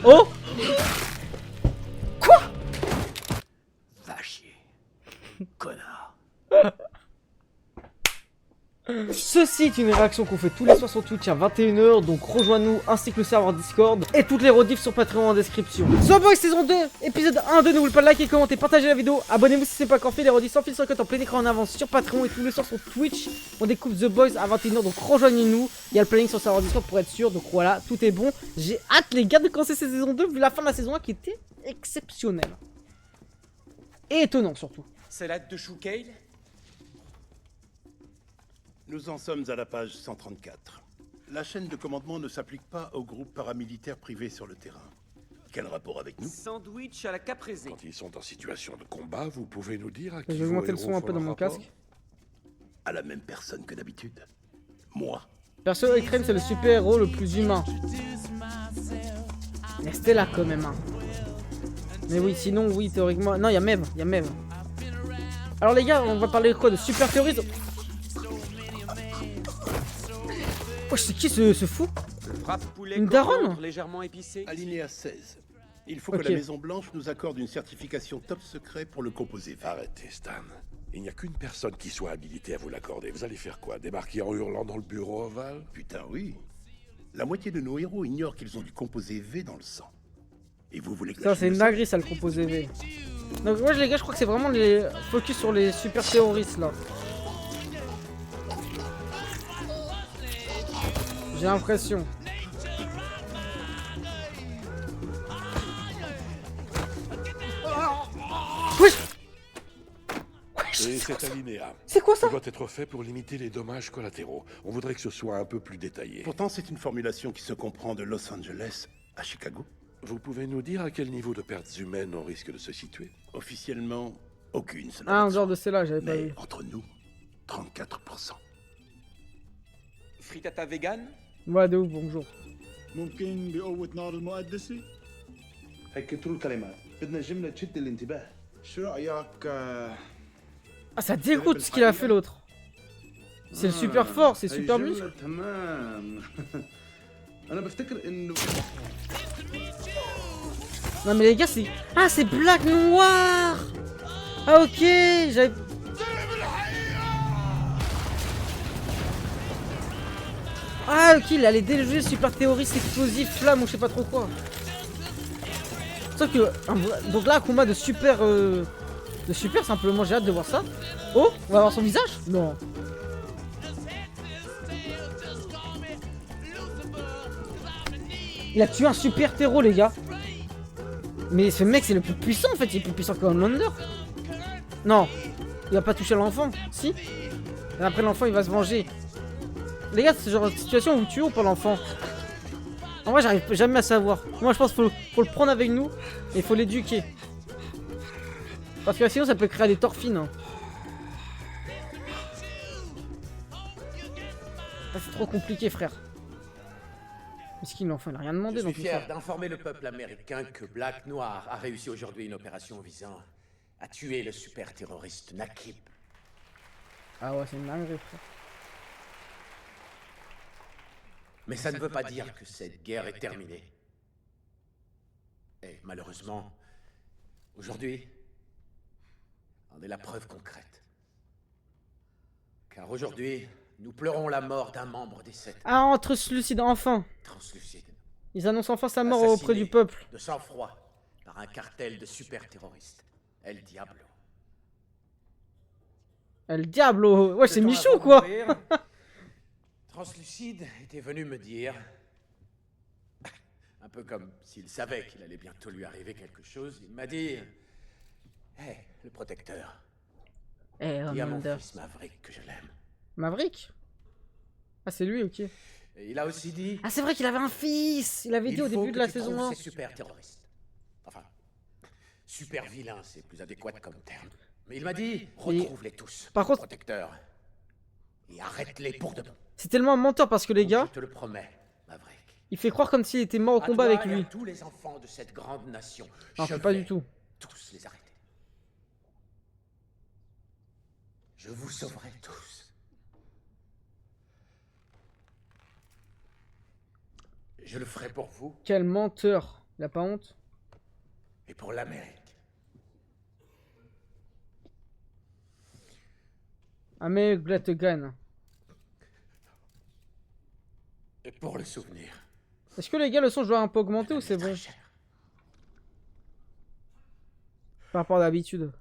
Oh! Quoi? Va chier. Connard. Ceci est une réaction qu'on fait tous les soirs sur Twitch à 21h, donc rejoins-nous ainsi que le serveur Discord et toutes les rediffs sur Patreon en description. The Boys saison 2, épisode 1 de n'oubliez pas de liker, commenter, partager la vidéo, abonnez-vous si c'est pas encore fait, les rediffs sans fil sur le code en plein écran en avance sur Patreon et tous les soirs sur Twitch. On découvre The Boys à 21h, donc rejoignez-nous, il y a le planning sur le serveur Discord pour être sûr, donc voilà, tout est bon. J'ai hâte les gars de commencer cette saison 2 vu la fin de la saison 1 qui était exceptionnelle. Et étonnant surtout. C'est l'acte de Shoukale? Nous en sommes à la page 134. La chaîne de commandement ne s'applique pas aux groupes paramilitaires privés sur le terrain. Quel rapport avec nous? Sandwich à la caprese. Quand ils sont en situation de combat, vous pouvez nous dire à Je qui vais vos monter le héros son un font peu dans leur mon rapport casque. À la même personne que d'habitude. Moi. Perso, Ekrem c'est le super héros le plus humain. Mais c'était là quand même. Hein. Mais oui, sinon, oui, théoriquement. Non, il y a Mev. Il y a Mev. Alors, les gars, on va parler de quoi? De super terrorisme. Oh, c'est qui ce fou? Frappe poulet Une daronne? coriandre légèrement épicé. Alinéa 16. Il faut Ok. que la Maison Blanche nous accorde une certification top secret pour le composé vert. Arrêtez, Stan. Il n'y a qu'une personne qui soit habilitée à vous l'accorder. Vous allez faire quoi? Débarquer en hurlant dans le bureau ovale? Putain, oui. La moitié de nos héros ignorent qu'ils ont du composé V dans le sang. Et vous voulez que la Ça, c'est Chine une le sache? dinguerie, ça, le composé V. Donc, moi, les gars, je crois que c'est vraiment les focus sur les super terroristes là. J'ai l'impression. Wesh! Et cet alinéa. C'est quoi ça? Il doit être fait pour limiter les dommages collatéraux. On voudrait que ce soit un peu plus détaillé. Pourtant, c'est une formulation qui se comprend de Los Angeles à Chicago. Vous pouvez nous dire à quel niveau de pertes humaines on risque de se situer? Officiellement, aucune. cela Ah, va en de dehors soi. de celle-là, j'avais pas Mais vu. entre nous, 34%. Frittata vegan? Ouais, de ouf, bonjour. ممكن بقوة نار المقدسة؟ هيكتروا الكلمات بدنا جملة تشد الانتباه شو رأيك Ah, ça dégoûte ce qu'il a fait l'autre. C'est le super fort, c'est هي super جملة muscle. تمام أنا بفتكر إنه Non, mais les gars, c'est. Ah, c'est Black Noir! Ah, ok, j'avais. Ah, ok, il allait déjouer super terroriste explosif, flamme ou je sais pas trop quoi. Sauf que. Donc là, un combat de super. De super, simplement, j'ai hâte de voir ça. Oh, on va voir son visage? Non. Il a tué un super terreau, les gars. Mais ce mec, c'est le plus puissant en fait. Il est plus puissant que Homelander. Non, il va pas toucher l'enfant. Si. Et après, l'enfant, il va se venger. Les gars, c'est ce genre de situation où vous tuez ou pas l'enfant? En vrai, j'arrive jamais à savoir. Moi, je pense qu'il faut le prendre avec nous et il faut l'éduquer. Parce que sinon, ça peut créer des torfines. Hein. Ah, c'est trop compliqué, frère. Miskin, l'enfant, il a rien demandé Je dans suis tout ça. fier d'informer le peuple américain que Black Noir a réussi aujourd'hui une opération visant à tuer le super terroriste Nakib. Ah ouais, c'est une dinguerie, frère. Mais ça ne veut pas dire que cette guerre est terminée. Et malheureusement, aujourd'hui, en est la preuve concrète. Car aujourd'hui, nous pleurons la mort d'un membre des 7 Ah, entre Lucide, enfin. translucides. Ils annoncent enfin sa mort Assassiné auprès du peuple. De sang-froid par un cartel de super terroristes. El Diablo. El Diablo. Ouais, c'est Peu de temps Michou, avant de quoi. mourir, Translucide était venu me dire, un peu comme s'il savait qu'il allait bientôt lui arriver quelque chose, il m'a dit, hé, le protecteur, Eh, dis à mon Homelander. fils Maverick que je l'aime. Maverick? Ah, c'est lui, ok. Et il a aussi dit, Ah, c'est vrai qu'il avait un fils. Il avait dit au il faut début de que la tu saison trouves 1. ces super terroristes. Enfin, super vilain, c'est plus adéquat comme terme. Mais il m'a dit, retrouve-les tous, Par contre- protecteur, et arrête-les pour de bon. C'est tellement un menteur parce que les gars, Je te le promets, Maverick. il fait croire comme s'il était mort au À combat toi avec et à lui. tous les enfants de cette grande nation. Non, je c'est pas vais du tout. tous les arrêter. Je vous sauverai tous. Je le ferai pour vous Quel menteur. Il a pas honte? Et pour l'Amérique. America Great Again. Et pour le souvenir. Est-ce que les gars, le son, je dois un peu augmenter ou c'est bon? Très cher. Par rapport à d'habitude.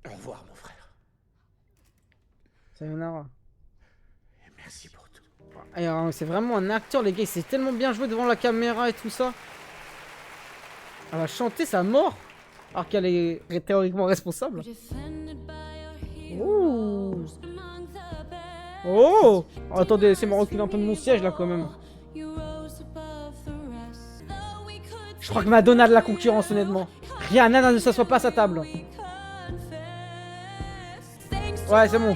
Au revoir, mon frère. Sayonara. Et merci pour tout. C'est vraiment un acteur, les gars. Il sait tellement bien jouer devant la caméra et tout ça. Elle va chanter sa mort. Alors qu'elle est théoriquement responsable. Ouh. Oh, attendez, laissez-moi reculer un peu de mon siège là quand même. Je crois que Madonna a de la concurrence honnêtement. Rihanna ne s'assoit pas à sa table. Ouais, c'est bon.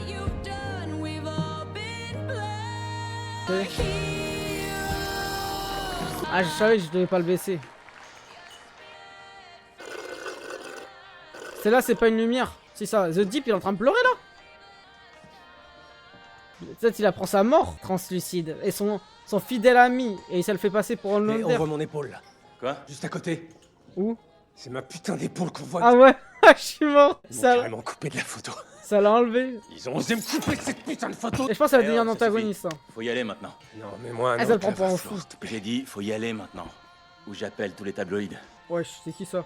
Ok. Ah, je savais que je devais pas le baisser. C'est là, c'est pas une lumière. C'est ça. The Deep, il est en train de pleurer là. Peut-être il apprend sa mort translucide. Et son fidèle ami. Et ça le fait passer pour un Mais on Homelander. voit mon épaule là. Quoi? Juste à côté. Où? C'est ma putain d'épaule qu'on voit. Ah ouais. Je suis mort. Ils m'ont Ça carrément coupé de la photo. l'a enlevé. Ils ont osé me couper de cette putain de photo. Et je pense qu'elle va devenir un ça antagoniste. Hein. Faut y aller maintenant. Non, mais moi, Ah, ça le prend pour un fou. J'ai dit, faut y aller maintenant. Ou j'appelle tous les tabloïds. Wesh, c'est qui ça?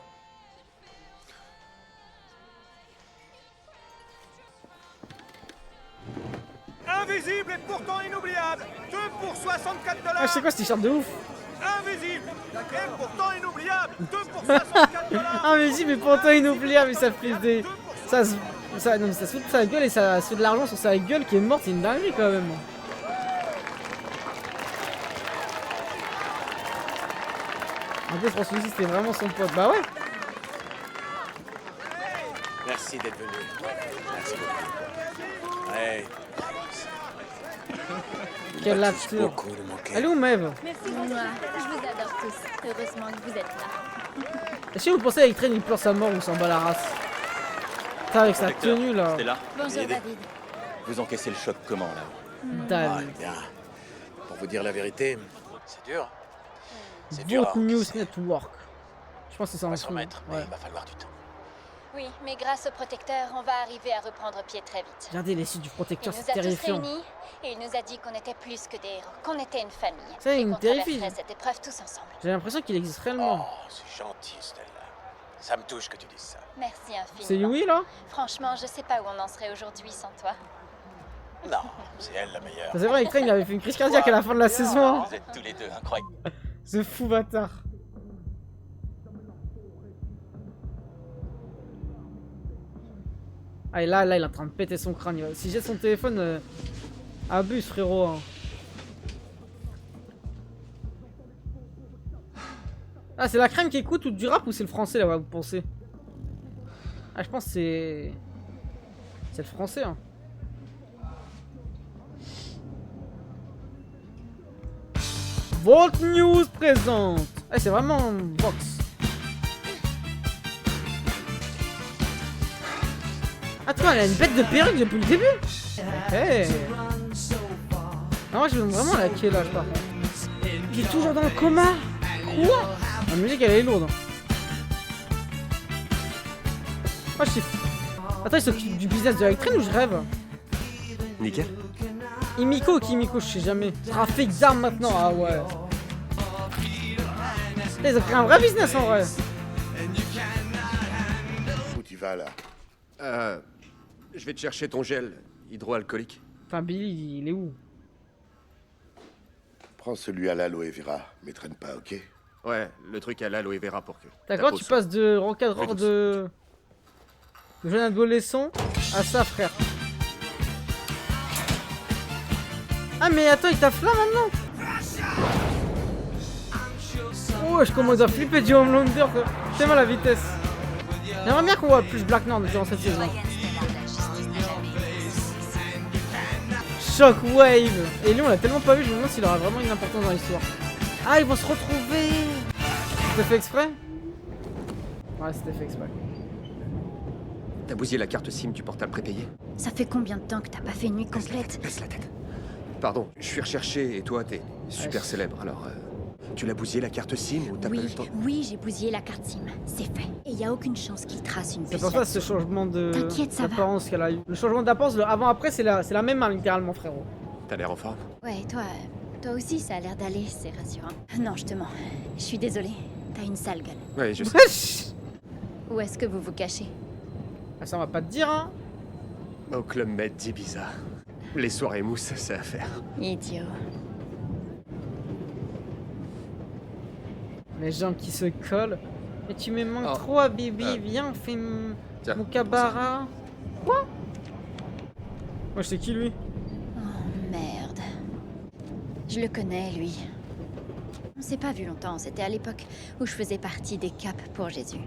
Invisible et pourtant inoubliable. 2 pour 64 Ah, je sais quoi ce t-shirt de ouf. Invisible et pourtant inoubliable. 2 pour 64 Ah mais si, mais pourtant inoubliable, ça fait des... non, mais ça se fout de sa gueule et ça se fait de l'argent sur sa gueule qui est morte, c'est une dinguerie quand même. En plus, François Lucie, c'était vraiment son pote. Bah ouais. Merci d'être venu. Merci beaucoup. Ouais. Quelle Ça touche lecture. beaucoup de manquer. Elle est où, Maeve? Merci, je vous adore tous. Heureusement que vous êtes là. Est-ce que vous pensez avec Train, il pleure sa mort ou s'en bat la race? Putain, avec sa Protecteur, tenue là. Stella, Bonjour, aidez. David. Vous encaissez le choc comment là? Ah, David. bien. Pour vous dire la vérité, c'est dur. C'est dur. Vote News Network. Je pense que c'est ça On en va se dessous. remettre, mais Ouais. il va falloir du temps. Oui, mais grâce au protecteur, on va arriver à reprendre pied très vite. Regardez les sites du Il protecteur, nous c'est a tous terrifiant. réunis et il nous a dit qu'on était plus que des héros, qu'on était une famille. Ça, il et me qu'on terrifie. traverserait cette épreuve tous ensemble. J'ai l'impression qu'il existe réellement. Oh, c'est gentil, Stella. Ça me touche que tu dises ça. Merci infiniment. C'est Yui là? Franchement, je sais pas où on en serait aujourd'hui sans toi. Non, c'est elle la meilleure. C'est vrai, avec Train, il avait fait une crise cardiaque à la fin de la saison. Vous êtes tous les deux incroyables. Ce fou bâtard. Ah et là, il est en train de péter son crâne. Si j'ai son téléphone, abuse frérot. Hein. Ah c'est la crème qui écoute ou du rap ou c'est le français là, ouais, vous pensez? Ah je pense que c'est... C'est le français hein. Volt News présente. Ah c'est vraiment Vox. Attends, elle a une bête de perruque depuis le début. Hey. Non, moi je veux vraiment la kill là, par contre. Il est toujours dans le coma. Quoi? La musique elle est lourde. Moi je sais. Attends, il s'occupe du business de Electrain ou je rêve? Nickel. Imiko ou Kimiko, je sais jamais. Trafic d'armes maintenant, ah ouais. Ils ont créé un vrai business en vrai. Où tu vas là? Je vais te chercher ton gel hydroalcoolique. Enfin, Billy, il est où? Prends celui à l'aloe vera, mais traîne pas, ok? Ouais, le truc à l'aloe vera pour que. D'accord, tu passes de recadreur Plus de jeune adolescent à ça, frère. Ah, mais attends, il taffe là maintenant? Oh, je commence à flipper du Homelander, quoi. Tellement la vitesse. J'aimerais bien qu'on voit plus Black Nord durant cette saison. Shockwave. Et lui, on l'a tellement pas vu, je me demande s'il aura vraiment une importance dans l'histoire. Ah, ils vont se retrouver. C'était fait exprès? Ouais, c'était fait exprès. T'as bousillé la carte SIM du portable prépayé? Ça fait combien de temps que t'as pas fait une nuit complète? Baisse la tête. Pardon, je suis recherché et toi, t'es super célèbre, alors... Tu l'as bousillé la carte SIM ou t'as pas eu le temps? Oui, j'ai bousillé la carte SIM. C'est fait. Et y a aucune chance qu'il trace une C'est puce. pour ça ce changement de T'inquiète, ça va. d'apparence qu'elle a eu. Le changement d'apparence, le avant-après, c'est la même main, littéralement, frérot. T'as l'air en forme. Ouais, toi aussi, ça a l'air d'aller, c'est rassurant. Non, je te mens. Je suis désolée. T'as une sale gueule. Ouais, je sais. Wesh. Où est-ce que vous vous cachez? Ah, ça on va pas te dire, hein. Au Club Med d'Ibiza. Les soirées mousse, c'est à faire. Idiot. Les gens qui se collent. Mais tu me manques Oh. trop, Bibi. Viens, fais Tiens, mon cabara. Quoi? Moi, c'est qui lui? Oh, merde. Je le connais, lui. On s'est pas vu longtemps, c'était à l'époque où je faisais partie des Caps pour Jésus.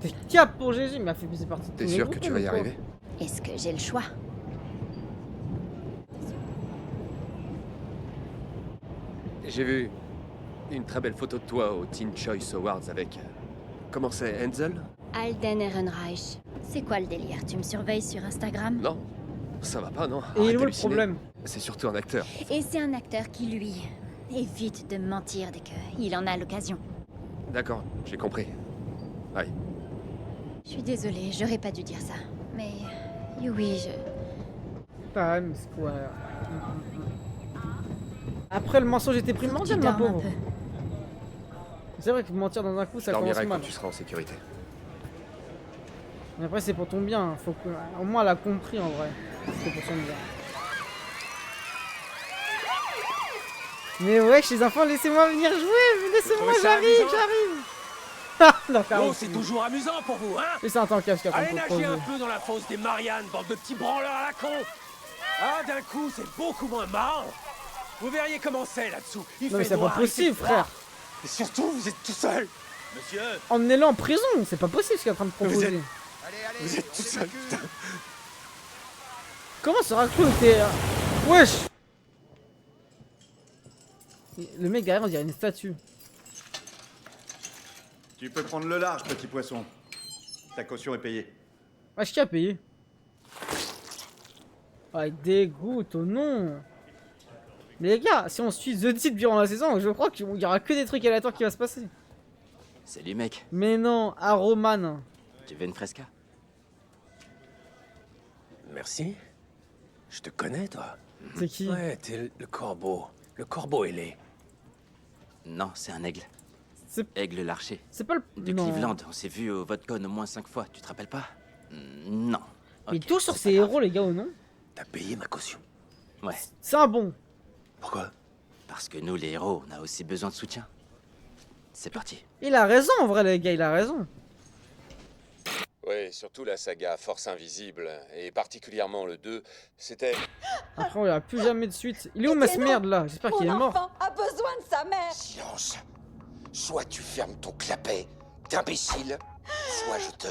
T'es cap pour Jésus, il m'a fait c'est parti de T'es tous les sûr que groupes, tu vas y ou quoi? arriver? Est-ce que j'ai le choix? J'ai vu une très belle photo de toi au Teen Choice Awards avec... comment c'est, Enzel? Alden Ehrenreich. C'est quoi le délire? Tu me surveilles sur Instagram? Non, ça va pas, non. Et Arrête il est où le d'halluciner. problème? C'est surtout un acteur. Et c'est un acteur qui, lui, évite de mentir dès qu'il en a l'occasion. D'accord, j'ai compris. Aïe. Je suis désolée, j'aurais pas dû dire ça. Mais... oui, Time Square. Après le mensonge était tu primordial, ma dormes un pauvre. peu. C'est vrai que mentir dans un coup, Je ça commence dormirai mal. quand tu seras en sécurité. Mais après, c'est pour ton bien. Faut que... Au moins, elle a compris en vrai. C'est pour son bien. Mais wesh, les enfants, laissez-moi venir jouer. Laissez-moi, j'arrive. Non, Oh, c'est toujours amusant pour vous, hein? Et c'est un temps casque à Allez ton nager un proposé. peu dans la fosse des Mariannes, bande de petits branleurs à la con! Ah, d'un coup, c'est beaucoup moins marrant! Vous verriez comment c'est là-dessous. Il Non, mais fait c'est pas noir, il possible, fait froid. frère. Et surtout, vous êtes tout seul! Monsieur! Emmenez-le en prison. C'est pas possible ce qu'il est en train de proposer. Allez, vous êtes tout seul, putain! Comment ce raclo était... Wesh. Le mec derrière, on dirait une statue. Tu peux prendre le large, petit poisson. Ta caution est payée. Wesh, qui a payé? Ah, il dégoûte, oh non. Mais les gars, si on suit The Deep durant la saison, je crois qu'il y aura que des trucs aléatoires qui va se passer. Salut mec, Mais non, Aroman. tu veux une fresca? Merci. Je te connais, toi. C'est qui? Ouais, t'es le corbeau. Le corbeau ailé. Non, c'est un aigle. C'est Aigle l'archer. pas le... De non. Cleveland, on s'est vu au Vodcon au moins 5 fois, tu te rappelles pas? Non. Mais Ok, tout sur c'est ces pas grave. héros, les gars, ou non? T'as payé ma caution. Ouais, C'est un bon. Pourquoi? parce que nous les héros, on a aussi besoin de soutien. C'est parti. Il a raison, en vrai, les gars, il a raison. Oui, surtout la saga Force Invisible, et particulièrement le 2, c'était... Après, on verra plus jamais de suite. Il est où, ma merde, là? J'espère qu'il est mort. a besoin de sa mère. Silence. Soit tu fermes ton clapet d'imbécile, soit je te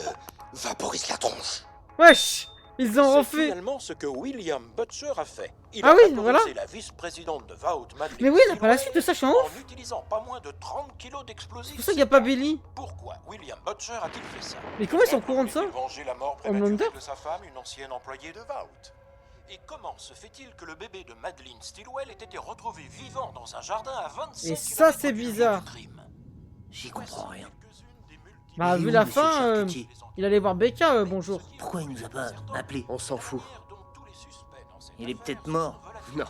vaporise la tronche. Wesh. Ils ont C'est refait... finalement ce que William Butcher a fait. Il Ah a oui, vaporisé voilà. la vice-présidente de Vault, Madeleine Mais oui, il a pas la suite de ça, je suis un ouf. en utilisant pas moins de 30 kilos d'explosifs. C'est pour ça qu'il n'y a pas Billy. Pourquoi William Butcher a-t-il fait ça? Mais comment ils sont au courant de ça? Voulait-il venger la mort Homelander prématurée de sa femme, une ancienne employée de Vault? Et comment se fait-il que le bébé de Madeleine Stilwell ait été retrouvé vivant dans un jardin à 25 Et ça, c'est bizarre. J'y comprends rien. Bah, vu la fin, il allait voir Becca, bonjour. Pourquoi il nous a pas appelé? On s'en fout. Il est peut-être mort. Non,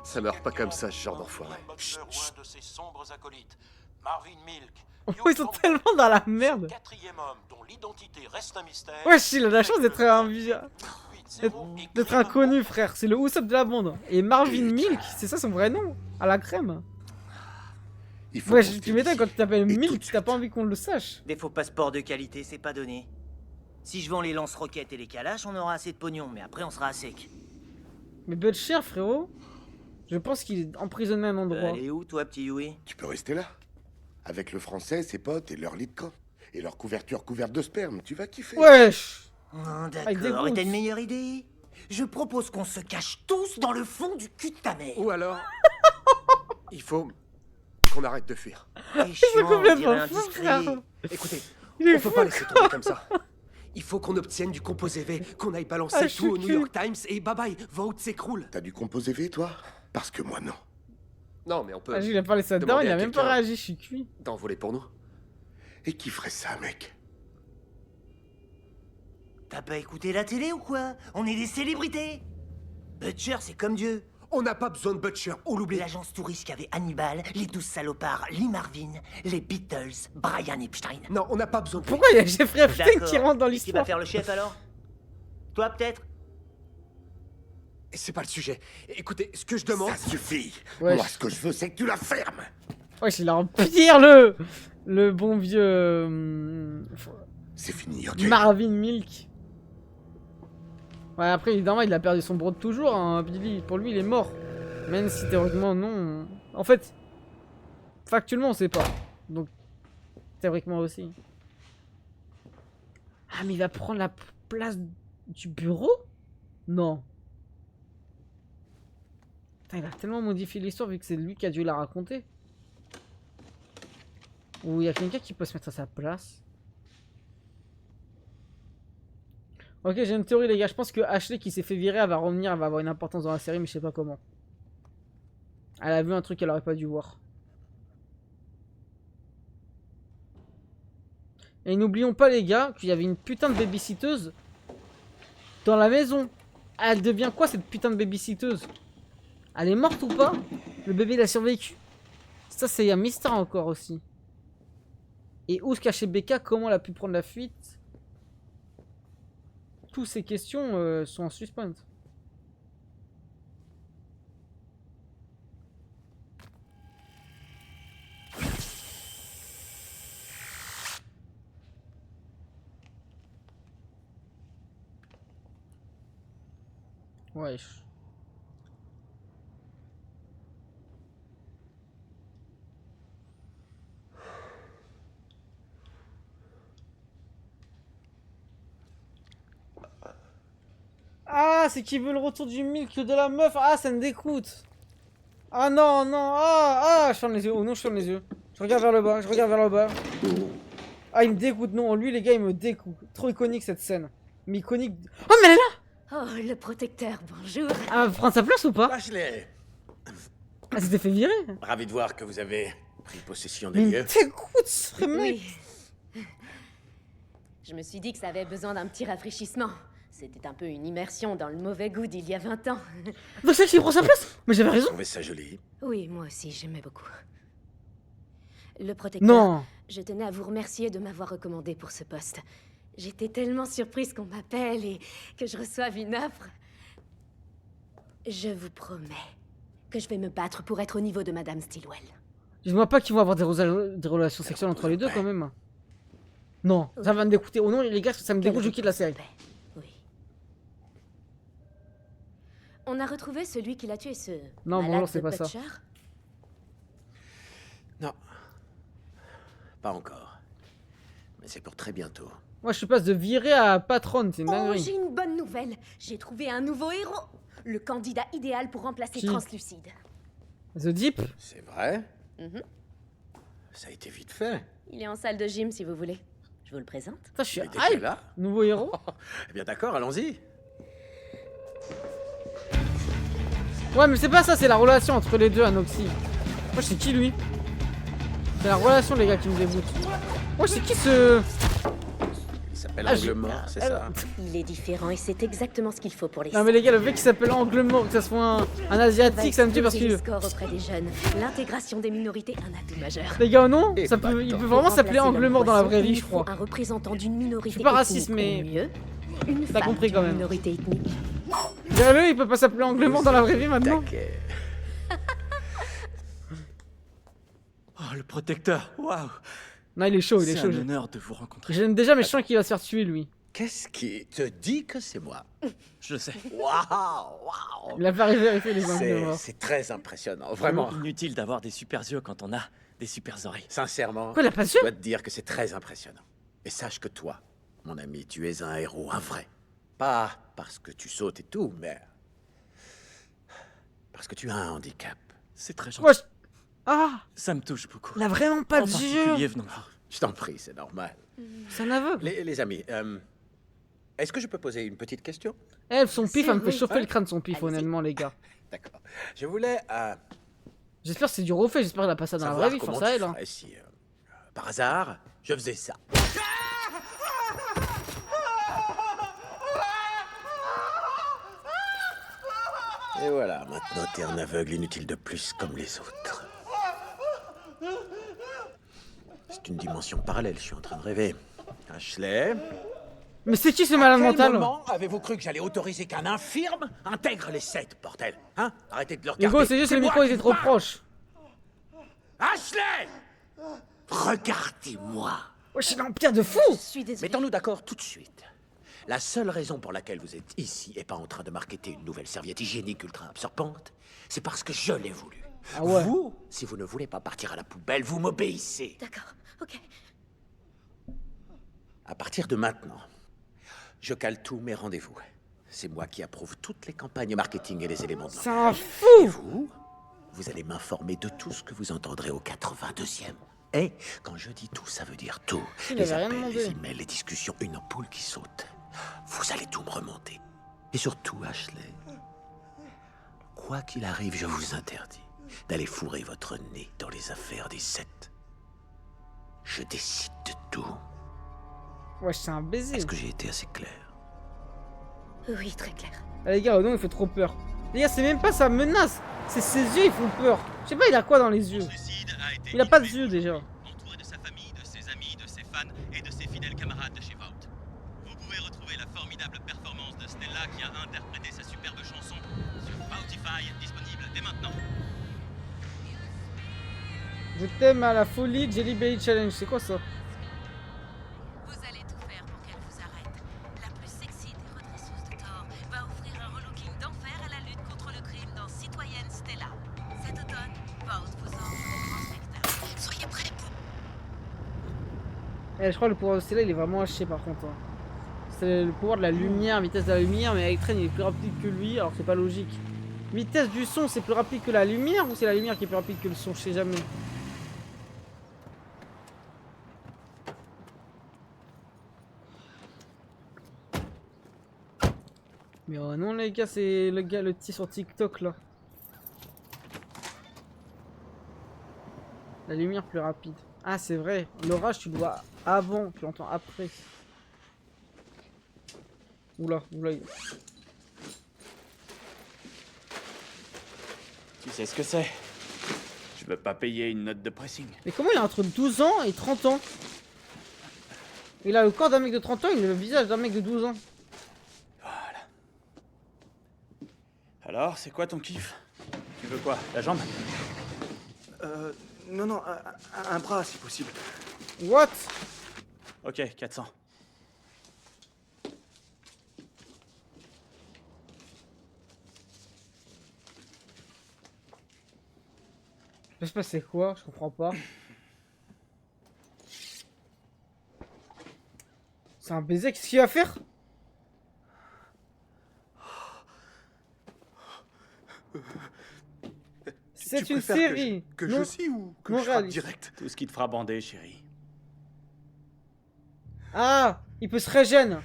ça meurt pas comme ça, ce genre d'enfoiré. Chut, chut. De ses sombres acolytes, Marvin Milk. Ils sont tellement dans la merde. Quatrième homme dont l'identité reste un mystère. Wesh, il a la chance d'être d'être inconnu, frère. C'est le Usopp de la bande. Et Marvin Milk, c'est ça son vrai nom. À la crème. Wesh, tu m'étonnes quand tu t'appelles Milk, t'as pas envie qu'on le sache. Des faux passeports de qualité, c'est pas donné. Si je vends les lance-roquettes et les calaches, on aura assez de pognon, mais après on sera à sec. Mais Butcher, frérot, je pense qu'il est emprisonné à un endroit. Allez où, toi, petit Yui? Tu peux rester là. Avec le français, ses potes et leur lit de camp. Et leur couverture couverte de sperme, tu vas kiffer. Wesh. Oh, Avec des d'accord, et gouttes. t'as une meilleure idée? Je propose qu'on se cache tous dans le fond du cul de ta mère. Ou alors, il faut qu'on arrête de fuir. C'est chiant, on dirait fou, indiscret. frère. Écoutez, Il est on peut fou, pas laisser tomber comme ça. Il faut qu'on obtienne du composé V, qu'on aille balancer Ah, je tout au suis New York Times et bye bye, Vault s'écroule. T'as du composé V, toi? Parce que moi, non. Non, mais on peut. Ah, il a parlé ça dedans, il a même pas réagi, je suis cuit. D'envoler pour nous. Et qui ferait ça, mec? T'as pas écouté la télé ou quoi? On est des célébrités. Butcher, c'est comme Dieu. On n'a pas besoin de Butcher, on l'oublie. L'agence touriste qui avait Hannibal, les 12 salopards, Lee Marvin, les Beatles, Brian Epstein. Non, on n'a pas besoin de... Pourquoi il y a Jeffrey Epstein qui rentre dans Qui va l'histoire? faire le chef alors? Toi peut-être? C'est pas le sujet. Écoutez, ce que je demande... Ça suffit. Ouais. Moi, ce que je veux, c'est que tu la fermes. Wesh, il a empire le bon vieux... C'est fini, ok? Marvin Milk. Ouais, après, évidemment, il a perdu son bro de toujours, hein, Billy. Pour lui, il est mort. Même si théoriquement, non. En fait, factuellement, on sait pas. Donc, théoriquement aussi. Ah, mais il va prendre la place du bureau? Non. Putain, il a tellement modifié l'histoire vu que c'est lui qui a dû la raconter. Ou il y a quelqu'un qui peut se mettre à sa place. Ok, j'ai une théorie, les gars. Je pense que Ashley qui s'est fait virer, elle va revenir, elle va avoir une importance dans la série, mais je sais pas comment. Elle a vu un truc qu'elle aurait pas dû voir. Et n'oublions pas, les gars, qu'il y avait une putain de babysitteuse dans la maison. Elle devient quoi, cette putain de babysitteuse? Elle est morte ou pas? Le bébé, il a survécu. Ça, c'est un mystère encore aussi. Et où se cachait Becca? Comment elle a pu prendre la fuite? Toutes ces questions sont en suspens. Wesh. Ah, c'est qui veut le retour du milk de la meuf. Ah, ça me dégoûte. Ah non, non. Ah, je ferme les yeux. Oh non, je ferme les yeux. Je regarde vers le bas, je regarde vers le bas. Ah, il me dégoûte. Non, lui, les gars, il me dégoûte. Trop iconique cette scène. Mais iconique. Oh, mais elle est là. Oh, le protecteur, bonjour. Ah, elle prend sa place ou pas? Ashley, Elle s'était fait virer. ravi de voir que vous avez pris possession des Mais il lieux. me dégoûte, ce mec. Oui. Je me suis dit que ça avait besoin d'un petit rafraîchissement. C'était un peu une immersion dans le mauvais goût d'il y a 20 ans. Donc c'est elle qui prend sa place. Mais j'avais Je raison. trouvais ça joli. Oui, moi aussi, j'aimais beaucoup. Le protecteur, Non. je tenais à vous remercier de m'avoir recommandé pour ce poste. J'étais tellement surprise qu'on m'appelle et que je reçoive une offre. Je vous promets que je vais me battre pour être au niveau de Madame Stillwell. Je vois pas qu'ils vont avoir des relations sexuelles entre les deux quand même. Non, ça va me dégoûter. Oh non, les gars, ça me dégoûte, je quitte la série. Oui. On a retrouvé celui qui l'a tué, ce Non, malade bonjour, c'est de pas ça. Butcher. Non. Pas encore. Mais c'est pour très bientôt. Moi, je passe de virer à patronne, c'est une Oh, dinguerie. j'ai une bonne nouvelle. J'ai trouvé un nouveau héros. Le candidat idéal pour remplacer Qui Translucide. The Deep. C'est vrai? Mhm. Ça a été vite fait. Il est en salle de gym si vous voulez. Je vous le présente. Putain, je suis Mais dès qu'il est hype. là. Nouveau héros. Eh bien d'accord, allons-y. Ouais, mais c'est pas ça, c'est la relation entre les deux, Anoxy. Moi, c'est qui lui? C'est la relation, les gars, qui me dégoûte. Moi, c'est qui ce. Il s'appelle Ah, Angle Mort, c'est ça? Il est différent et c'est exactement ce qu'il faut pour les Non, mais les gars, le mec qui s'appelle Angle Mort, que ça soit un asiatique, ça me tue parce que... que. score auprès des jeunes. L'intégration des minorités, un atout majeur. Les gars, non Et ça bah, peut, il attends. peut vraiment s'appeler Angle Mort dans la vraie vie, je crois. Un représentant d'une minorité. Je suis pas ethnique raciste, ou mais. mieux, une T'as femme compris quand d'une même. minorité ethnique. Regarde-le, il peut pas s'appeler Angle Mort dans la vraie vie maintenant. Oh, le protecteur, waouh. Non, il est chaud, il est C'est chaud. un honneur de vous rencontrer. J'aime déjà, mais je sens qu'il va se faire tuer, lui. Qu'est-ce qui te dit que c'est moi? Je sais. Waouh! Il a pas vérifié les Angles Morts. C'est très impressionnant, vraiment. Inutile d'avoir des super yeux quand on a des super oreilles. Sincèrement, Quoi, il a pas je su? dois te dire que c'est très impressionnant. Et sache que toi, mon ami, tu es un héros, un vrai. Pas parce que tu sautes et tout, mais parce que tu as un handicap. C'est très gentil. Wesh. Ah, Ça me touche beaucoup. il a vraiment pas En de particulier yeux. venant. Je t'en prie, c'est normal. C'est un aveugle. Les amis, est-ce que je peux poser une petite question? Eh, son pif, elle me fait Oui. chauffer le crâne, son pif, honnêtement, les gars. D'accord. Je voulais... J'espère que c'est du refait, j'espère qu'elle a pas ça dans la vraie vie, Comment face à tu elle. Hein. ferais si, par hasard, je faisais ça. Et voilà, maintenant t'es un aveugle inutile de plus comme les autres. C'est une dimension parallèle, je suis en train de rêver. Ashley? Mais c'est qui ce malade mental? À quel moment avez-vous cru que j'allais autoriser qu'un infirme intègre les sectes, bordel? Hein? Arrêtez de le regarder. Hugo, c'est juste que le micro il est trop proche. Ashley! Regardez-moi. Wesh, il a un pire de fou. Je suis désolée. Mettons-nous d'accord tout de suite. La seule raison pour laquelle vous êtes ici et pas en train de marketer une nouvelle serviette hygiénique ultra absorbante, c'est parce que je l'ai voulu. Ah ouais. Vous, si vous ne voulez pas partir à la poubelle, vous m'obéissez. D'accord, ok. À partir de maintenant, je cale tous mes rendez-vous. C'est moi qui approuve toutes les campagnes marketing et les éléments de langage. C'est un fou. Et vous allez m'informer de tout ce que vous entendrez au 82e. Et quand je dis tout, ça veut dire tout. Il Les avait rien appels, demandé. les emails, les discussions, une ampoule qui saute. Vous allez tout me remonter. Et surtout, Ashley, quoi qu'il arrive, je vous interdis d'aller fourrer votre nez dans les affaires des sectes. Je décide de tout. Wesh, c'est un baiser. Est-ce que j'ai été assez clair? Oui, très clair. Ah, les gars, non, il fait trop peur. Les gars, c'est même pas sa menace. C'est ses yeux, ils font peur. Je sais pas, il a quoi dans les yeux? Il a pas de yeux déjà. Entouré de sa famille, de ses amis, de ses fans et de ses fidèles camarades de chez Vault. Vous pouvez retrouver la formidable performance de Stella qui a interprété sa superbe chanson sur Voutify, disponible dès maintenant. Je t'aime à la folie, Jelly Belly Challenge. C'est quoi ça? Vous allez tout faire pour qu'elle vous arrête. La plus sexy des redresseuses de tort va offrir un relooking d'enfer à la lutte contre le crime dans Citoyenne Stella. Cet automne, Vault vous offre de grands spectacles. Soyez prêts pour... Je crois que le pouvoir de Stella il est vraiment haché par contre. Hein. C'est le pouvoir de la lumière, vitesse de la lumière, mais Electren il est plus rapide que lui, alors c'est pas logique. Vitesse du son, c'est plus rapide que la lumière ou c'est la lumière qui est plus rapide que le son? Je sais jamais. Mais oh non les gars, c'est le gars, le petit sur TikTok là. La lumière plus rapide. Ah c'est vrai, l'orage tu le vois avant, tu l'entends après. Oula, oula. Tu sais ce que c'est? Je veux pas payer une note de pressing. Mais comment il a entre 12 ans et 30 ans? Il a le corps d'un mec de 30 ans, il a le visage d'un mec de 12 ans. Alors, c'est quoi ton kiff? Tu veux quoi? La jambe? Non, un bras si possible. What? Ok, 400. Je sais pas c'est quoi, je comprends pas. C'est un baiser, qu'est-ce qu'il va faire? C'est une série. Que je scie ou que je frappe direct? Tout ce qui te fera bander, chérie. Ah, il peut se régénérer.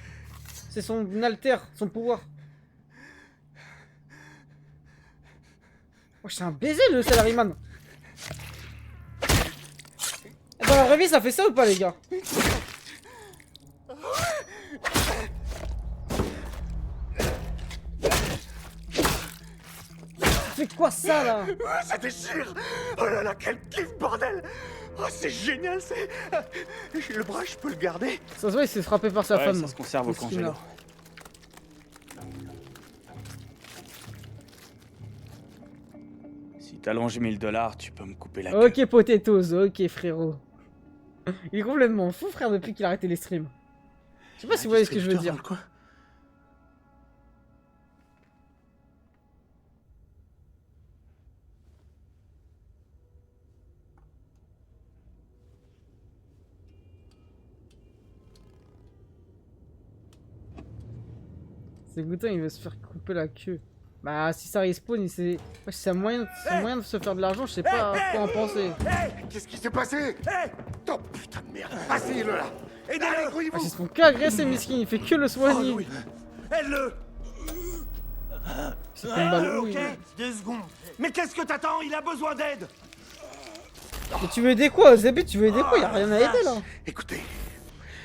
C'est son alter, son pouvoir. Oh, c'est un baiser le salaryman. Dans la vraie vie, ça fait ça ou pas, les gars? C'est quoi ça là? Ça déchire! Oh là là, quel kiff, bordel! Oh, c'est génial, c'est... Le bras, je peux le garder? Ça se voit, il s'est frappé par sa femme. Ça se conserve au congélo. Si t'allonges 1000 $, tu peux me couper la queue. Ok, potatoes, ok, frérot. Il est complètement fou, frère, depuis qu'il a arrêté les streams. Je sais pas si vous voyez ce que je veux dire. C'est goûtant, il veut se faire couper la queue. Bah, si ça respawn, c'est un moyen de se faire de l'argent, je sais pas quoi en penser. Qu'est-ce qui s'est passé? Oh putain de merde! Asseyez-le là! Aidez-le, grouillez-vous! Ils se font qu'agresser, miskin, il fait que le soigner. Aide-le! C'est une balle. Ok, 2 secondes. Mais qu'est-ce que t'attends? Il a besoin d'aide. Mais tu veux aider quoi, Zébé? Tu veux aider quoi? Y'a rien à aider là. Écoutez,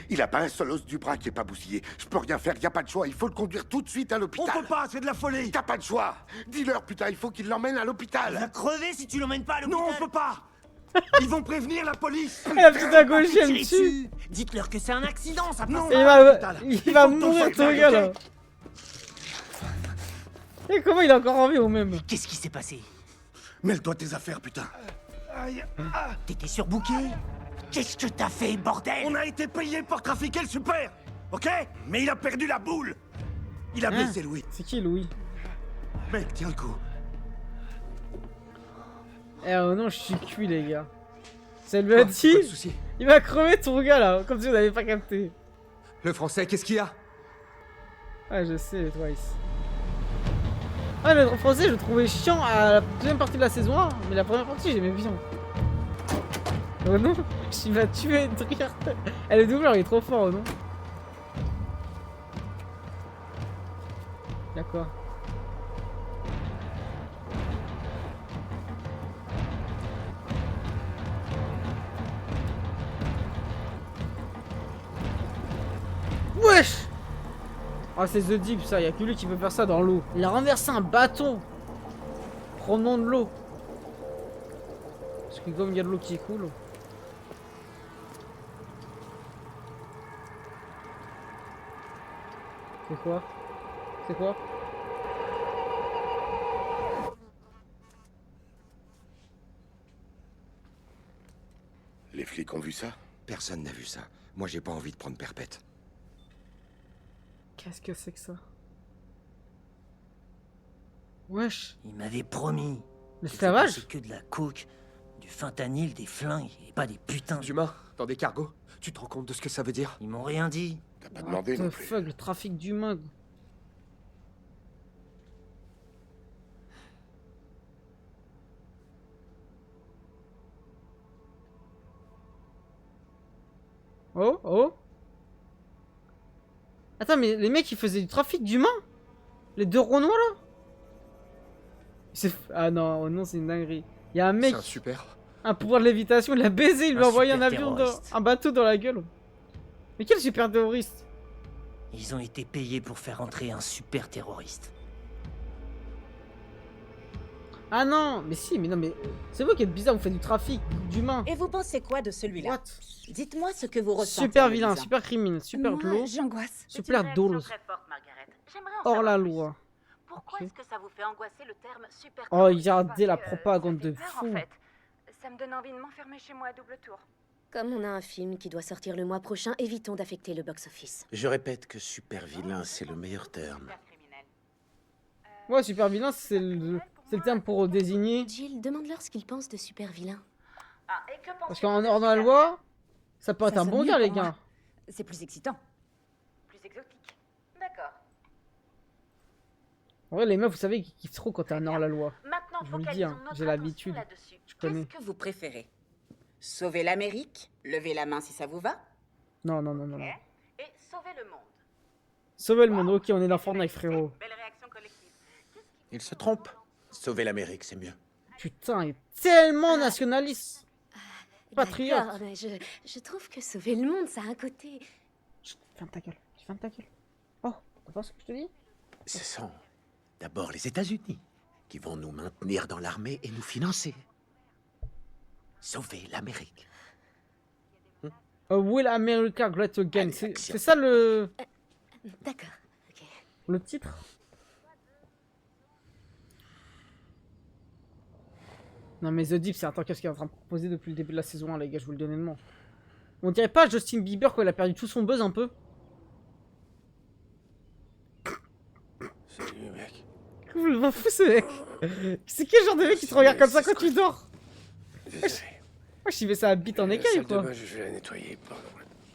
il a pas un seul os du bras qui est pas bousillé. Je peux rien faire, y a pas de choix. Il faut le conduire tout de suite à l'hôpital. On peut pas, c'est de la folie. T'as pas de choix. Dis-leur, putain, il faut qu'il l'emmène à Il l'hôpital. va crever si tu l'emmènes pas à l'hôpital. Non, on peut pas. Ils vont prévenir la police. La petite à gauche, elle me tue. Dites-leur que c'est un accident, ça passe. Non, Il va mourir ton gars là. Et comment il est encore en vie au même? Qu'est-ce qui s'est passé? Mêle-toi de tes affaires, putain. T'étais surbooké? Qu'est-ce que t'as fait, bordel? On a été payé pour trafiquer le super, ok? Mais il a perdu la boule. Il a blessé Louis. C'est qui Louis? Mec, tiens le coup. Eh oh non, je suis cuit les gars. Ça lui a dit. Il va crever ton gars là, comme si vous n'avez pas capté. Le français, qu'est-ce qu'il y a? Ouais, je sais, les Twice. Ah, le français, je le trouvais chiant à la deuxième partie de la saison 1, mais la première partie, j'aimais bien. Oh non, il va tuer Dryard. Eh, le doubleur, il est trop fort, oh non? D'accord. Wesh! Ah, c'est The Deep, ça, y'a que lui qui peut faire ça dans l'eau. Il a renversé un bâton provenant de l'eau. Parce que comme il y a de l'eau qui coule. C'est quoi? C'est quoi? Les flics ont vu ça? Personne n'a vu ça. Moi, j'ai pas envie de prendre perpète. Qu'est-ce que c'est que ça? Wesh. Il m'avait promis. L'esclavage? C'est que de la coke, du fentanyl, des flingues et pas des putains d'humains dans des cargos. Tu te rends compte de ce que ça veut dire? Ils m'ont rien dit. T'as pas demandé What non the plus. fuck, le trafic d'humains. Oh, oh. Attends, mais les mecs, ils faisaient du trafic d'humains? Les deux Renois, là? Ah non, oh non, c'est une dinguerie. Il y a un mec... C'est un super. Un pouvoir de lévitation, il l'a baisé, il lui a envoyé un avion, un bateau dans la gueule. Mais quel super terroriste? Ils ont été payés pour faire entrer un super terroriste. Ah non, mais si, mais non, mais... C'est vous qui êtes bizarre, vous faites du trafic d'humains. Et vous pensez quoi de celui-là? Dites-moi ce que vous ressentez. Super vilain, super criminel, super glauque, j'angoisse. super dose. Hors la loi. Pourquoi est-ce que ça vous fait angoisser le terme super? Oh, regardez la propagande de fou. En fait, ça me donne envie de m'enfermer chez moi à double tour. Comme on a un film qui doit sortir le mois prochain, évitons d'affecter le box-office. Je répète que super vilain, c'est le meilleur terme. Ouais, super vilain, c'est le terme pour désigner. Jill, demande-leur ce qu'ils pensent de super vilain. Parce qu'en hors de la loi, ça peut être un bon gars, les gars. C'est plus excitant. Plus exotique. D'accord. En vrai, les meufs, vous savez, ils kiffent trop quand t'es un hors la loi. Maintenant, Je vous le dis, hein, j'ai l'habitude. Je connais. Qu'est-ce que vous préférez? Sauver l'Amérique? Levez la main si ça vous va. Non, non, non, non, non. Et sauver le monde. Sauver le monde, ok, on est dans Fortnite, frérot. Belle réaction collective. Il se trompe. Sauver l'Amérique, c'est mieux. Putain, il est tellement nationaliste. Patriote. D'accord, mais je trouve que sauver le monde, ça a un côté... Ferme ta gueule, ferme ta gueule. Oh, t'entends ce que je te dis? Ce sont d'abord les États-Unis qui vont nous maintenir dans l'armée et nous financer. Sauver l'Amérique. Will America Great Again. C'est ça le... D'accord, ok. Le titre? Non mais The Deep, c'est un qu'est-ce qu'il est en train de proposer depuis le début de la saison 1, les gars, je vous le dis honnêtement. On dirait pas Justin Bieber quand il a perdu tout son buzz un peu? Salut mec. Vous le m'en fous ce mec? C'est quel genre de mec qui te regarde comme ça quand tu dors? Moi j'y vais ça à bite en écaille ou quoi? Je vais la nettoyer.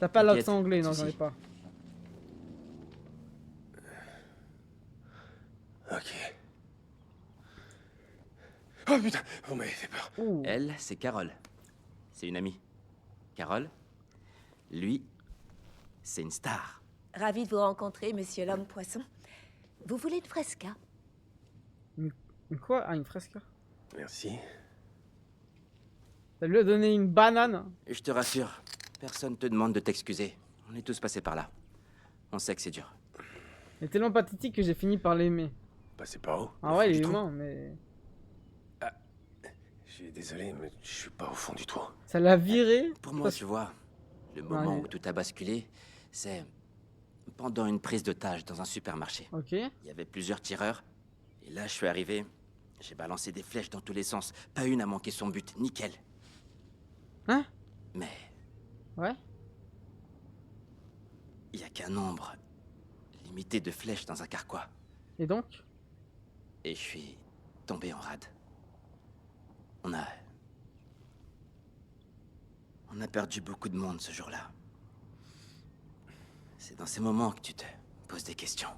T'as pas l'accent anglais, non j'en ai pas. Ok. Oh putain, vous m'avez fait peur. Elle, c'est Carole. C'est une amie. Carole, lui, c'est une star. Ravi de vous rencontrer, monsieur l'homme poisson. Vous voulez une fresca? Une quoi? Ah, une fresca. Merci. Ça lui a donné une banane. Et je te rassure, personne te demande de t'excuser. On est tous passés par là. On sait que c'est dur. Il est tellement pathétique que j'ai fini par l'aimer. Passez par où? Ah ouais, il est humain, mais... Je suis désolé, mais je suis pas au fond du trou. Ça l'a viré. Pour moi, tu vois, le moment Ouais. où tout a basculé, c'est pendant une prise d'otage dans un supermarché. Ok. Il y avait plusieurs tireurs, et là, je suis arrivé, j'ai balancé des flèches dans tous les sens. Pas une a manqué son but, nickel. Hein? Mais Ouais. il y a qu'un nombre limité de flèches dans un carquois. Et donc? Et je suis tombé en rade. On a perdu beaucoup de monde ce jour-là. C'est dans ces moments que tu te poses des questions.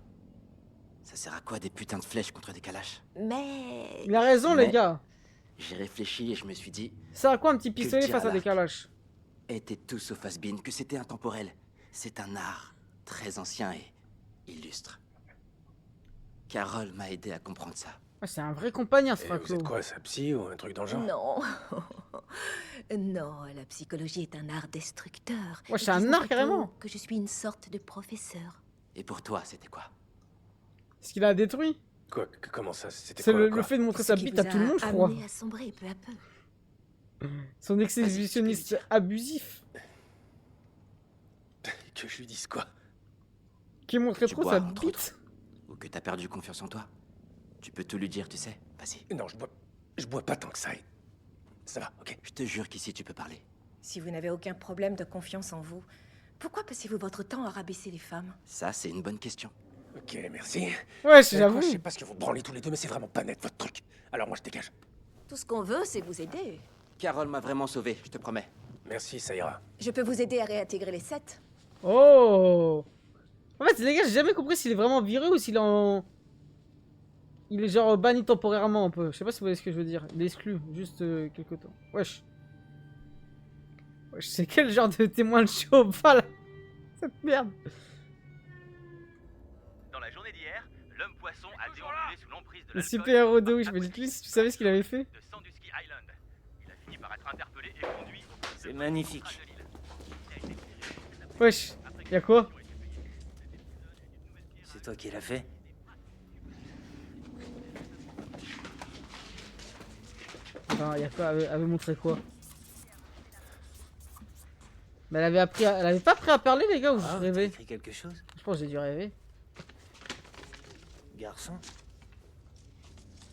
Ça sert à quoi des putains de flèches contre des calaches? Mais... Il a raison, les gars. J'ai réfléchi et je me suis dit... Ça à quoi un petit que le pistolet tir face à des l'arc calaches? était tout sauf has-been, que c'était intemporel. C'est un art très ancien et illustre. Carole m'a aidé à comprendre ça. Ah, c'est un vrai compagnon, ce Vous Fraclo. êtes quoi, sa psy ou un truc dans le genre? Non. Non, la psychologie est un art destructeur. Ouais, c'est un Disons art, plutôt carrément. que je suis une sorte de professeur. Et pour toi, c'était quoi? Ce qu'il a détruit. Quoi? Comment ça? C'était C'est quoi, le quoi? fait de montrer Ce sa qui bite vous à tout le a monde, je crois. amené à sombrer peu à peu. Son exhibitionniste abusif. Que je lui dise quoi? Qui montrait Tu trop bois, sa entre bite. autres. Ou que t'as perdu confiance en toi. Tu peux tout lui dire, tu sais. Vas-y. Non, je bois pas tant que ça. Ça va, ok? Je te jure qu'ici, tu peux parler. Si vous n'avez aucun problème de confiance en vous, pourquoi passez-vous votre temps à rabaisser les femmes? Ça, c'est une bonne question. Ok, merci. Ouais, Quoi, j'avoue. je sais pas ce que vous branlez tous les deux, mais c'est vraiment pas net, votre truc. Alors moi, je dégage. Tout ce qu'on veut, c'est vous aider. Carole m'a vraiment sauvé, je te promets. Merci, ça ira. Je peux vous aider à réintégrer les 7. Oh. En fait, les gars, j'ai jamais compris s'il est vraiment viré ou s'il est en... Il est genre banni temporairement un peu. Je sais pas si vous voyez ce que je veux dire. Il est exclu, juste quelque temps. Wesh. Wesh, c'est quel genre de témoin de cheval? Cette merde. Dans la journée d'hier, l'homme poisson a déambulé sous l'emprise de Le l'alcool. super-héros de Wish. Mais dites-lui si tu savais ce qu'il avait fait. De Sandusky Island. Il a fini par être interpellé et conduit au poste C'est magnifique. Wesh. Y'a quoi? C'est toi qui l'as fait? Attends, y'a quoi? Elle avait montré quoi? Mais elle avait pas appris à parler, les gars, ou je Ah, t'as rêvais? écrit quelque chose? Je pense que j'ai dû rêver. Garçon?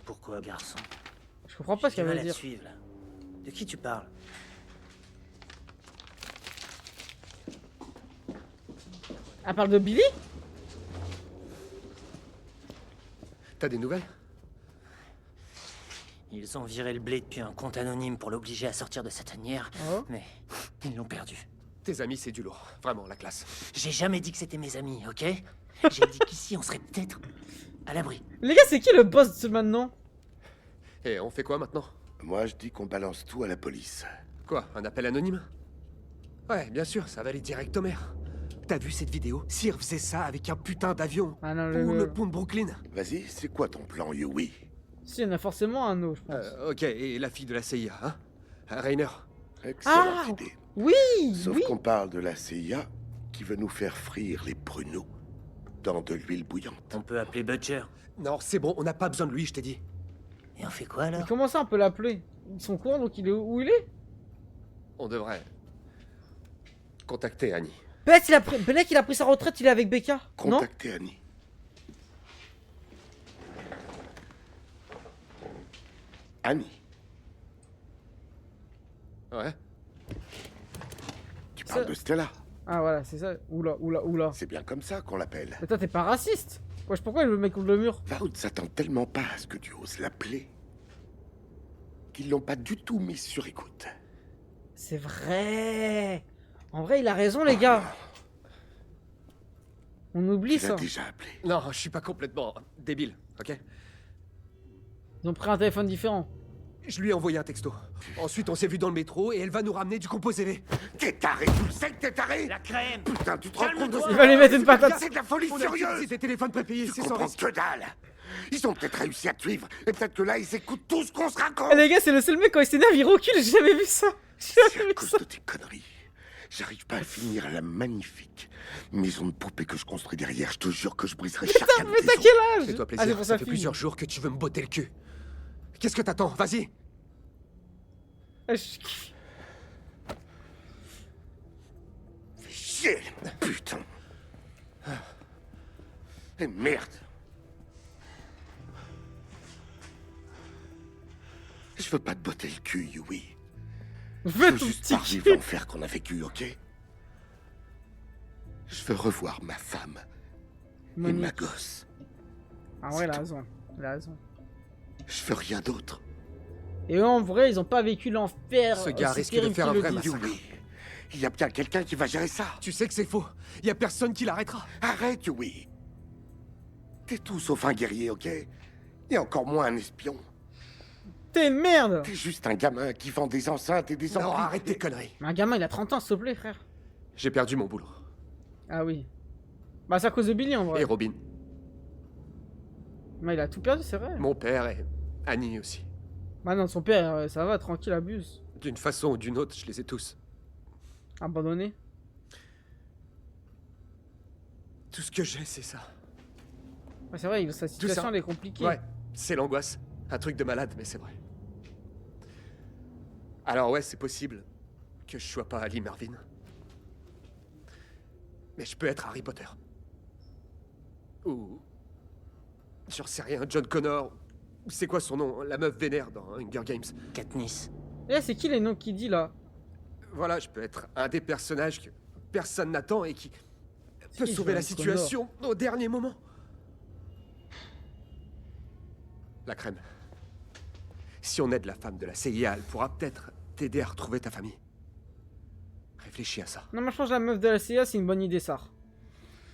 Pourquoi garçon? Je comprends pas ce J'ai qu'elle du veut mal à dire. te suivre, là. De qui tu parles? Elle parle de Billy? T'as des nouvelles? Ils ont viré le blé depuis un compte anonyme pour l'obliger à sortir de sa tanière, Oh. mais ils l'ont perdu. Tes amis, c'est du lourd. Vraiment, la classe. J'ai jamais dit que c'était mes amis, ok? J'ai dit qu'ici, on serait peut-être à l'abri. Les gars, c'est qui le boss de maintenant? Et on fait quoi maintenant? Moi, je dis qu'on balance tout à la police. Quoi? Un appel anonyme? Ouais, bien sûr, ça va aller direct au maire. T'as vu cette vidéo? Sir faisait ça avec un putain d'avion. Ah non, Ou le pont de Brooklyn. Vas-y, c'est quoi ton plan, Yui? Si, il y en a forcément un autre, je pense. Ok, et la fille de la CIA, hein? Rainer. Excellente idée. Oui! Sauf oui. qu'on parle de la CIA qui veut nous faire frire les pruneaux dans de l'huile bouillante. On peut appeler Butcher. Non, c'est bon, on n'a pas besoin de lui, je t'ai dit. Et on fait quoi, alors? Mais comment ça, on peut l'appeler? Ils sont courants, donc il est où il est? On devrait contacter Annie. Belek, il a pris sa retraite, il est avec Becca. Non? Contactez Annie. Annie. Ouais. Tu parles de Stella. Ah voilà, c'est ça. Oula, oula, oula. C'est bien comme ça qu'on l'appelle. Mais toi, t'es pas raciste? Wesh, pourquoi il me met contre le mur? Vaud s'attend tellement pas à ce que tu oses l'appeler qu'ils l'ont pas du tout mis sur écoute. C'est vrai. En vrai, il a raison, les gars. On oublie Tu ça. l'as déjà appelé. Non, je suis pas complètement débile, ok? Ils ont pris un téléphone différent. Je lui ai envoyé un texto. Ensuite, on s'est vu dans le métro et elle va nous ramener du composé V. T'es taré, tu le sais que t'es taré. La crème! Putain, tu te rends compte de ce Il va lui mettre une patate. C'est de la folie On a furieuse. utilisé des téléphones prépayés, Tu c'est sans comprends risque. que dalle. Ils ont peut-être réussi à te suivre, et peut-être que là, ils écoutent tout ce qu'on se raconte. Eh les gars, c'est le seul mec quand il s'énerve, il recule, j'ai jamais vu ça. C'est à cause de tes conneries. J'arrive pas à finir la magnifique maison de poupée que je construis derrière. Je te jure que je briserai chacun de Mais tes t'as os. quel âge? Fais-toi Ah, c'est plaisir, pour ça sa fait fille. plusieurs jours que tu veux me botter le cul. Qu'est-ce que t'attends? Vas-y. Ah, je kiffe. Fais chier, putain. Et merde. Je veux pas te botter le cul, Yui. Je veux ton juste petit pas revivre cul. l'enfer qu'on a vécu, ok? Je veux revoir ma femme et Monique. ma gosse. Ah ouais, il a raison. Il a raison. Je veux rien d'autre. Et eux, en vrai, ils ont pas vécu l'enfer. Ce gars aussi risque de terrible faire qu'ils un le vrai disent. massacre. Il y a bien quelqu'un qui va gérer ça. Tu sais que c'est faux. Y a personne qui l'arrêtera. Arrête, Yui. T'es tout sauf un guerrier, ok? Et encore moins un espion. T'es une merde. T'es juste un gamin qui vend des enceintes et des Non, amplis. arrête tes conneries. Mais un gamin, il a 30 ans, s'il te plaît, frère. J'ai perdu mon boulot. Ah oui. Bah, c'est à cause de Billy, en vrai. Et Robin. Mais il a tout perdu, c'est vrai. Mon père et Annie aussi. Bah non, son père, ça va, tranquille, abuse. D'une façon ou d'une autre, je les ai tous. Abandonné. Tout ce que j'ai, c'est ça. Ouais, c'est vrai, sa Tout situation, ça. elle est compliquée. Ouais, c'est l'angoisse. Un truc de malade, mais c'est vrai. Alors ouais, c'est possible que je sois pas Ali Mervyn. Mais je peux être Harry Potter. Ou... j'en sais rien, John Connor. Ou c'est quoi son nom? La meuf vénère dans Hunger Games. Katniss. Eh, c'est qui les noms qu'il dit, là? Voilà, je peux être un des personnages que personne n'attend et qui peut Si, sauver la John situation au dernier moment. La crème. Si on aide la femme de la CIA, elle pourra peut-être t'aider à retrouver ta famille. Réfléchis à ça. Non, moi je pense que la meuf de la CIA, c'est une bonne idée, ça.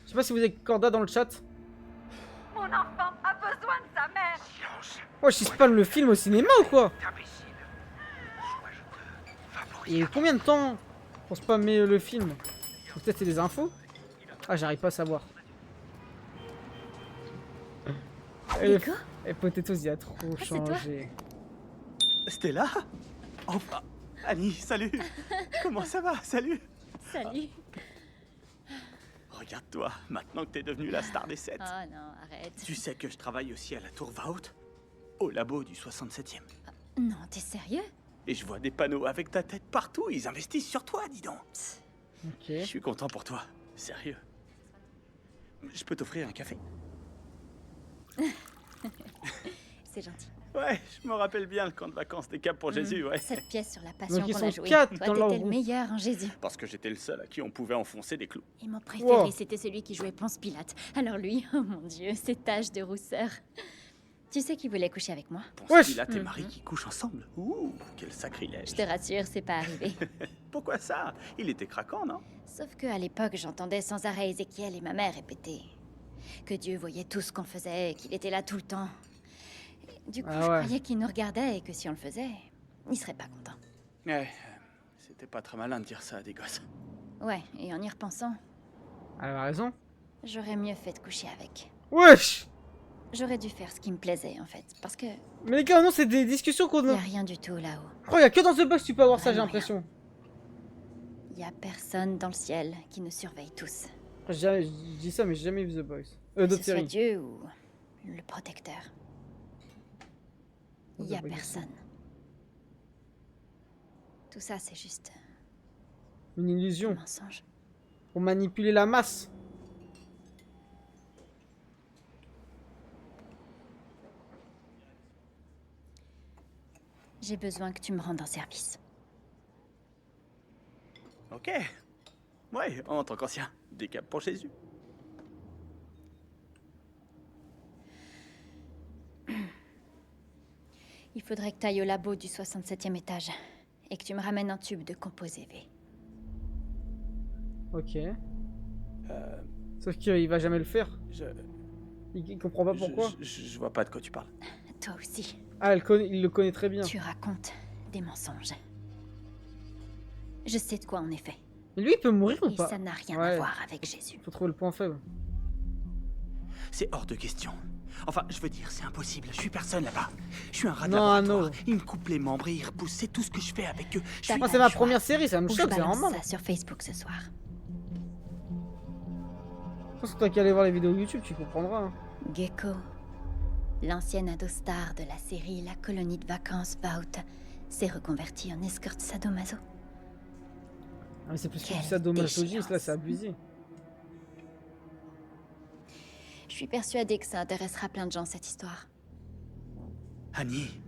Je sais pas si vous êtes Corda dans le chat. Mon enfant a besoin de sa mère. Oh, je spam le film au cinéma ou quoi? Et combien de temps pour spammer le film? Peut-être c'est des infos? Ah, j'arrive pas à savoir. Et Potatoes, il a trop changé. Stella? Enfin, Annie, salut. Comment ça va? Salut. Salut. Regarde-toi, maintenant que t'es devenue la star des 7. Oh non, arrête. Tu sais que je travaille aussi à la tour Vault, au labo du 67e. Non, t'es sérieux? Et je vois des panneaux avec ta tête partout, ils investissent sur toi, dis donc. Ok. Je suis content pour toi, sérieux. Je peux t'offrir un café? C'est gentil. Ouais, je me rappelle bien le camp de vacances des Caps pour Jésus, ouais. Cette pièce sur la passion Donc ils qu'on a sont jouée. 4 Toi, dans leur t'étais le groupe. meilleur en Jésus. Parce que j'étais le seul à qui on pouvait enfoncer des clous. Et mon préféré, c'était celui qui jouait Ponce Pilate. Alors lui, oh mon Dieu, ces taches de rousseur. Tu sais qui voulait coucher avec moi? Ponce Pilate et Marie qui couchent ensemble. Ouh, quel sacrilège. Je te rassure, c'est pas arrivé. Pourquoi ça? Il était craquant, non? Sauf que à l'époque, j'entendais sans arrêt Ézéchiel et ma mère répéter que Dieu voyait tout ce qu'on faisait et qu'il était là tout le temps. Et du coup, Ah je ouais. croyais qu'il nous regardait et que si on le faisait, il serait pas content. Ouais, c'était pas très malin de dire ça à des gosses. Ouais, et en y repensant, Elle a raison. j'aurais mieux fait de coucher avec. Wesh! J'aurais dû faire ce qui me plaisait en fait, parce que Mais les gars, non, c'est des discussions qu'on y a. a rien du tout là-haut. Oh, y a que dans The Box tu peux avoir ça, j'ai Vraiment l'impression. Y a personne dans le ciel qui nous surveille tous. Je dis ça, mais j'ai jamais vu The Boys. Que D'autres ce soit séries. Dieu ou le protecteur. Y a The Boys. personne. Tout ça, c'est juste Une illusion. un mensonge. Pour manipuler la masse. J'ai besoin que tu me rendes un service. Ok. Ouais, en tant qu'ancien. Des Caps pour Jésus. Il faudrait que tu ailles au labo du 67e étage et que tu me ramènes un tube de composé V. Ok. Sauf qu'il va jamais le faire. Je Il comprend pas pourquoi. je vois pas de quoi tu parles. Toi aussi. Ah, il le connaît très bien. Tu racontes des mensonges. Je sais de quoi on est fait. Mais lui, il peut mourir ou Et pas? ça n'a rien Ouais. à voir avec Jésus. Faut trouver le point faible. C'est hors de question. Enfin, je veux dire, c'est impossible. Je suis personne là-bas. Je suis un rat de Non, laboratoire. non. Ils me coupent les membres et ils repoussent. C'est tout ce que je fais avec eux. Je suis Moi, c'est ma première série, ça me Ou je choque, c'est balance normal. ça sur Facebook ce soir. Je pense que toi qui allais voir les vidéos YouTube, tu comprendras. Hein. Gecko, l'ancienne ado star de la série La colonie de vacances Vault, s'est reconvertie en escorte sadomaso. Ah, mais c'est plus que Quelle du sadomasochisme, là, c'est abusé. Je suis persuadée que ça intéressera plein de gens cette histoire. Annie,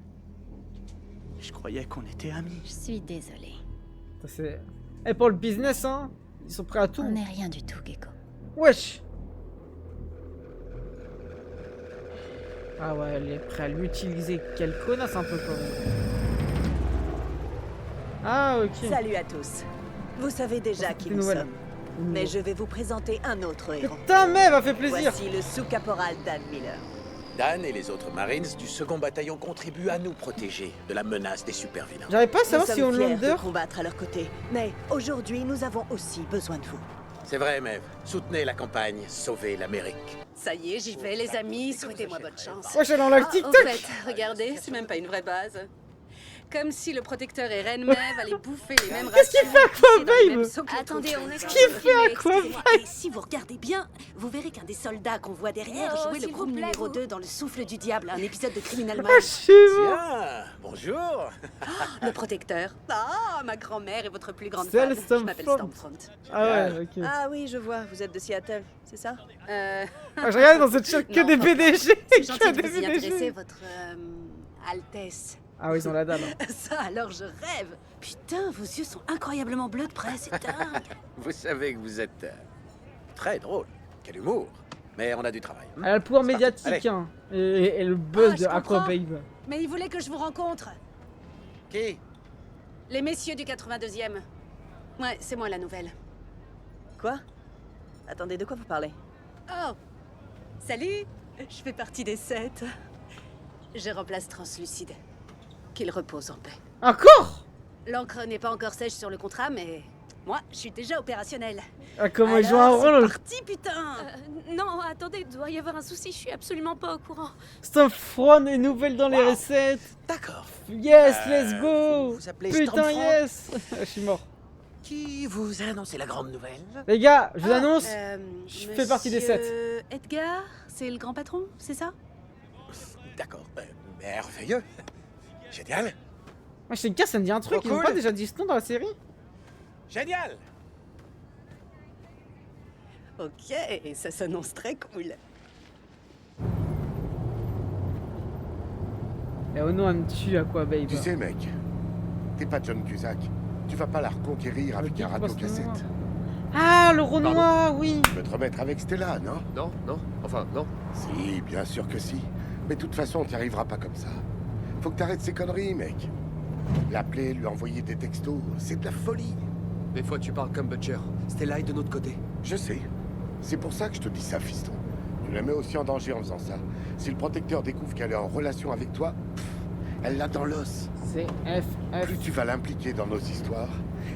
je croyais qu'on était amis. Je suis désolée. Ça, c'est... Et pour le business, hein, ils sont prêts à tout. On n'est rien du tout, Gecko. Wesh. Ah ouais, elle est prête à l'utiliser. Quelle connasse un peu quand même. Ah ok. Salut à tous. Vous savez déjà qui nous sommes. Mais je vais vous présenter un autre héros. Putain, mais m'a fait plaisir. Voici le sous-caporal Dan Miller. Dan et les autres Marines du second bataillon contribuent à nous protéger de la menace des super-vilains. J'arrive pas à savoir Nous si sommes on fiers Lander... de combattre à leur côté. Mais aujourd'hui, nous avons aussi besoin de vous. C'est vrai, Maeve. Soutenez la campagne, sauvez l'Amérique. Ça y est, j'y vais, les amis. Souhaitez-moi bonne chance. Ouais, j'ai dans le TikTok. En fait, regardez, c'est même pas une vraie base. Comme si le protecteur et Reine Maeve allaient bouffer les mêmes Qu'est-ce qu'il fait à quoi, babe? Attendez, on est... Qu'est-ce qu'il fait à quoi, Et si vous regardez bien, vous verrez qu'un des soldats qu'on voit derrière jouait le groupe numéro 2 dans Le Souffle du Diable, un épisode de Criminal Minds. Tiens, bonjour. Le protecteur. Ah, ma grand-mère est votre plus grande Celle fan. Je m'appelle Stormfront. Stormfront. Ah ouais, ok. Ah oui, je vois, vous êtes de Seattle, c'est ça Ah, je regarde dans cette chaîne que des BDG. C'est gentil Que de des vous y intéresser, BDG. votre Altesse. Ah oui, ils ont la dalle. Hein. Ça, alors je rêve. Putain, vos yeux sont incroyablement bleus de près, c'est dingue. Vous savez que vous êtes très drôle. Quel humour. Mais on a du travail. Elle a le pouvoir C'est parti. médiatique, Allez. hein. Et le buzz Ah, de je Aqua comprends. Babe. Mais il voulait que je vous rencontre. Qui? Les messieurs du 82e. Ouais, c'est moi la nouvelle. Quoi? Attendez, de quoi vous parlez? Oh! Salut! Je fais partie des 7. Je remplace Translucide. Qu'il repose en paix. Encore? L'encre n'est pas encore sèche sur le contrat, mais moi, je suis déjà opérationnelle. Ah, comment ils jouent un rôle? C'est parti, putain! Non, attendez, doit y avoir un souci, je suis absolument pas au courant. Stormfront est nouvelle dans les recettes. D'accord. Yes, let's go. vous appelez Putain, Stormfront? yes. Je suis mort. Qui vous a annoncé la grande nouvelle? Les gars, je vous annonce, je je fais partie des 7. Edgar, c'est le grand patron, c'est ça? D'accord. Merveilleux. Génial. Moi, chez Edgar, ça me dit un truc. Trop Ils ont cool. pas déjà dit ce nom dans la série? Génial. Ok, ça s'annonce très cool. Et oh non, elle me tue à quoi, babe? Tu sais, mec, t'es pas John Cusack. Tu vas pas la reconquérir avec un radiocassette. Ah, le Renoir, oui. Tu peux te remettre avec Stella, non? Non, non, enfin, non. Si, bien sûr que si. Mais de toute façon, on t'y arrivera pas comme ça. Faut que t'arrêtes ces conneries, mec. L'appeler, lui envoyer des textos, c'est de la folie. Des fois, tu parles comme Butcher. Stella est de notre côté. Je sais. C'est pour ça que je te dis ça, fiston. Tu la mets aussi en danger en faisant ça. Si le protecteur découvre qu'elle est en relation avec toi, elle l'a dans l'os. C'est FF. Plus tu vas l'impliquer dans nos histoires,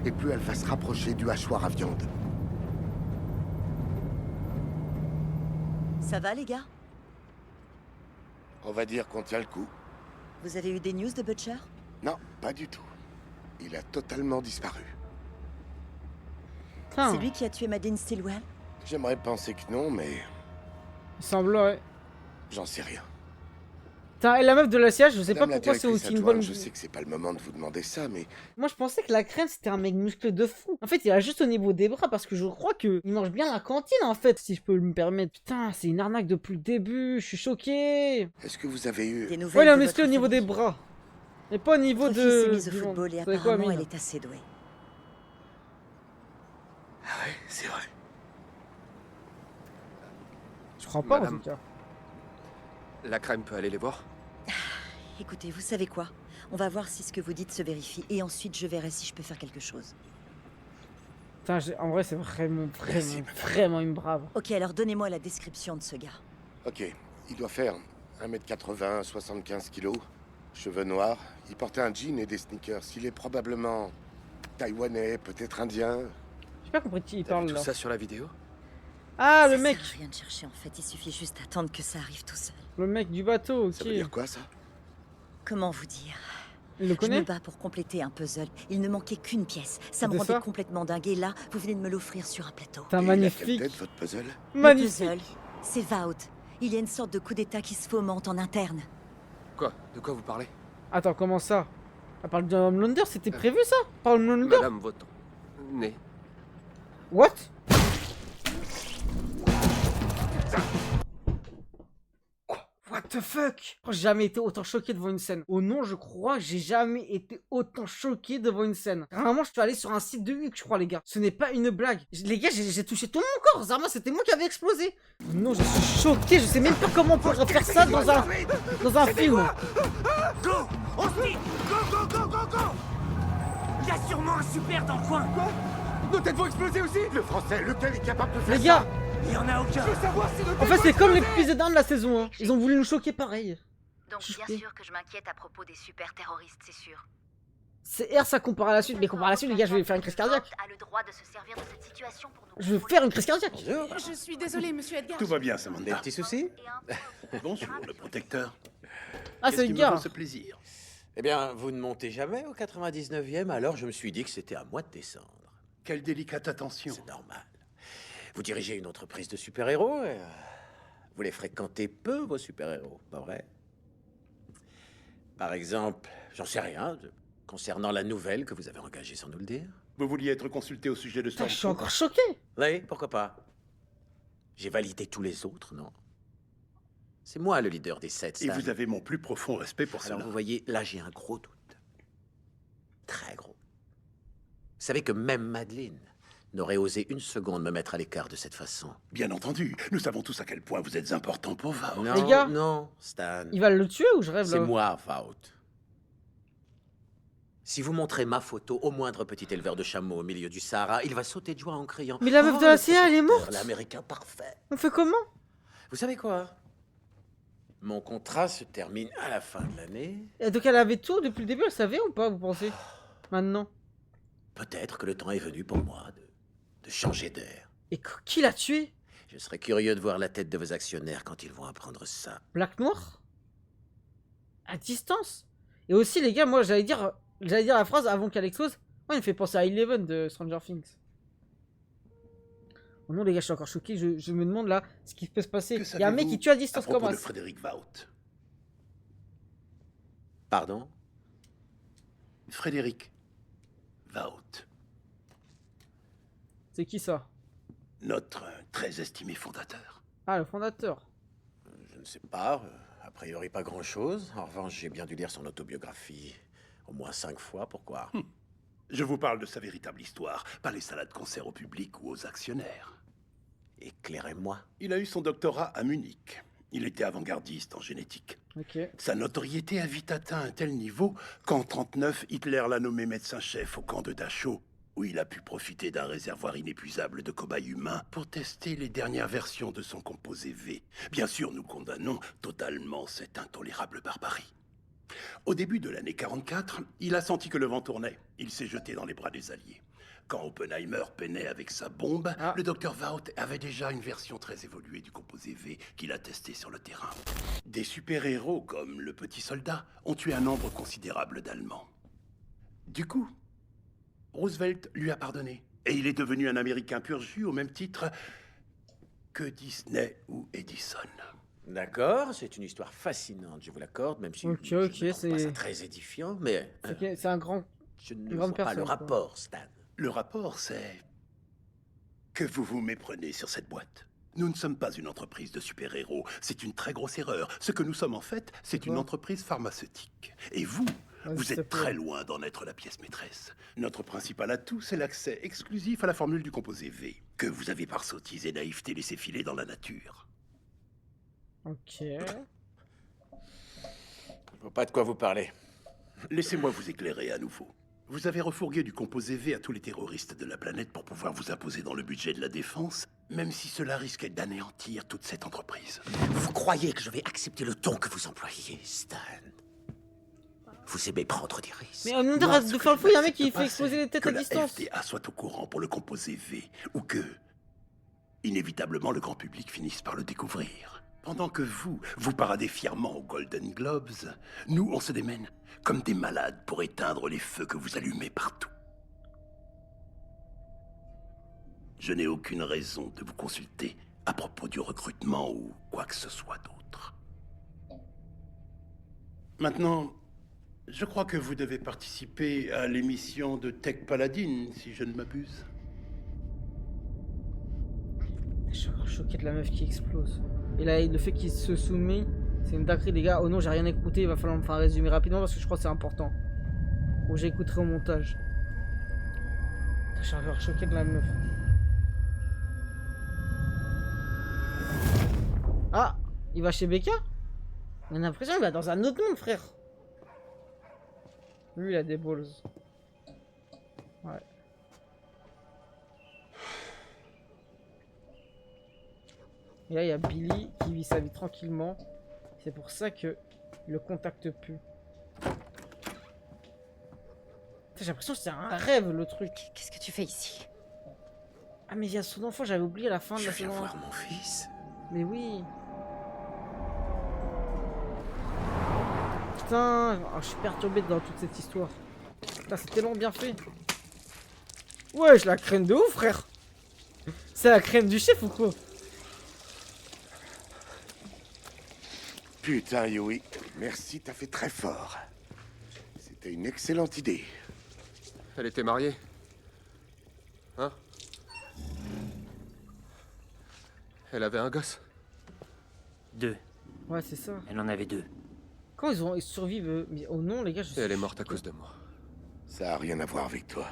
et plus elle va se rapprocher du hachoir à viande. Ça va, les gars? On va dire qu'on tient le coup. Vous avez eu des news de Butcher? Non, pas du tout. Il a totalement disparu. C'est lui qui a tué Madeleine Stillwell? J'aimerais penser que non, mais Il semblerait. j'en sais rien. Putain, et la meuf de la siège, je sais Madame pas la pourquoi c'est directrice aussi une adjointe, bonne. Je sais que c'est pas le moment de vous demander ça, mais Moi, je pensais que la crème c'était un mec musclé de fou. En fait, il a juste au niveau des bras parce que je crois que il mange bien la cantine en fait, si je peux me permettre. Putain, c'est une arnaque depuis le début. Je suis choqué. est-ce que vous avez eu... Ouais, il a musclé au niveau des bras, mais pas au niveau Votre de. fille s'est mise au football et Vous savez quoi, apparemment Mine elle est assez douée. Ah ouais, c'est vrai. Je crois pas en Madame. tout cas. La crème peut aller les voir? Écoutez, vous savez quoi? On va voir si ce que vous dites se vérifie et ensuite je verrai si je peux faire quelque chose. Putain, en vrai, c'est vraiment une brave. Ok, alors donnez-moi la description de ce gars. Ok, il doit faire 1m80, 75 kilos, cheveux noirs, il portait un jean et des sneakers. Il est probablement taïwanais, peut-être indien. J'ai pas compris de qui il T'as vu parle tout là. ça sur la vidéo? Ah, le mec. Ça sert à rien de chercher en fait, il suffit juste d'attendre que ça arrive tout seul. Le mec du bateau, ok. Ça veut dire quoi, ça? Comment vous dire? Il le Je connaît? me bats pour compléter un puzzle. Il ne manquait qu'une pièce. Ça me C'était rendait ça complètement dingue. Et là, vous venez de me l'offrir sur un plateau. C'est un magnifique. Votre puzzle? Magnifique. Le puzzle, c'est Vault. Il y a une sorte de coup d'état qui se fomente en interne. Quoi? De quoi vous parlez? Attends, comment ça? Elle parle de Homelander, c'était prévu ça? Par Homelander? Madame votre nez. What? What the fuck? J'ai jamais été autant choqué devant une scène. Oh non, je crois que j'ai jamais été autant choqué devant une scène. Vraiment, je suis allé sur un site de Huck, je crois, les gars. Ce n'est pas une blague. Les gars, j'ai touché tout mon corps. Zarma, c'était moi qui avais explosé. Non, je suis choqué. Je sais même pas comment on pourrait faire ça dans un film. Go! On se dit! Go, go, go, go, go! Il y a sûrement un super dans le coin! Quoi? Nos têtes vont exploser aussi! Le français, lequel est capable de faire Les ça? gars! Il y en a aucun! Je veux savoir si En fait, c'est comme l'épisode 1 de la saison 1. Ils ont voulu nous choquer pareil. Donc bien sûr que je m'inquiète à propos des super terroristes, c'est sûr. C'est R, ça compare à la suite. Mais comparé à la suite, les gars, je vais faire une crise cardiaque. A le droit de se servir de cette situation pour nous. Je vais faire une crise cardiaque. Je suis désolée, monsieur Edgar. Tout va bien, Samantha. Des petits soucis? Bonjour, le protecteur. Ah, Qu'est-ce c'est qui le me gars. vaut ce plaisir? Eh bien, vous ne montez jamais au 99e, alors je me suis dit que c'était à moi de descendre. Quelle délicate attention. C'est normal. Vous dirigez une entreprise de super-héros et vous les fréquentez peu, vos super-héros, pas vrai? Par exemple, j'en sais rien, concernant la nouvelle que vous avez engagée sans nous le dire. Vous vouliez être consulté au sujet de Putain, Storm? je suis encore choqué. Oui, pourquoi pas? J'ai validé tous les autres, non? C'est moi le leader des 7. Et vous avez mon plus profond respect pour Alors cela. vous voyez, là j'ai un gros doute. Très gros. Vous savez que même Madeleine n'aurait osé une seconde me mettre à l'écart de cette façon. Bien entendu, nous savons tous à quel point vous êtes important pour Vault. Non, Les gars, non, Stan. Il va le tuer ou je rêve là? C'est moi, Vault. Si vous montrez ma photo au moindre petit éleveur de chameaux au milieu du Sahara, il va sauter de joie en criant. Mais la meuf Oh, de la le CIA, elle est protecteur, morte. L'Américain parfait. On fait comment? Vous savez quoi? Mon contrat se termine à la fin de l'année. Et donc elle avait tout depuis le début, elle savait ou pas, vous pensez? Maintenant. Peut-être que le temps est venu pour moi de changer d'air. Et qui l'a tué? Je serais curieux de voir la tête de vos actionnaires quand ils vont apprendre ça. Black Noir? À distance? Et aussi, les gars, moi j'allais dire la phrase avant qu'elle explose. Ouais, il me fait penser à Eleven de Stranger Things. Oh non, les gars, je suis encore choqué. Je me demande là ce qui peut se passer. Il y a un mec qui tue à distance comme de ça. Frédéric Vault. Pardon? Frédéric Vault. C'est qui ça? Notre très estimé fondateur. Ah, le fondateur. Je ne sais pas. A priori, pas grand-chose. En revanche, j'ai bien dû lire son autobiographie au moins 5 fois. Pourquoi? Je vous parle de sa véritable histoire, pas les salades concerts au public ou aux actionnaires. Éclairez-moi. Il a eu son doctorat à Munich. Il était avant-gardiste en génétique. Ok. Sa notoriété a vite atteint un tel niveau qu'en 1939, Hitler l'a nommé médecin-chef au camp de Dachau, où il a pu profiter d'un réservoir inépuisable de cobayes humains pour tester les dernières versions de son composé V. Bien sûr, nous condamnons totalement cette intolérable barbarie. Au début de l'année 44, il a senti que le vent tournait. Il s'est jeté dans les bras des Alliés. Quand Oppenheimer peinait avec sa bombe, le docteur Vault avait déjà une version très évoluée du composé V qu'il a testé sur le terrain. Des super-héros comme le Petit Soldat ont tué un nombre considérable d'Allemands. Du coup, Roosevelt lui a pardonné. Et il est devenu un Américain pur jus au même titre que Disney ou Edison. D'accord, c'est une histoire fascinante, je vous l'accorde, même si je ne trouve pas ça très édifiant, mais... C'est un grand... Je ne une grande vois pas personne, le quoi. rapport, Stan. Le rapport, c'est que vous vous méprenez sur cette boîte. Nous ne sommes pas une entreprise de super-héros. C'est une très grosse erreur. Ce que nous sommes en fait, c'est une entreprise pharmaceutique. Et vous, vous êtes très loin d'en être la pièce maîtresse. Notre principal atout, c'est l'accès exclusif à la formule du composé V, que vous avez par sottise et naïveté laissé filer dans la nature. Ok. Je vois pas de quoi vous parlez. Laissez-moi vous éclairer à nouveau. Vous avez refourgué du composé V à tous les terroristes de la planète pour pouvoir vous imposer dans le budget de la défense, même si cela risquait d'anéantir toute cette entreprise. Vous croyez que je vais accepter le ton que vous employez, Stan? Vous aimez prendre des risques. Mais on arrête de faire le fou, il y a un mec qui fait exploser les têtes que à distance. la FDA soit au courant pour le composé V, ou que inévitablement le grand public finisse par le découvrir. Pendant que vous paradez fièrement aux Golden Globes, nous, on se démène comme des malades pour éteindre les feux que vous allumez partout. Je n'ai aucune raison de vous consulter à propos du recrutement ou quoi que ce soit d'autre. Maintenant, je crois que vous devez participer à l'émission de Tech Paladin, si je ne m'abuse. Je suis encore choqué de la meuf qui explose. Et là, le fait qu'il se soumet, c'est une dinguerie, les gars. Oh non, j'ai rien écouté, il va falloir me faire un résumé rapidement parce que je crois que c'est important. Ou j'écouterai au montage. Je suis encore choqué de la meuf. Ah, il va chez Becca? On a l'impression qu'il va dans un autre monde, frère. Lui, il a des balls. Ouais. Et là, il y a Billy qui vit sa vie tranquillement. C'est pour ça que le contacte plus. J'ai l'impression que c'est un rêve, le truc. Qu'est-ce que tu fais ici? Ah, mais il y a son enfant, j'avais oublié la fin de la saison. Je viens voir mon fils. Mais oui. Putain, oh, je suis perturbé dans toute cette histoire. Putain, c'est tellement bien fait. Wesh, la crème de ouf, frère. C'est la crème du chef ou quoi? Putain, Yui, merci, t'as fait très fort. C'était une excellente idée. Elle était mariée. Hein? Elle avait un gosse. 2. Ouais, c'est ça. Elle en avait 2. Quand ils survivent, mais oh non, les gars, je suis... Et elle est morte à cause de moi. Ça a rien à voir avec toi.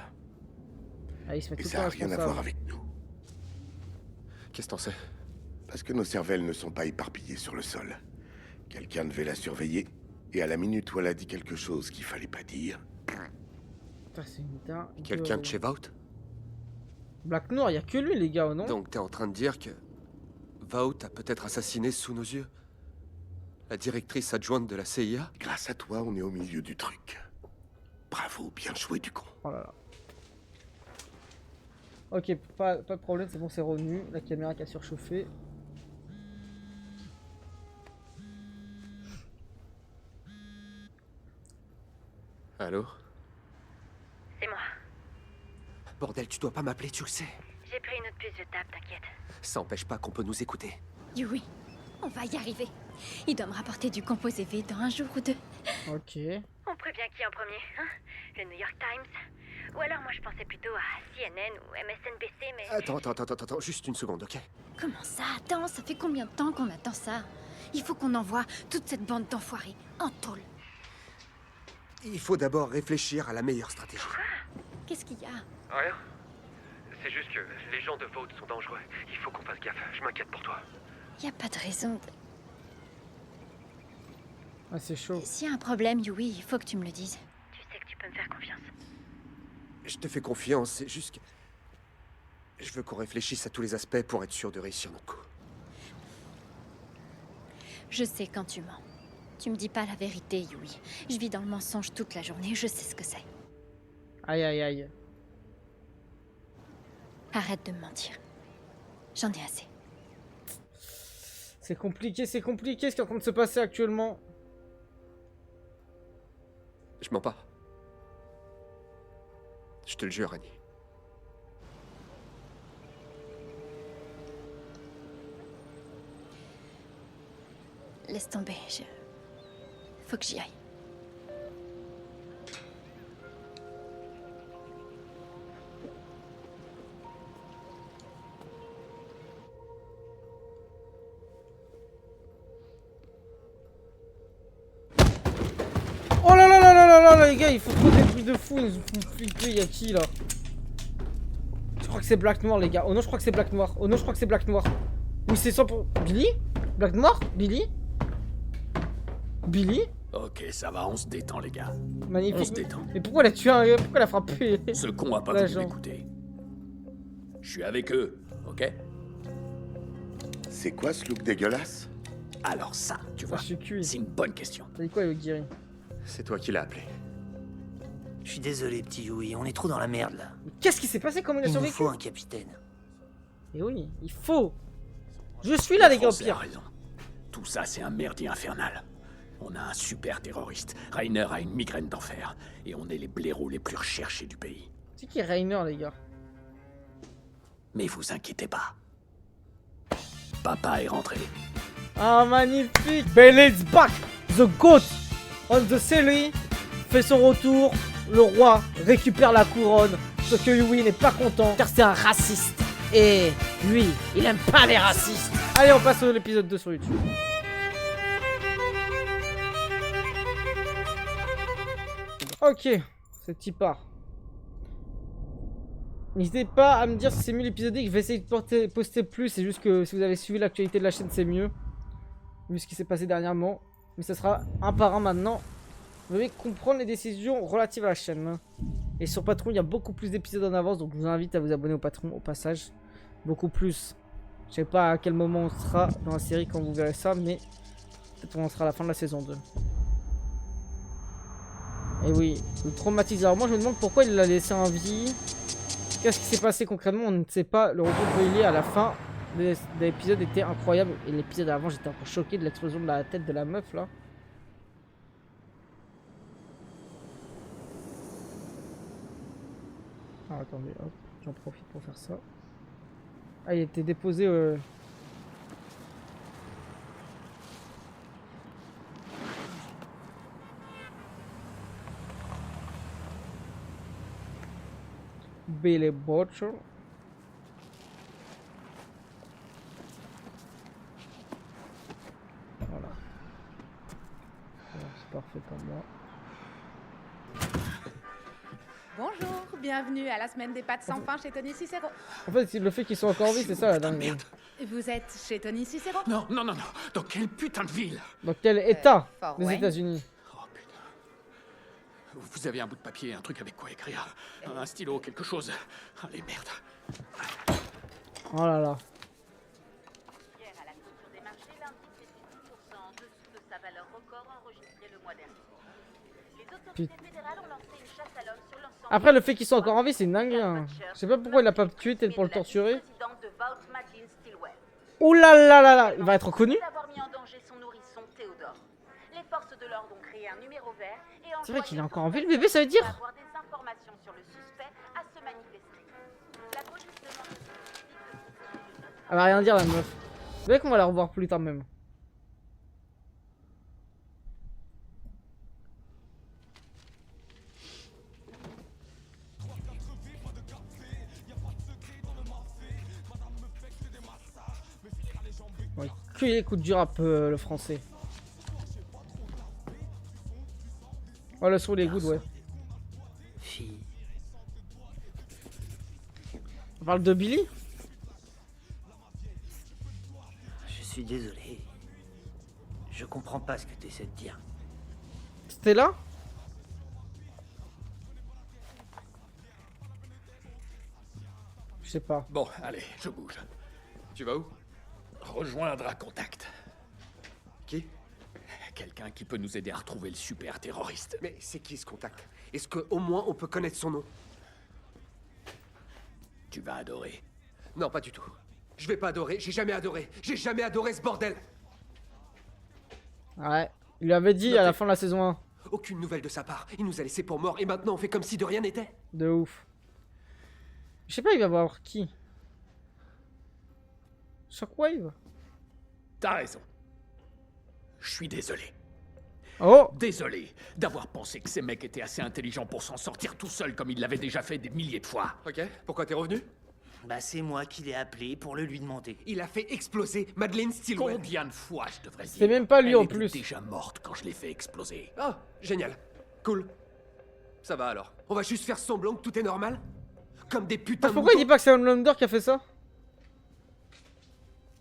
Ah, ils se mettent Et tout le ça temps a rien à responsables. voir avec nous. Qu'est-ce que t'en sais? Parce que nos cervelles ne sont pas éparpillées sur le sol. Quelqu'un devait la surveiller, et à la minute où elle a dit quelque chose qu'il fallait pas dire... Putain, c'est une dingue. Quelqu'un de chez Vault? Black Noir, y a que lui, les gars, oh non? Donc t'es en train de dire que Vault a peut-être assassiné sous nos yeux la directrice adjointe de la CIA? Grâce à toi, on est au milieu du truc. Bravo, bien joué du con. Oh là là. Ok, pas de problème, c'est bon, c'est revenu. La caméra qui a surchauffé. Allô? C'est moi. Bordel, tu dois pas m'appeler, tu le sais. J'ai pris une autre puce de table, t'inquiète. Ça empêche pas qu'on peut nous écouter. Oui, on va y arriver. Il doit me rapporter du composé V dans un jour ou deux. Ok. On prévient qui en premier, hein? Le New York Times? Ou alors moi je pensais plutôt à CNN ou MSNBC, mais... Attends, juste une seconde, ok? Comment ça? Attends, ça fait combien de temps qu'on attend ça? Il faut qu'on envoie toute cette bande d'enfoirés en tôle. Il faut d'abord réfléchir à la meilleure stratégie. Qu'est-ce qu'il y a? Rien. C'est juste que les gens de Vault sont dangereux. Il faut qu'on fasse gaffe. Je m'inquiète pour toi. Y a pas de raison de... Ah, c'est chaud. S'il y a un problème, Yui, il faut que tu me le dises. Tu sais que tu peux me faire confiance. Je te fais confiance, c'est juste que... Je veux qu'on réfléchisse à tous les aspects pour être sûr de réussir notre coup. Je sais quand tu mens. Tu me dis pas la vérité, Yui. Je vis dans le mensonge toute la journée, je sais ce que c'est. Aïe, aïe, aïe. Arrête de me mentir. J'en ai assez. C'est compliqué ce qui est en train de se passer actuellement. Je mens pas. Je te le jure, Annie. Laisse tomber, faut que j'y aille. Oh là là là là là là, les gars, il faut trop des bruits de fou, ils nous font flipper, y'a qui là? Je crois que c'est Black Noir, les gars. Oh non, je crois que c'est Black Noir. Oh non, je crois que c'est Black Noir. Oui, c'est 100 pour... Billy? Black Noir? Billy? Billy? Ok, ça va, on se détend, les gars. Magnifique. On se détend. Mais pourquoi elle a tué un... Pourquoi elle a frappé? Ce con a pas voulu m'écouter. Je suis avec eux, ok? C'est quoi ce look dégueulasse? Alors ça, tu vois, c'est une bonne question. C'est quoi le Guiri? C'est toi qui l'as appelé. Je suis désolé, petit Yui, on est trop dans la merde là. Qu'est-ce qui s'est passé? Comment il a Il nous survécu? faut un capitaine. Et oui, il faut. Je suis là, les gars, au Français a pire. raison. Tout ça, c'est un merdier infernal. On a un super terroriste. Rainer a une migraine d'enfer. Et on est les blaireaux les plus recherchés du pays. C'est qui Rainer, les gars? Mais vous inquiétez pas. Papa est rentré. Ah, magnifique! Belen's back! The GOAT on the series fait son retour. Le roi récupère la couronne. Ce que Yui n'est pas content car c'est un raciste. Et lui, il aime pas les racistes. Allez, on passe à l'épisode 2 sur YouTube. Ok, c'est petit part. N'hésitez pas à me dire si c'est mieux l'épisodique. Je vais essayer de poster plus. C'est juste que si vous avez suivi l'actualité de la chaîne, c'est mieux. Vu ce qui s'est passé dernièrement. Mais ça sera un par un maintenant. Vous devez comprendre les décisions relatives à la chaîne. Et sur Patreon, il y a beaucoup plus d'épisodes en avance. Donc je vous invite à vous abonner au Patreon au passage. Beaucoup plus. Je sais pas à quel moment on sera dans la série quand vous verrez ça. Mais peut-être on sera à la fin de la saison 2. Et oui, le traumatisme. Alors moi je me demande pourquoi il l'a laissé en vie. Qu'est-ce qui s'est passé concrètement? On ne sait pas. Le retour de Bailey à la fin de l'épisode était incroyable. Et l'épisode avant, j'étais encore choqué de l'explosion de la tête de la meuf là. Ah, attendez, hop, j'en profite pour faire ça. Ah, il était déposé. Bailey Butcher. Voilà. C'est parfait pour moi. Bonjour, bienvenue à la semaine des pâtes sans fin chez Tony Cicero. En fait, le fait qu'ils soient encore en vie, c'est ça la dingue. Vous êtes chez Tony Cicero? Non, non, non, non. Dans quelle putain de ville? Dans quel état Fort des Wayne. États-Unis? Vous avez un bout de papier, un truc avec quoi écrire? Un stylo, quelque chose? Allez, merde. Oh là là. Hier, à la clôture des marchés, l'indice était 10% en dessous de sa valeur record enregistrée le mois dernier. Les autorités fédérales ont lancé une chasse à l'homme sur l'ensemble. Après, le fait qu'ils soient encore en vie, c'est une dingue. Hein. Je sais pas pourquoi il l'a pas tué tel pour le torturer. Ouh là là là là, il va être reconnu. D'avoir mis en danger son nourrisson Théodore. Les forces de l'ordre ont créé un numéro vert et C'est vrai qu'il est encore en vie, le bébé, ça veut dire. avoir des informations sur le suspect à se manifester. La police demande Elle va rien dire la meuf. Vous savez qu'on va la revoir plus tard même. Ouais, que écoute du rap le français. Oh le son il est good ouais. Fille. On parle de Billy? Je suis désolé. Je comprends pas ce que tu essaies de dire. C'était là? Je sais pas. Bon, allez, je bouge. Tu vas où? Rejoindre un contact. Qui? Quelqu'un qui peut nous aider à retrouver le super terroriste. Mais c'est qui ce contact? Est-ce qu'au moins on peut connaître son nom? Tu vas adorer. Non, pas du tout. Je vais pas adorer, j'ai jamais adoré. J'ai jamais adoré ce bordel. Ouais, il lui avait dit à la fin de la saison 1. Aucune nouvelle de sa part. Il nous a laissés pour morts et maintenant on fait comme si de rien n'était. De ouf. Je sais pas, il va voir qui. Shockwave? T'as raison. Je suis désolé. Oh! Désolé d'avoir pensé que ces mecs étaient assez intelligents pour s'en sortir tout seuls comme ils l'avaient déjà fait des milliers de fois. Ok, pourquoi t'es revenu? Bah c'est moi qui l'ai appelé pour le lui demander. Il a fait exploser Madeleine Stillwell. Combien de fois je devrais dire? C'est même pas lui Elle en était plus. déjà morte quand je l'ai fait exploser. Ah, génial. Cool. Ça va alors. On va juste faire semblant que tout est normal? Comme des putains de Pourquoi il moutons. dit pas que c'est Homelander qui a fait ça?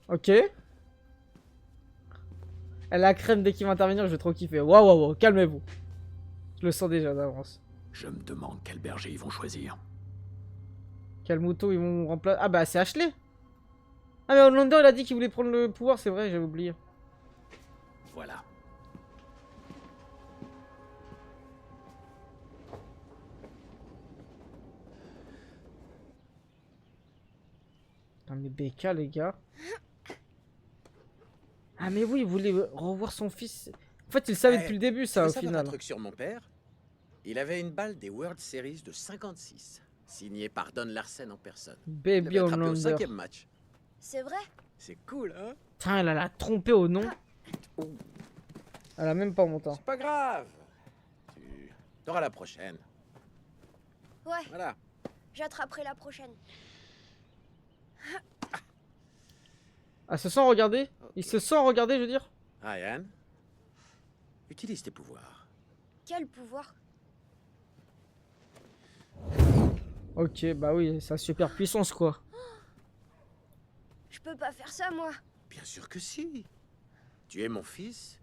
Ok. Elle a la crème dès qu'il va intervenir, je vais trop kiffer. Waouh, waouh, waouh, calmez-vous. Je le sens déjà d'avance. Je me demande quel berger ils vont choisir. Quel moto ils vont remplacer? Ah bah c'est Ashley. Ah mais Homelander il a dit qu'il voulait prendre le pouvoir, c'est vrai, j'avais oublié. Voilà. Non mais BK les gars. Ah mais oui, il voulait revoir son fils. En fait, il savait depuis le début ça au final. Un truc sur mon père. Il avait une balle des World Series de 56, signée par Don Larsen en personne. Baby Il avait attrapé au Homelander. 5e match. C'est vrai? C'est cool, hein? Tiens, elle a la trompé au nom. Elle a même pas mon temps. C'est pas grave. Tu auras la prochaine. Ouais. Voilà. J'attraperai la prochaine. Elle se sent regarder? Il se sent regarder, je veux dire? Ryan, utilise tes pouvoirs. Quel pouvoir? Ok, bah oui, sa super puissance quoi. Je peux pas faire ça, moi. Bien sûr que si. Tu es mon fils.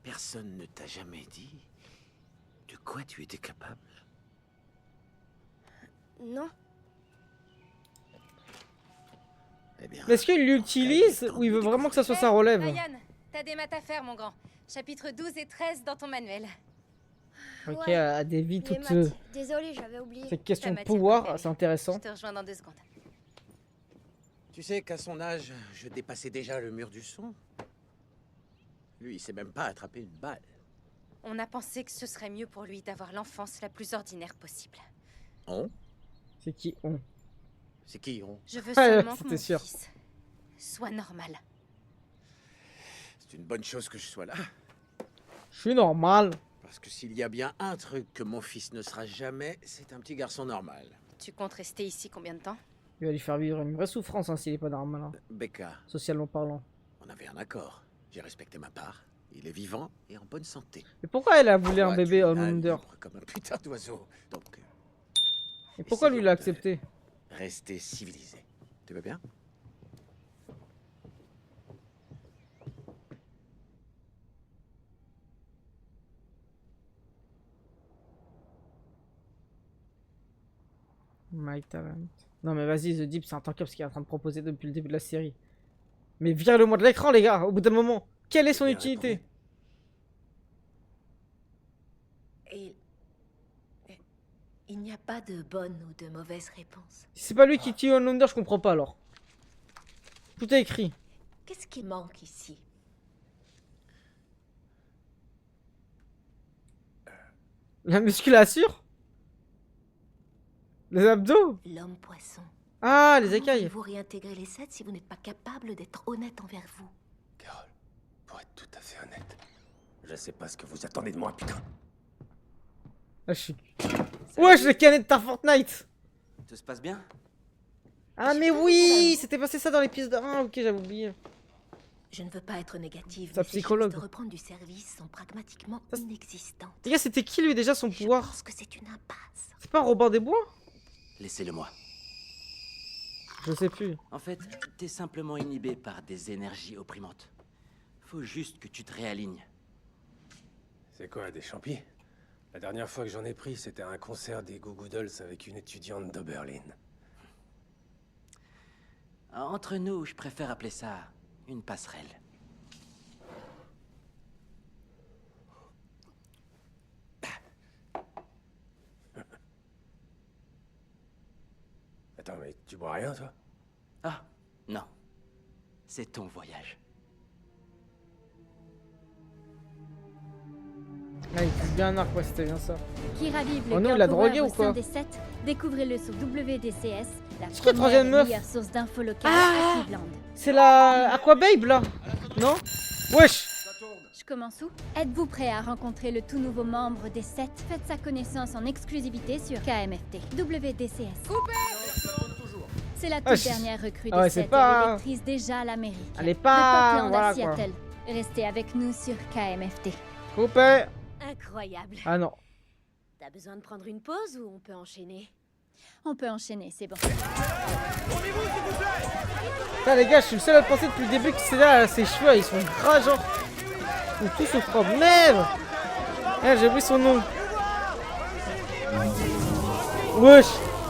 Personne ne t'a jamais dit de quoi tu étais capable. Non. Eh bien, Mais est-ce qu'il l'utilise ou il veut vraiment que ça soit sa relève? Ryan, t'as des maths à faire, mon grand. Chapitre 12 et 13 dans ton manuel. Ok, Ouais, elle a des vies les toutes. maths. Désolée, j'avais oublié. Cette question Ta de matière pouvoir, préférée. c'est intéressant. Je te rejoins dans 2 secondes. tu sais qu'à son âge, je dépassais déjà le mur du son. Lui, il sait même pas attraper une balle. On a pensé que ce serait mieux pour lui d'avoir l'enfance la plus ordinaire possible. On? C'est qui on? C'est qui on? Je veux Ah, seulement que c'était mon sûr. fils soit normal. C'est une bonne chose que je sois là. Je suis normal. Parce que s'il y a bien un truc que mon fils ne sera jamais, c'est un petit garçon normal. Tu comptes rester ici combien de temps? Il va lui faire vivre une vraie souffrance hein, s'il est pas normal. Hein. Becca, Socialement parlant. on avait un accord. J'ai respecté ma part. Il est vivant et en bonne santé. Mais pourquoi elle a voulu un Toi, bébé tu es là, Homelander? libre comme un putain d'oiseau. Donc, Et pourquoi lui essayons l'a de accepté? rester civilisé. Tu veux bien? My Talent. Non mais vas-y, The Deep, c'est un tank-up ce qu'il est en train de proposer depuis le début de la série. Mais virez-le-moi de l'écran les gars, au bout d'un moment. Quelle est son utilité? Il n'y a pas de bonne ou de mauvaise réponse. Si c'est pas lui qui tue Homelander, je comprends pas alors. Tout est écrit. Qu'est-ce qui manque ici? La musculation? Les abdos? L'homme poisson. Ah, les Comment écailles. voulez-vous réintégrer les 7 si vous n'êtes pas capable d'être honnête envers vous? Pour être tout à fait honnête, je sais pas ce que vous attendez de moi, putain. Ah, je suis... Wesh, les canettes de ta Fortnite. Tout se passe bien? Ah mais oui, c'était passé ça dans l'épisode 1, ok j'avais oublié. Je ne veux pas être négative, Sa mais ces psychologue. chances de reprendre du service sont pragmatiquement inexistantes. Les gars, c'était qui lui déjà son pouvoir? Je pense que c'est une impasse. C'est pas Robin des Bois? Laissez-le-moi. Je sais plus. En fait, t'es simplement inhibé par des énergies opprimantes. Faut juste que tu te réalignes. C'est quoi, des champis? La dernière fois que j'en ai pris, c'était à un concert des Goo Goo Dolls avec une étudiante d'Oberlin. Entre nous, je préfère appeler ça une passerelle. Attends, mais tu bois rien, toi? Ah, non. C'est ton voyage. Ah, il pousse bien un arc, ouais, c'était bien ça. Qui ravive le Oh non, girl il a power drogué ou au sein quoi? des 7, découvrez-le sur WDCS, la C'est qui la première troisième et meuf? meilleure source d'infos locales Ah à Cleveland. C'est la Aquababe là? Non? Wesh! Je commence où? Êtes-vous prêt à rencontrer le tout nouveau membre des 7? Faites sa connaissance en exclusivité sur KMFT. WDCS. C'est la toute Wesh. dernière recrue des Ah ouais, 7 c'est pas- et électrice déjà à l'Amérique. Elle est pas- De Portland voilà, à quoi. Seattle. Restez avec nous sur KMFT. Coupé! Incroyable. Ah non. T'as besoin de prendre une pause ou on peut enchaîner? On peut enchaîner, c'est bon. Putain les gars, je suis le seul à penser depuis le début que c'est là, ses cheveux ils sont gras genre. Ou tout se frotte. Merde! Eh, j'ai oublié son nom. Wesh!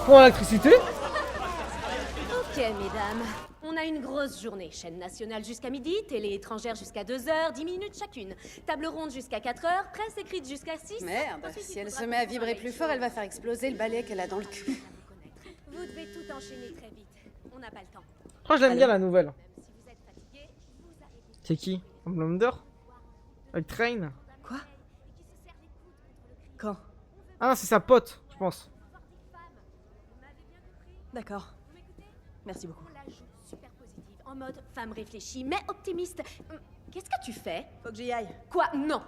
Pour l'électricité? Ok, mesdames. On a une grosse journée. Chaîne nationale jusqu'à midi, télé étrangère jusqu'à 2h, 10 minutes chacune. Table ronde jusqu'à 4h, presse écrite jusqu'à 6. Merde, si elle se met à vibrer plus fort, elle va faire exploser le balai qu'elle a dans le cul. Vous devez tout enchaîner très vite. On n'a pas le temps. Oh, je l'aime bien la nouvelle. C'est qui? Homelander? Avec Train? Quoi? Quand? Ah, c'est sa pote, je pense. D'accord. Merci beaucoup. Super positive, en mode femme réfléchie, mais optimiste. Qu'est-ce que tu fais? Faut que j'y aille. Quoi? Non.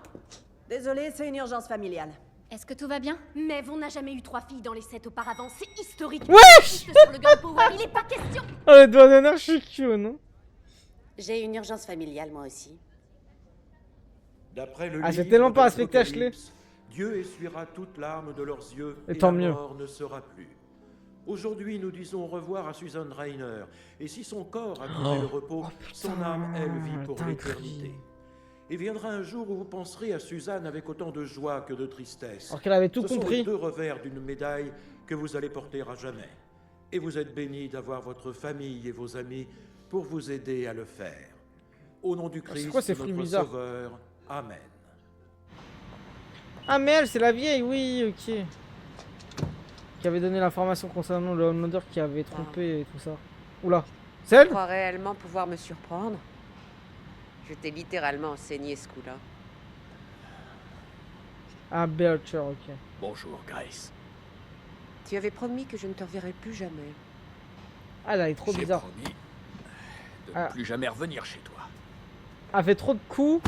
Désolée, c'est une urgence familiale. Est-ce que tout va bien? Mev, on n'a jamais eu 3 filles dans les 7 auparavant, c'est historique. Wesh! Sur le girl power, il est pas question. Oh, le doigt d'honneur, je suis cute, non? J'ai une urgence familiale, moi aussi. D'après le Ah, j'ai livre tellement pas de respecté Ashley. l'Apocalypse, Dieu essuiera toute larme de leurs yeux Et et tant la mieux. mort ne sera plus. Aujourd'hui, nous disons au revoir à Susan Rainer. Et si son corps a trouvé le repos, son âme, elle, vit pour l'éternité. Et viendra un jour où vous penserez à Suzanne avec autant de joie que de tristesse. Alors qu'elle avait tout Ce sont compris. les deux revers d'une médaille que vous allez porter à jamais. Et vous êtes bénis d'avoir votre famille et vos amis pour vous aider à le faire. Au nom du Christ, quoi ces fruits notre bizarres? Sauveur. Amen. Ah, mais elle, c'est la vieille, oui, ok. Qui avait donné l'information concernant le Homelander qui avait trompé et tout ça. Oula. C'est Tu elle? crois réellement pouvoir me surprendre? Je t'ai littéralement enseigné ce coup-là. Ah, Belcher, ok. Bonjour, Grace. Tu avais promis que je ne te reverrais plus jamais. Ah, elle est trop J'ai bizarre. promis de Ah. ne plus jamais revenir chez toi. Elle fait trop de coups,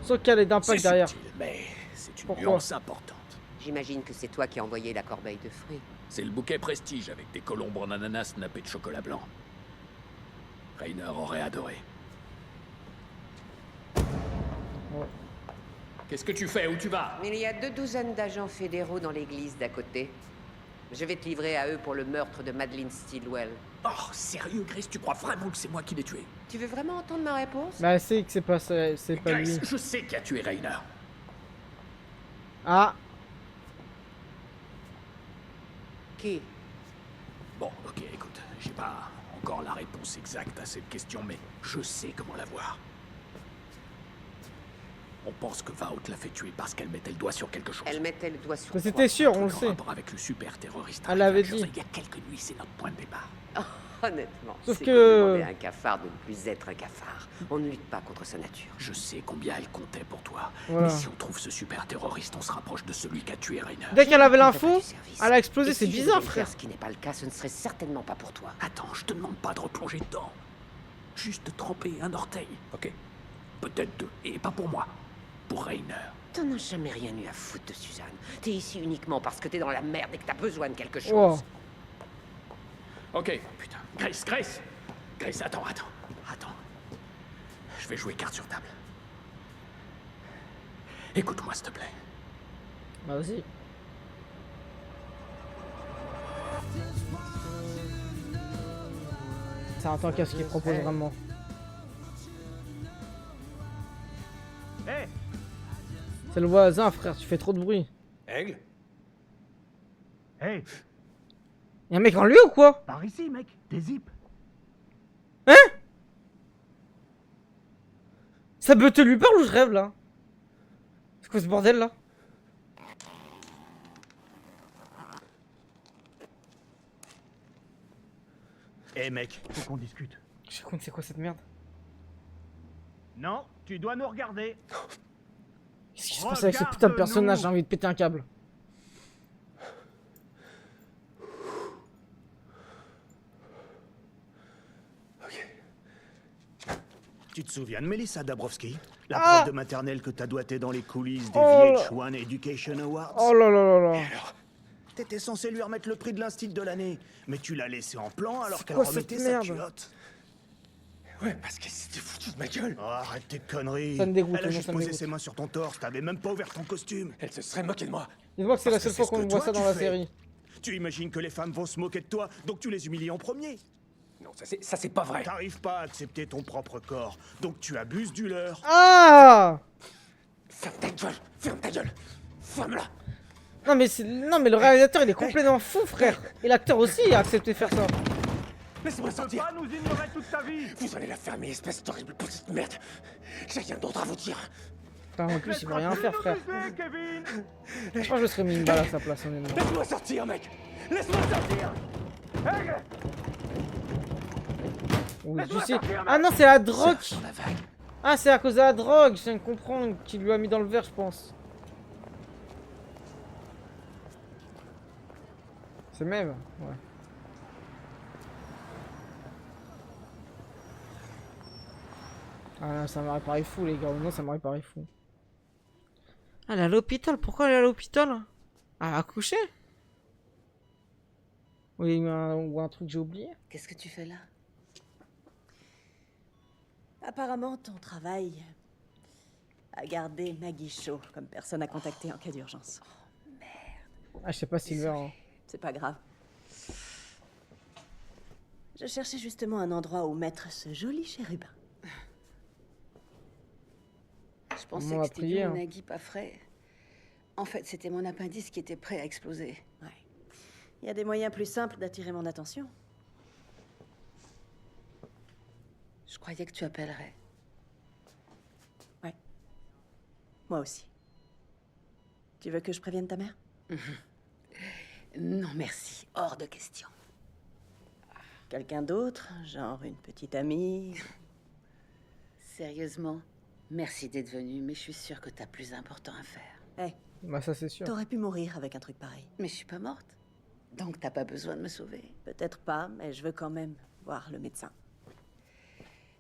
sauf qu'elle est d'impact C'est derrière. subtil, mais c'est une Pourquoi? nuance importante. J'imagine que c'est toi qui as envoyé la corbeille de fruits. C'est le bouquet prestige avec des colombes en ananas nappés de chocolat blanc. Rainer aurait adoré. Ouais. Qu'est-ce que tu fais? Où tu vas? Il y a 2 douzaines d'agents fédéraux dans l'église d'à côté. Je vais te livrer à eux pour le meurtre de Madeleine Stillwell. Oh, sérieux, Grace, tu crois vraiment que c'est moi qui l'ai tué? Tu veux vraiment entendre ma réponse? Bah, elle sait que c'est pas, c'est pas lui. Grace, je sais qui a tué Rainer. Ah, Qui? Bon, ok, écoute, j'ai pas encore la réponse exacte à cette question, mais je sais comment la voir. On pense que Vault l'a fait tuer parce qu'elle mettait le doigt sur quelque chose. Elle mettait le doigt sur mais c'était sûr, on le En sait. rapport avec le super terroriste. Elle l'avait Rangers, dit. Il y a quelques nuits, c'est notre point de départ. Honnêtement, Sauf c'est que- comme demander à un cafard de ne plus être un cafard. On ne lutte pas contre sa nature. Je sais combien elle comptait pour toi. Voilà. Mais si on trouve ce super terroriste, on se rapproche de celui qui a tué Rainer. Dès qu'elle avait l'info, elle a Et explosé, si c'est je bizarre, devais frère. faire ce qui n'est pas le cas, ce ne serait certainement pas pour toi. Attends, je te demande pas de replonger dedans. Juste de tremper un orteil, ok? Peut-être 2, et pas pour moi. Pour Rainer. T'en as jamais rien eu à foutre de Suzanne. T'es ici uniquement parce que t'es dans la merde et que t'as besoin de quelque chose. Wow. Ok, putain. Grace! Grace, attends. Je vais jouer carte sur table. Écoute-moi, s'il te plaît. Bah, vas-y. C'est un tank à ce qu'il propose vraiment. Hé, C'est le voisin, frère, tu fais trop de bruit. Aigle? Hey, Y'a un mec en lui ou quoi? Par ici, mec, des zips. Hein? Ça te lui parle ou je rêve là? C'est quoi ce bordel là? Eh mec, faut qu'on discute. Je sais compte c'est quoi cette merde? Non, tu dois nous regarder. Qu'est-ce qui se passe avec ce putain de personnage? J'ai envie de péter un câble. Tu te souviens de Melissa Dabrowski? La Ah prof de maternelle que t'as doigté dans les coulisses des Oh VH1 Education Awards? Oh là là là là. T'étais censé lui remettre le prix de l'instit de l'année, mais tu l'as laissé en plan alors qu'elle quoi remettait cette sa merde? culotte. ouais, parce qu'elle s'était foutue de ma gueule. Oh, arrête tes conneries. Ça me dégoûte, Elle a non, juste ça me posé dégoûte. ses mains sur ton torse, t'avais même pas ouvert ton costume. Elle se serait moquée de moi. Dis-moi que c'est la Parce seule que fois c'est qu'on ce que voit toi, ça dans tu la fais. série. Tu imagines que les femmes vont se moquer de toi, donc tu les humilies en premier. Non, ça c'est pas vrai. T'arrives pas à accepter ton propre corps, donc tu abuses du leur. Ah! Ferme ta gueule, ferme-la. Non mais le réalisateur il est complètement fou, frère. Et l'acteur aussi a accepté de faire ça. Laisse-moi sortir. Pas nous ignorer toute ta vie. Vous allez la fermer, espèce d'horrible petite merde. J'ai rien d'autre à vous dire. Enfin, en plus il veut rien faire, frère. Kevin. Je crois que je serais mis une balle à sa place, honnêtement. Laisse-moi sortir, mec. Laisse-moi sortir. Oui, je sais. Ah non, c'est la drogue. Ah, c'est à cause de la drogue. Je viens de comprendre qu'il lui a mis dans le verre, je pense. C'est même. Ouais. Ah non, ça m'aurait paru fou, les gars. Non, ça m'aurait paru fou. Ah, elle est à l'hôpital. Pourquoi elle est à l'hôpital? Elle a accouché? Oui, ou un truc que j'ai oublié. Qu'est-ce que tu fais là? Apparemment, ton travail a gardé Maggie chaud comme personne à contacter en cas d'urgence. Oh, merde. Ah, je sais pas Silver. Hein. C'est pas grave. Je cherchais justement un endroit où mettre ce joli chérubin. Je pensais que c'était du unagi pas frais. En fait, c'était mon appendice qui était prêt à exploser. Ouais. Il y a des moyens plus simples d'attirer mon attention. Je croyais que tu appellerais. Ouais. Moi aussi. Tu veux que je prévienne ta mère? Non, merci. Hors de question. Quelqu'un d'autre? Genre une petite amie? Sérieusement, merci d'être venu, mais je suis sûre que t'as plus important à faire. Hey, bah ça c'est sûr. T'aurais pu mourir avec un truc pareil. Mais je suis pas morte. Donc t'as pas besoin de me sauver. Peut-être pas, mais je veux quand même voir le médecin.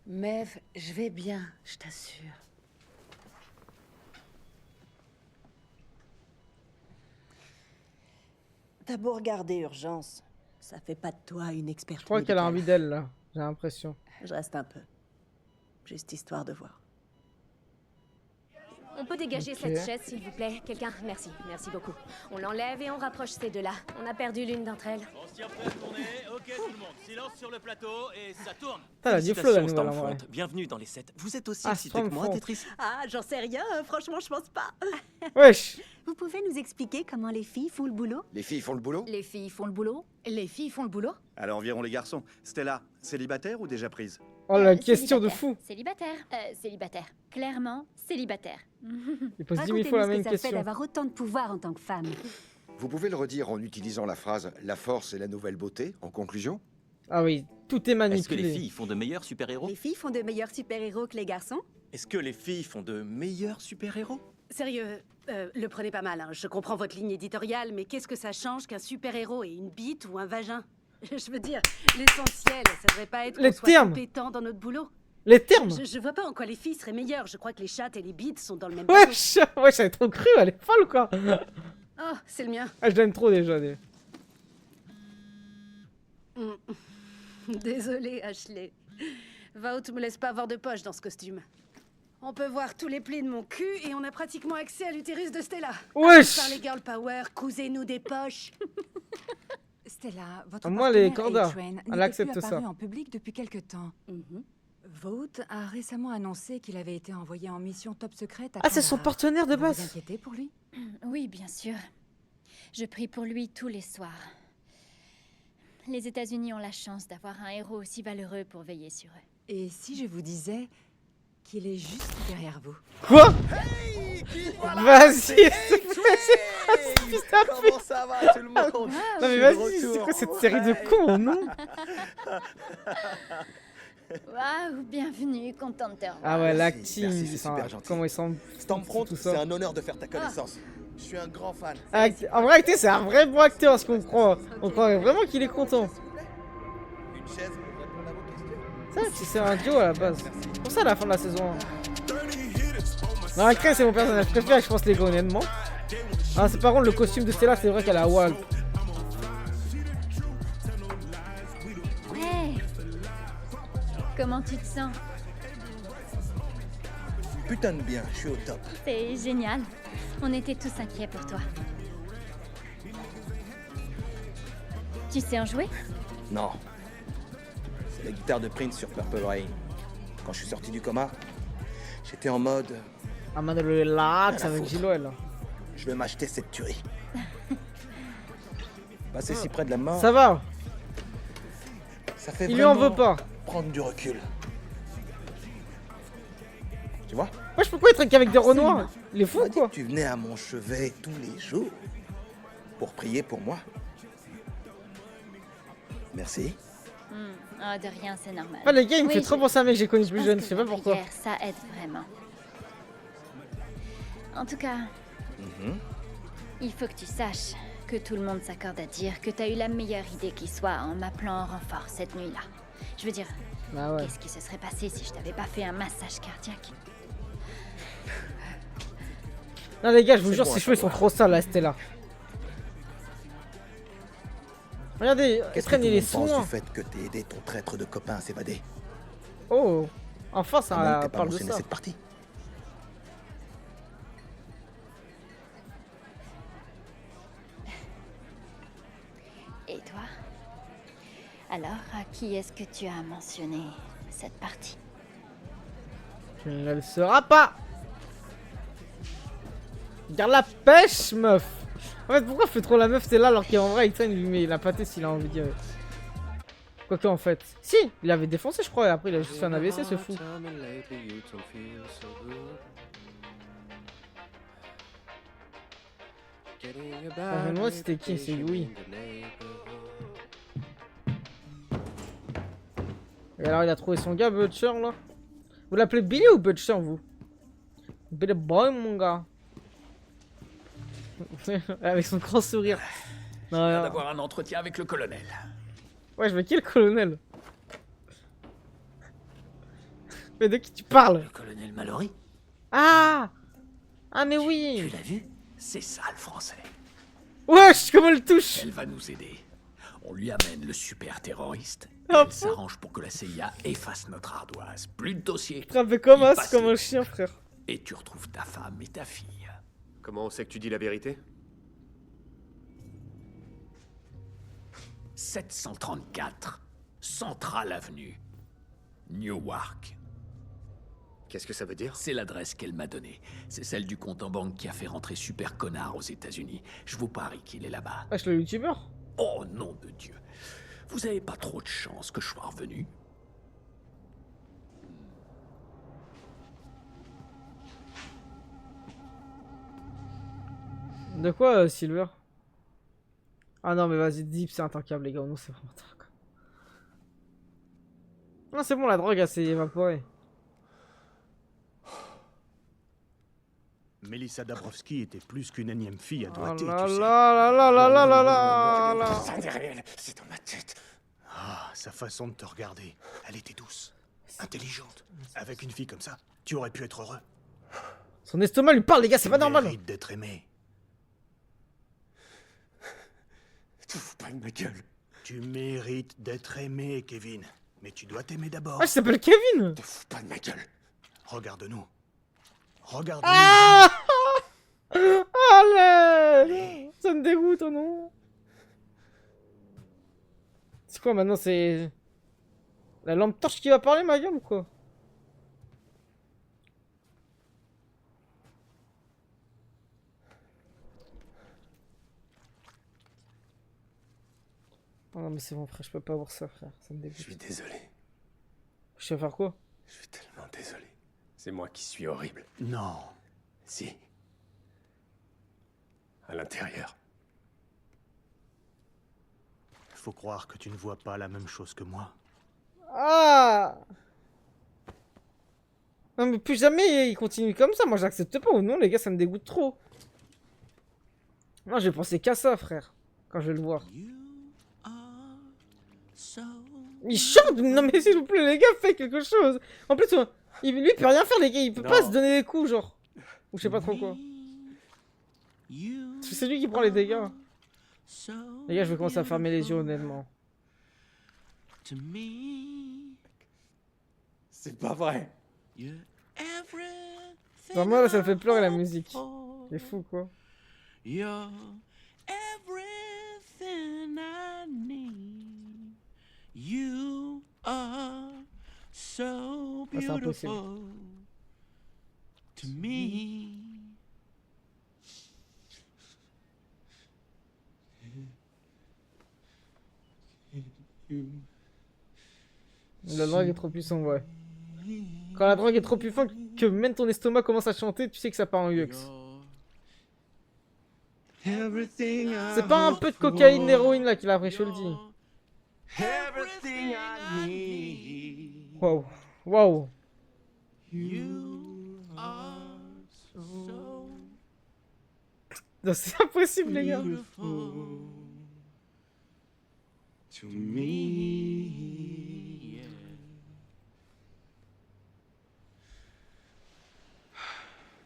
Maeve, je vais bien, je t'assure. T'as beau regarder Urgence, ça fait pas de toi une experte. Je crois qu'elle a envie d'elle là, j'ai l'impression. Je reste un peu. Juste histoire de voir. On peut dégager cette chaise, s'il vous plaît. Quelqu'un? Merci, merci beaucoup. On l'enlève et on rapproche ces deux-là. On a perdu l'une d'entre elles. On s'y prêt à tourner. Ok, tout le monde. Silence sur le plateau et ça tourne. T'as du flow la nouvelle en vrai. Bienvenue dans les 7. Vous êtes aussi excité que moi d'être ici? Ah, j'en sais rien. Franchement, je pense pas. Wesh. Vous pouvez nous expliquer comment les filles font le boulot? Les filles font le boulot? Les filles font le boulot? Les filles font le boulot? Alors environ les garçons. Stella, célibataire ou déjà prise? Oh la question de fou. Célibataire. Célibataire. Clairement, célibataire. Il pose 10 000 fois la même question. Racontez-nous ce que ça fait d'avoir autant de pouvoir en tant que femme. Vous pouvez le redire en utilisant la phrase « La force est la nouvelle beauté » en conclusion? Ah oui, tout est manipulé. Est-ce que les filles font de meilleurs super-héros? Les filles font de meilleurs super-héros que les garçons? Est-ce que les filles font de meilleurs super-héros? Sérieux, le prenez pas mal, hein. Je comprends votre ligne éditoriale, mais qu'est-ce que ça change qu'un super-héros ait une bite ou un vagin? Je veux dire, l'essentiel, ça devrait pas être qu'on soit compétent dans notre boulot. Les termes. Je vois pas en quoi les filles seraient meilleures. Je crois que les chattes et les bites sont dans le même wesh, wesh, elle est trop crue, elle est folle ou quoi? Oh, c'est le mien. Ah, je l'aime trop déjà. Désolée, Ashley. Vaut me laisse pas avoir de poche dans ce costume. On peut voir tous les plis de mon cul et on a pratiquement accès à l'utérus de Stella. Wesh. Par les girl power, cousez-nous des poches. Stella, votre moi les partenaire cordas, A-Train elle accepte n'était plus ça. apparu en public depuis quelque temps. Vought a récemment annoncé qu'il avait été envoyé en mission top secrète à Ah, c'est son Kandahar. partenaire de base. Vous vous inquiétez pour lui? Oui, bien sûr. Je prie pour lui tous les soirs. Les États-Unis ont la chance d'avoir un héros aussi valeureux pour veiller sur eux. Et si je vous disais qu'il est juste derrière vous? Quoi? Vas-y, Comment ça va tout le monde? Non mais vas-y, c'est quoi cette série de cons, non? Waouh, bienvenue, contente de te revoir. Ah ouais, l'acting, c'est super gentil. comment ils sont... Stormfront, tout ça. c'est un honneur de faire ta connaissance. Je suis un grand fan. En vrai, acteur, c'est un vrai bon acteur, ce qu'on croit. On croirait vraiment qu'il est content. Une chaise pour répondre à vos questions. Ça, c'est un duo à la base. C'est pour ça à la fin de la saison 1. Non, Akren, c'est mon personnage préféré, je pense, les gars, honnêtement. Ah, c'est par contre, le costume de Stella, c'est vrai qu'elle a Walt. Hey, comment tu te sens? Putain de bien, je suis au top. C'est génial. On était tous inquiets pour toi. Tu sais en jouer? Non. C'est la guitare de Prince sur Purple Rain. Quand je suis sorti du coma, j'étais en mode... Ah, man, le relax avec Gilo, là. Je vais m'acheter cette tuerie. Passer si près de la mort... Ça va. Ça fait Il lui en vraiment veut pas. Prendre du recul. Tu vois? Wesh, pourquoi il traque avec des renoirs? Il est fou, quoi. Tu venais à mon chevet tous les jours pour prier pour moi. Merci. Oh, de rien, c'est normal. Ah, les gars, il me Oui, fait trop penser à un mec que j'ai connu plus jeune, je sais pas pourquoi. Prière, ça aide vraiment. En tout cas, il faut que tu saches que tout le monde s'accorde à dire que t'as eu la meilleure idée qui soit en m'appelant en renfort cette nuit-là. Je veux dire, qu'est-ce qui se serait passé si je t'avais pas fait un massage cardiaque? Non les gars, je vous jure, ses cheveux ils sont trop sales là, Stella. Regardez, Estren il est soin. du fait que t'aies aidé ton traître de copain à s'évader? Oh, enfin ça t'as pas parle de mentionné ça. cette partie. Et toi? Alors, à qui est-ce que tu as mentionné cette partie? Tu ne le sauras pas. Garde la pêche, meuf. En fait, pourquoi fait trop la meuf c'est là alors qu'en vrai, il lui met la pâtée s'il a envie de dire. Quoique en fait, si, il avait défoncé je crois et après il a juste fait un AVC ce fou. Je me demande si c'était qui, c'est Louis. Et alors il a trouvé son gars Butcher là. Vous l'appelez Billy ou Butcher vous? Billy Boy mon gars. Avec son grand sourire. Je viens d'avoir un entretien avec le colonel. Ouais, je veux qui est le colonel? Mais de qui tu parles? Le colonel Mallory? Ah! Ah mais oui! Tu l'as vu? C'est ça le français. Wesh, comment elle touche? Elle va nous aider. On lui amène le super terroriste. Elle s'arrange pour que la CIA efface notre ardoise. Plus de dossier. Frappé comme as, comme un chien, frère. Et tu retrouves ta femme et ta fille. Comment on sait que tu dis la vérité? 734, Central Avenue, Newark. Qu'est-ce que ça veut dire? C'est l'adresse qu'elle m'a donnée. C'est celle du compte en banque qui a fait rentrer Super Connard aux États-Unis. Je vous parie qu'il est là-bas. Wesh, le youtubeur? Oh nom de Dieu. Vous avez pas trop de chance que je sois revenu. De quoi, Silver? Ah non, mais vas-y, Deep, c'est intankable, les gars. Non, c'est vraiment intankable. Non, c'est bon, la drogue, elle s'est évaporée. Melissa Dabrowski était plus qu'une énième fille à doigter, là tu sais. là là là là là là là. Ça n'est réel, c'est dans ma tête. Ah, sa façon de te regarder, elle était douce, intelligente. Avec une fille comme ça, tu aurais pu être heureux. Son estomac lui parle, les gars, c'est pas normal. Tu mérites d'être aimé. Tu fous pas de ma gueule. Tu mérites d'être aimé, Kevin. Mais tu dois t'aimer d'abord. Ah, je s'appelle Kevin. Te fous pas de ma gueule. Regarde-nous. Regarde-nous. Ah allez. Ça me dégoûte, oh non. C'est quoi maintenant? C'est la lampe torche qui va parler, ma gueule, ou quoi? Oh non mais c'est bon frère, je peux pas voir ça frère, ça me dégoûte. Je suis désolé. Je sais faire quoi? Je suis tellement désolé. C'est moi qui suis horrible. Non. Si. À l'intérieur. Faut croire que tu ne vois pas la même chose que moi. Ah! Non mais plus jamais il continue comme ça, moi j'accepte pas ou non les gars, ça me dégoûte trop. Moi j'ai pensé qu'à ça frère, quand je vais le voir. Il chante. Non mais s'il vous plaît les gars, faites quelque chose. En plus lui il peut rien faire les gars, il peut pas se donner des coups genre. Ou je sais pas trop quoi. C'est lui qui prend les dégâts. Les gars, je vais commencer à fermer les yeux honnêtement. C'est pas vrai. Vraiment là ça me fait pleurer la musique. C'est fou quoi. You're everything I need. You are so beautiful to me. La drogue est trop puissante, ouais. Quand la drogue est trop puissante que même ton estomac commence à chanter, tu sais que ça part en UX. C'est pas un peu de cocaïne, d'héroïne là qu'il a pris, je te le dis. everything I need. Waouh, waouh. You are so Non, c'est impossible, les gars. beautiful to me. Yeah.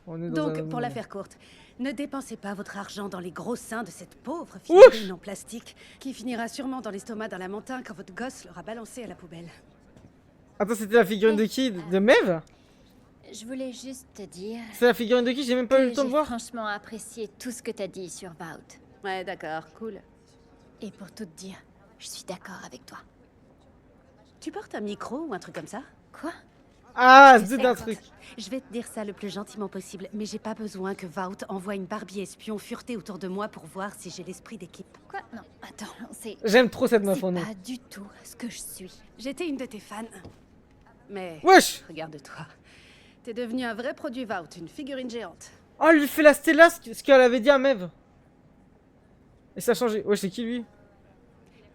On est dans Donc, un pour monde. la faire courte, ne dépensez pas votre argent dans les gros seins de cette pauvre figurine en plastique qui finira sûrement dans l'estomac d'un lamentin quand votre gosse l'aura balancé à la poubelle. Attends, c'était la figurine de qui? De Mev? Je voulais juste te dire... C'est la figurine de qui? J'ai même pas eu le temps de J'ai voir. franchement apprécié tout ce que t'as dit sur Vault. Ouais, d'accord, cool. Et pour tout te dire, je suis d'accord avec toi. Tu portes un micro ou un truc comme ça? Quoi? Ah, Je c'est sais, d'un écoute, truc. Je vais te dire ça le plus gentiment possible, mais j'ai pas besoin que Vault envoie une Barbie espion fureter autour de moi pour voir si j'ai l'esprit d'équipe. Quoi? Non, attends, c'est... J'aime trop cette meuf en nom. C'est pas du tout ce que je suis. J'étais une de tes fans. Mais... Wesh! Regarde-toi. T'es devenu un vrai produit Vault, une figurine géante. Oh, elle lui fait la Stella, ce qu'elle avait dit à Mev. Et ça a changé. Wesh, c'est qui lui?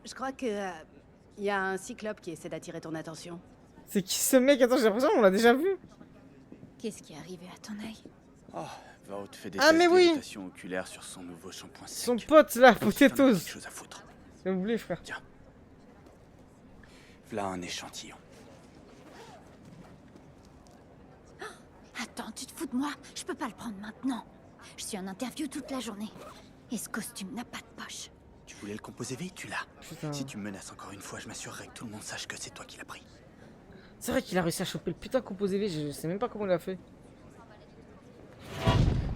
Je crois que... y a un cyclope qui essaie d'attirer ton attention. C'est qui ce mec? Attends, j'ai l'impression qu'on l'a déjà vu. Qu'est-ce qui est arrivé à ton œil? Oh, Vault fait des Ah, tests mais oui. d'irritation oculaire sur son nouveau shampoing sec. Son pote là, Faut qu'il en ait Potatoes. quelque chose à foutre. J'ai oublié, frère. Tiens. Voilà un échantillon. Attends, tu te fous de moi? Je peux pas le prendre maintenant. Je suis en interview toute la journée. Et ce costume n'a pas de poche. Tu voulais le composer V, tu l'as. Putain. Si tu me menaces encore une fois, je m'assurerai que tout le monde sache que c'est toi qui l'as pris. C'est vrai qu'il a réussi à choper le putain de composé V, je sais même pas comment il a fait.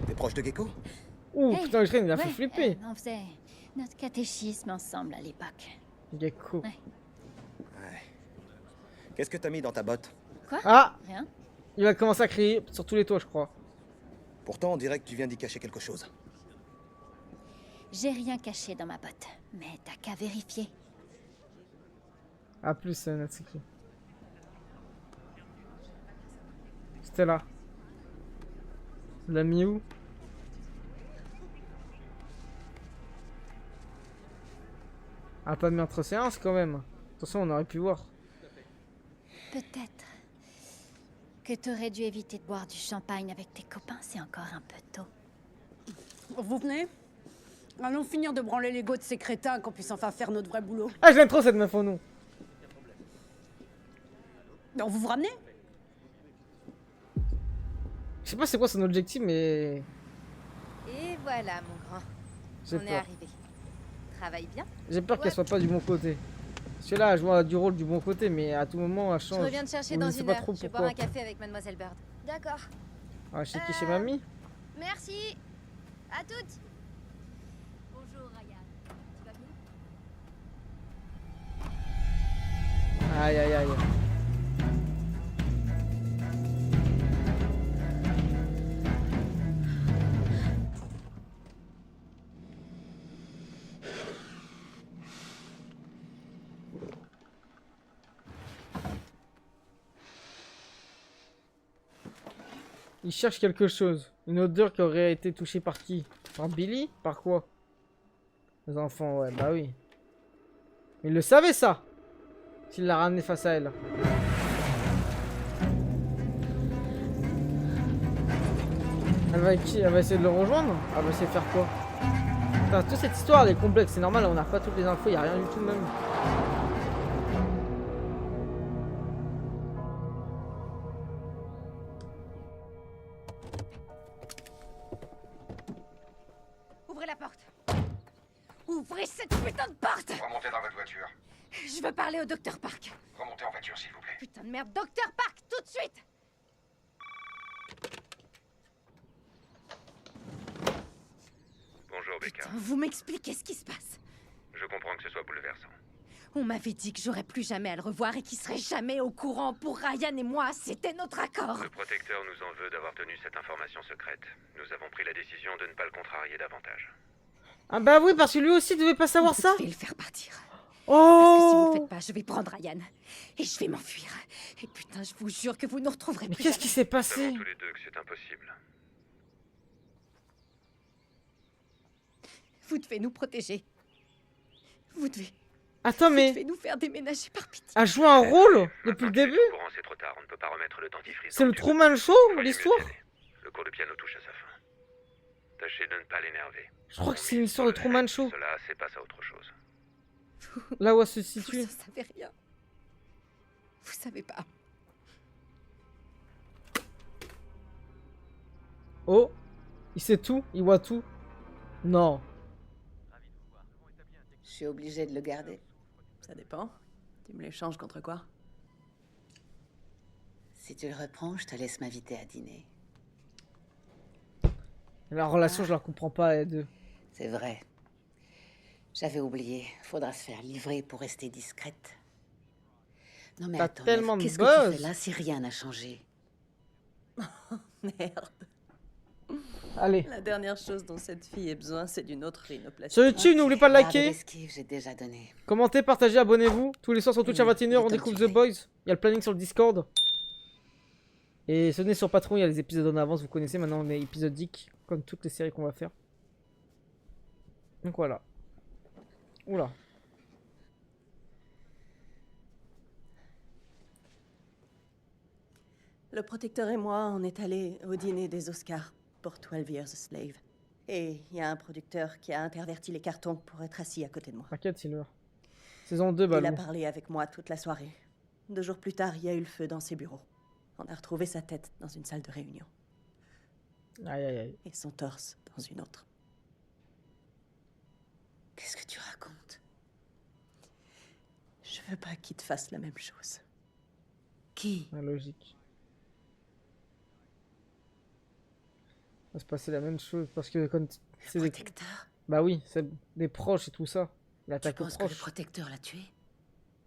T'es proche de Gecko? Ouh, Hey, putain, le train, il a fait ouais, flipper. on faisait notre catéchisme ensemble à l'époque. Gecko. Ouais. Ouais. Qu'est-ce que t'as mis dans ta botte? Quoi? Ah! Rien? Il va commencer à crier sur tous les toits, je crois. Pourtant, on dirait que tu viens d'y cacher quelque chose. J'ai rien caché dans ma botte. Mais t'as qu'à vérifier. A plus, Natsuki. C'était là. La mis où? Ah, pas mis entre séances quand même. Attention, on aurait pu voir. Peut-être que t'aurais dû éviter de boire du champagne avec tes copains, c'est encore un peu tôt. Vous venez? Allons finir de branler l'ego de ces crétins, qu'on puisse enfin faire notre vrai boulot. Ah, je l'aime trop cette meuf en nom. Donc vous vous ramenez? Je sais pas c'est quoi son objectif, mais... Et voilà, mon grand. J'ai On est peur. arrivé. Travaille bien. J'ai peur qu'elle soit pas du bon côté. Parce que là, je vois du rôle du bon côté, mais à tout moment, elle Je change. reviens te chercher On dans ne sait une pas heure. trop Je vais boire pourquoi. un café avec Mademoiselle Bird. D'accord. Ah, chez qui? Chez mamie? Merci. À toutes. Bonjour, Ryan. Tu vas bien? Aïe, aïe, aïe. Il cherche quelque chose. Une odeur qui aurait été touchée par qui? Par Billy? Par quoi? Les enfants, ouais, bah oui. Mais il le savait ça! S'il l'a ramené face à elle. Elle va, elle va essayer de le rejoindre? Elle va essayer de faire quoi? Putain, toute cette histoire elle est complexe, c'est normal, on n'a pas toutes les infos, il n'y a rien du tout même. Ouvrez la porte. Ouvrez cette putain de porte! Remontez dans votre voiture. Je veux parler au docteur Park. Remontez en voiture, s'il vous plaît. Putain de merde, docteur Park, tout de suite! Bonjour, Becca. Putain, vous m'expliquez ce qui se passe. Je comprends que ce soit bouleversant. On m'avait dit que j'aurais plus jamais à le revoir et qu'il serait jamais au courant pour Ryan et moi. C'était notre accord. Le protecteur nous en veut d'avoir tenu cette information secrète. Nous avons pris la décision de ne pas le contrarier davantage. Ah bah oui, parce que lui aussi devait pas savoir ça. Je vais le faire partir. Oh! Parce que si vous le faites pas, je vais prendre Ryan. Et je vais m'enfuir. Et putain, je vous jure que vous ne retrouverez Mais plus qu'est-ce qui s'est Nous passé? savons tous les deux que c'est impossible. Vous devez nous protéger. Vous devez Attends, mais... Fais-nous faire déménager par pitié. A joué un rôle depuis le début? C'est trop tard, on ne peut pas remettre le dentifrice. C'est le Truman Show, l'histoire? Le cours de piano touche à sa fin. Tâchez de ne pas l'énerver. Je crois que c'est une histoire de Truman Show. Cela, c'est passe à autre chose. Là où elle se situe. Vous ne savez rien. Vous savez pas. Oh, il sait tout, il voit tout. Non. Je suis obligée de le garder. Ça dépend. Tu me l'échanges contre quoi? Si tu le reprends, je te laisse m'inviter à dîner. La relation, je la comprends pas, les deux. C'est vrai. J'avais oublié. Faudra se faire livrer pour rester discrète. Non mais T'as attends, tellement de qu'est-ce que tu buzz. fais là si rien n'a changé? Merde. Allez. La dernière chose dont cette fille ait besoin, c'est d'une autre rhinoplastie. Sur YouTube, n'oubliez pas de liker. L'esquive, j'ai déjà donné. Commentez, partagez, abonnez-vous. Tous les soirs sur Twitch à 21h, on découvre The Boys. Il y a le planning sur le Discord. Et venez sur Patreon, il y a les épisodes en avance, vous connaissez. Maintenant, on est épisodique, comme toutes les séries qu'on va faire. Donc voilà. Oula. Le protecteur et moi, on est allés au dîner des Oscars pour 12 Years a Slave. Et il y a un producteur qui a interverti les cartons pour être assis à côté de moi. T'inquiète, Silver. Saison 2, Il a Balou. parlé avec moi toute la soirée. 2 jours plus tard, il y a eu le feu dans ses bureaux. On a retrouvé sa tête dans une salle de réunion. Aïe, aïe, aïe. Et son torse dans une autre. Qu'est-ce que tu racontes? Je veux pas qu'il te fasse la même chose. Qui? La logique. Va se passer la même chose parce que quand c'est des... Bah oui, c'est des proches et tout ça. Il attaque Tu aux penses que le proches. protecteur l'a tué?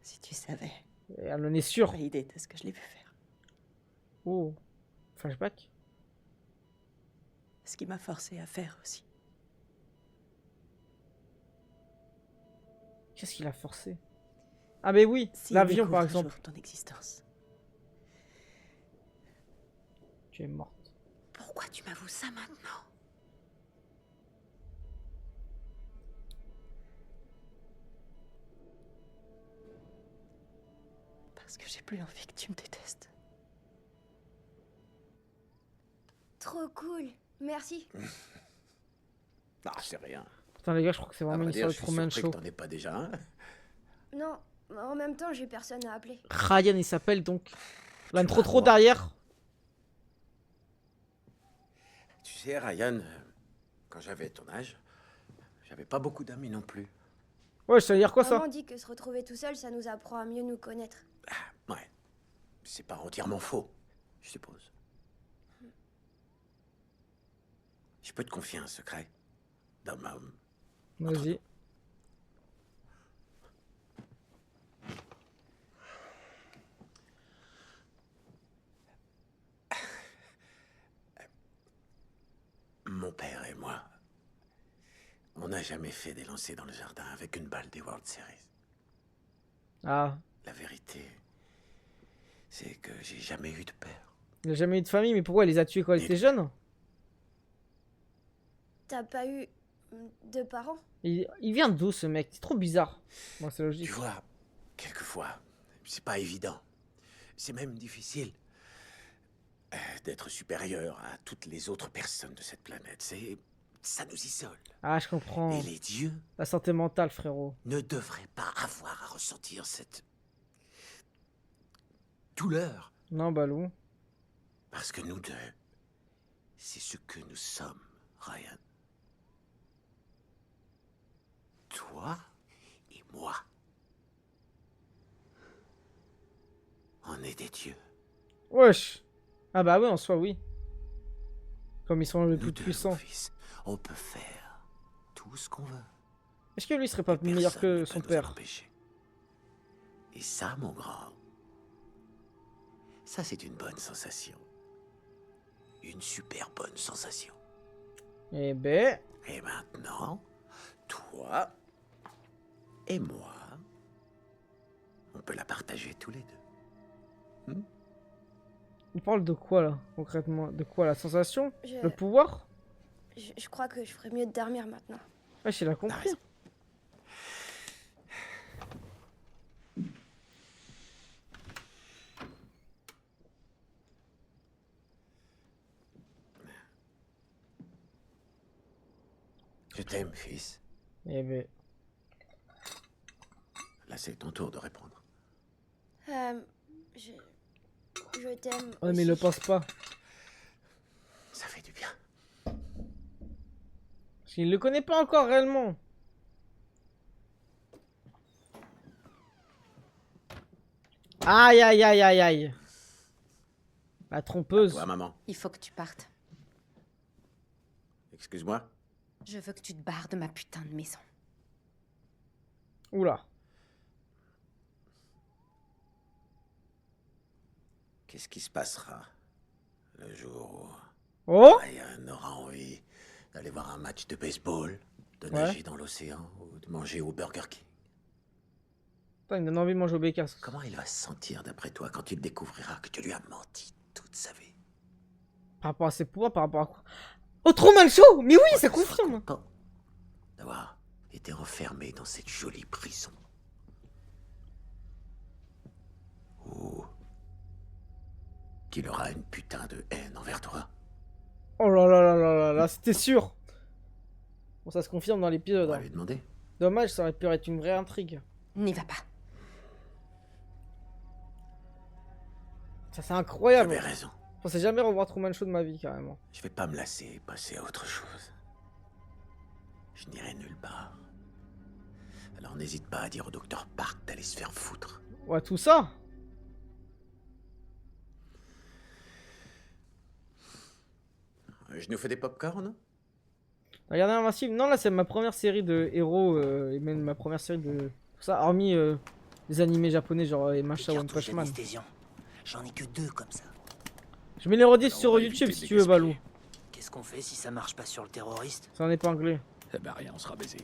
Si tu savais. Et elle en est sûre. Quelle idée de ce que je l'ai vu faire. Oh. Flashback. Ce qui m'a forcé à faire aussi. Qu'est-ce qu'il a forcé? Ah mais oui, S'il l'avion découvre par un exemple. jour ton existence. Tu es morte. Pourquoi tu m'avoues ça maintenant? Parce que j'ai plus envie que tu me détestes. Trop cool. Merci. Ah, c'est rien. Putain les gars, je crois que c'est vraiment À une vrai dire, histoire de je suis Truman surpris Show. que t'en aies pas déjà un. Non, en même temps, j'ai personne à appeler. Ryan il s'appelle donc. L'intro vas trop voir. derrière. Tu sais, Ryan, quand j'avais ton âge, j'avais pas beaucoup d'amis non plus. Ouais, ça veut dire quoi ça? Maman dit que se retrouver tout seul, ça nous apprend à mieux nous connaître. Ouais, c'est pas entièrement faux, je suppose. Je peux te confier un secret dans ma... Vas-y. Mon père et moi, on n'a jamais fait des lancers dans le jardin avec une balle des World Series. Ah. La vérité, c'est que j'ai jamais eu de père. Il a jamais eu de famille, mais pourquoi elle les a tués quand elle était jeune? T'as pas eu de parents? Il vient d'où ce mec? C'est trop bizarre. Moi, c'est logique. Tu vois, quelquefois, c'est pas évident. C'est même difficile d'être supérieur à toutes les autres personnes de cette planète. Ça nous isole. Ah, je comprends. Et les dieux La santé mentale, frérot. ne devraient pas avoir à ressentir cette douleur. Non, Balou. Parce que nous deux, c'est ce que nous sommes, Ryan. Toi et moi. On est des dieux. Wesh. Ah bah oui, en soi, oui. Comme ils sont les Nous plus deux, puissants. mon fils, on peut faire tout ce qu'on veut. Est-ce que lui serait pas meilleur que Personne son ne peut nous en père? empêcher. Et ça, mon grand, ça c'est une bonne sensation. Une super bonne sensation. Eh ben... Et maintenant, toi et moi, on peut la partager tous les deux. Il parle de quoi, là, concrètement? De quoi, la sensation? Je- Le pouvoir? Je crois que je ferais mieux de dormir maintenant. Wesh, il a compris. Je t'aime, fils. Eh ben... Là, c'est ton tour de répondre. Je t'aime. Ouais, mais il le pense pas. Ça fait du bien. Parce qu'il le connaît pas encore réellement. Aïe aïe aïe aïe aïe. La trompeuse. Toi, maman. Il faut que tu partes. Excuse-moi. Je veux que tu te barres de ma putain de maison. Oula. Qu'est-ce qui se passera le jour où Oh Ryan aura envie d'aller voir un match de baseball, de Ouais. nager dans l'océan ou de manger au Burger King? Putain, il me donne envie de manger au bacon. Comment il va se sentir d'après toi quand il découvrira que tu lui as menti toute sa vie? Par rapport à ses pouvoirs, par rapport à quoi? Oh, Truman Show! Mais oui, ça confirme! D'avoir été enfermé dans cette jolie prison. Ou qu'il aura une putain de haine envers toi. Oh là là là là là là, c'était sûr! Bon, ça se confirme dans l'épisode. On va lui demander. Dommage, ça aurait pu être une vraie intrigue. N'y va pas. Ça, c'est incroyable! Tu avais raison. Je pensais jamais revoir Truman Show de ma vie, carrément. Je vais pas me lasser et passer à autre chose. Je n'irai nulle part. Alors n'hésite pas à dire au docteur Park d'aller se faire foutre. Ouais, tout ça! Je nous fais des pop-corn? Regardez Invincible. Non, là, c'est ma première série de héros, et même ma première série de... Tout ça, hormis les animés japonais, genre Masha One Punch Man. J'en ai que 2 comme ça. Je mets les rediffs sur YouTube si tu veux, Balou. Qu'est-ce qu'on fait si ça marche pas sur le terroriste? C'est en épinglé. Eh ben rien, on sera baisé.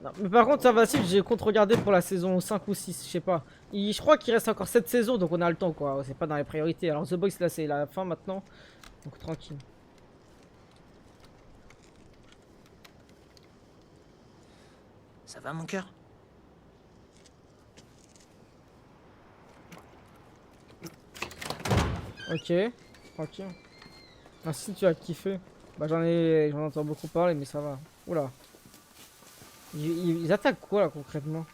Non, mais par contre, Invincible, j'ai contre-regardé pour la saison 5 ou 6, je sais pas. Je crois qu'il reste encore 7 saisons, donc on a le temps, quoi. C'est pas dans les priorités. Alors, The Boys, là, c'est la fin maintenant. Donc, tranquille. Ça va, mon cœur? Ok, tranquille. Ah, si tu as kiffé. Bah, j'en entends beaucoup parler, mais ça va. Oula. Ils attaquent quoi, là, concrètement?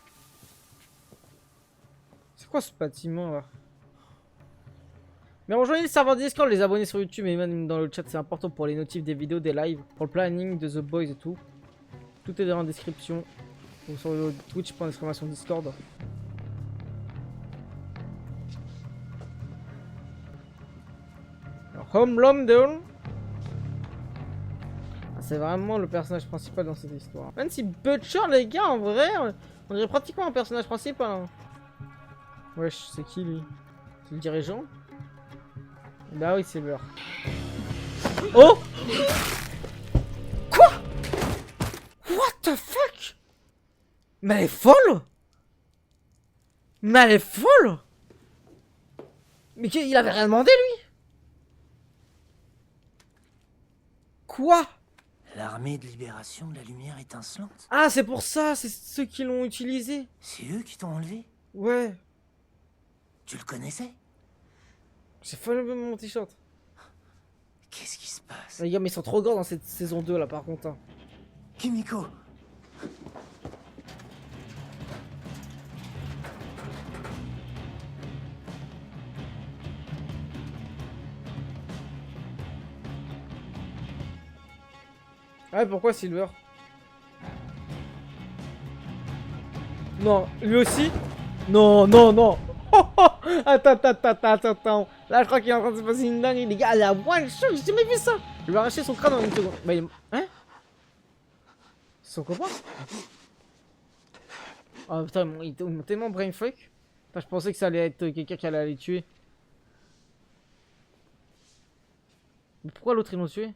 C'est quoi ce bâtiment, là? Mais rejoignez le serveur Discord, les abonnés sur YouTube et même dans le chat, c'est important pour les notifs des vidéos, des lives, pour le planning de The Boys et tout. Tout est dans la description. Ou sur le Twitch.exclamation Discord. Alors, Home London. C'est vraiment le personnage principal dans cette histoire. Même si Butcher, les gars, en vrai, on dirait pratiquement un personnage principal. Hein. Wesh, c'est qui lui? C'est le dirigeant? Bah oui, c'est l'heure. Oh! Quoi? What the fuck? Mais elle est folle! Mais elle est folle! Mais il avait rien demandé, lui? Quoi? L'armée de libération de la lumière étincelante? Ah, c'est pour ça, c'est ceux qui l'ont utilisé. C'est eux qui t'ont enlevé? Ouais. Tu le connaissais? J'ai fallu mon t-shirt. Qu'est-ce qui se passe? Les gars, mais ils sont trop grands dans cette saison 2 là, par contre. Hein. Kimiko! Ouais, pourquoi Silver? Non, lui aussi? Non, non, non. Attends. Là, je crois qu'il est en train de se passer une dinguerie. Les gars, elle a one shot, j'ai jamais vu ça. Je vais arracher son crâne en une seconde. Bah, hein? C'est son copain? Oh putain, il était tellement brainfuck. Putain, je pensais que ça allait être quelqu'un qui allait les tuer. Mais pourquoi l'autre ils l'ont tué?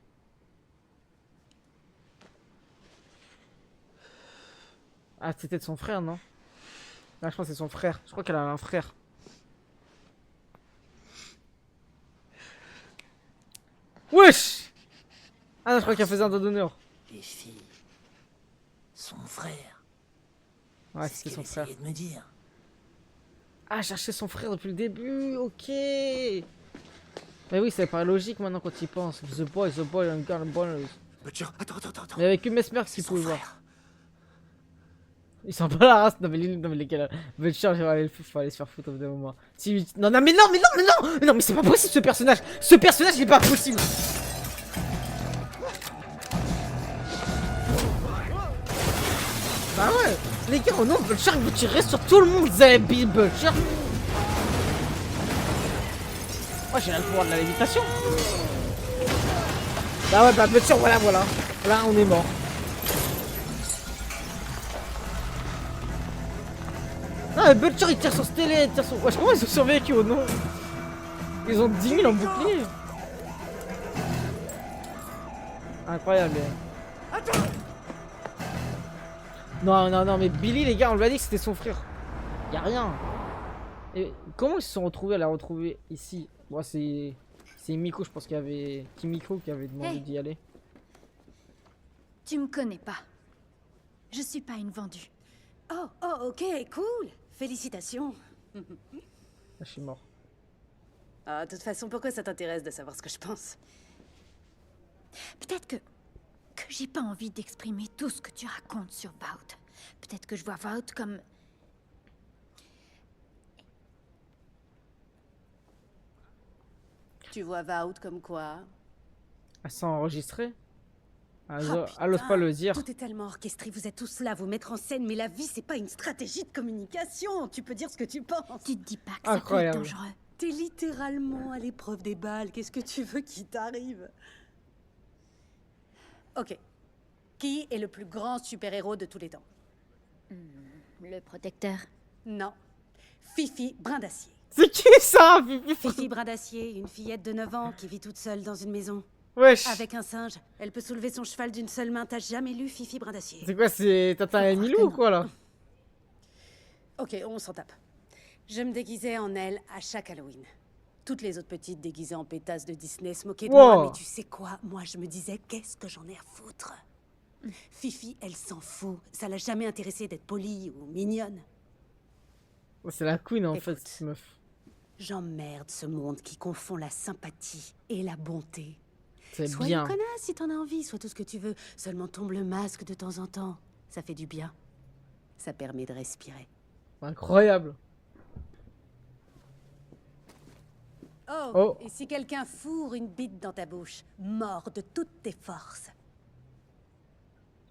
Ah, c'était de son frère, non? Là, je pense que c'est son frère. Je crois qu'elle a un frère. Wesh! Ah non, je crois qu'elle faisait un dos d'honneur. Les filles. Son frère. Ouais, c'était son frère. De me dire. Ah, chercher son frère depuis le début, ok. Mais oui, ça paraît logique maintenant quand il pense. The boy, and girl, boy. Butcher, attends. Mais avec une Mesmer qui pouvait voir. Ils sont pas la race. Non mais les gars, Butcher, il faut aller se faire foutre au bout d'un moment. Si, non, mais c'est pas possible ce personnage. Ce personnage, il est pas possible. Bah ouais, les gars, oh non, Butcher, il veut tirer sur tout le monde, Zabi Butcher. Moi, j'ai le pouvoir de la lévitation. Bah ouais, bah Butcher, voilà. Là, on est mort. Non, mais Butcher, il tire sur Stélé, il tire sur... Wesh, comment ils ont survécu au nom? Ils ont 10 000 en bouclier. Incroyable. Non, mais Billy, les gars, on lui a dit que c'était son frère. Y'a rien. Et comment ils se sont retrouvés à la retrouver ici? Moi, c'est Miko, je pense qu'il y avait Kimiko qui avait demandé d'y aller. Tu me connais pas. Je suis pas une vendue. Oh, ok, cool. Félicitations. Ah, je suis mort. Ah, de toute façon, pourquoi ça t'intéresse de savoir ce que je pense? Peut-être que j'ai pas envie d'exprimer tout ce que tu racontes sur Vault. Peut-être que je vois Vault comme... Tu vois Vault comme quoi? À s'enregistrer? Oh, Allose pas le dire. Tout est tellement orchestré, vous êtes tous là à vous mettre en scène, mais la vie, c'est pas une stratégie de communication. Tu peux dire ce que tu penses. Tu te dis pas que ça peut être dangereux. T'es littéralement à l'épreuve des balles. Qu'est-ce que tu veux qui t'arrive? Ok. Qui est le plus grand super-héros de tous les temps? Le protecteur. Non. Fifi Brin d'Acier. C'est qui ça? Fifi Brin d'Acier, une fillette de 9 ans qui vit toute seule dans une maison. Wesh. Avec un singe. Elle peut soulever son cheval d'une seule main. T'as jamais lu Fifi Brin d'Acier? C'est quoi, c'est Tata et Milou ou quoi là? Ok, on s'en tape. Je me déguisais en elle à chaque Halloween. Toutes les autres petites déguisées en pétasses de Disney se moquaient de moi, mais tu sais quoi? Moi, je me disais, qu'est-ce que j'en ai à foutre? Fifi, elle s'en fout. Ça l'a jamais intéressée d'être polie ou mignonne. Oh, c'est la queen en fait, cette meuf. J'emmerde ce monde qui confond la sympathie et la bonté. C'est Sois bien. une connasse si t'en as envie, sois tout ce que tu veux. Seulement tombe le masque de temps en temps. Ça fait du bien. Ça permet de respirer. Incroyable. Oh, et si quelqu'un fourre une bite dans ta bouche, mort de toutes tes forces.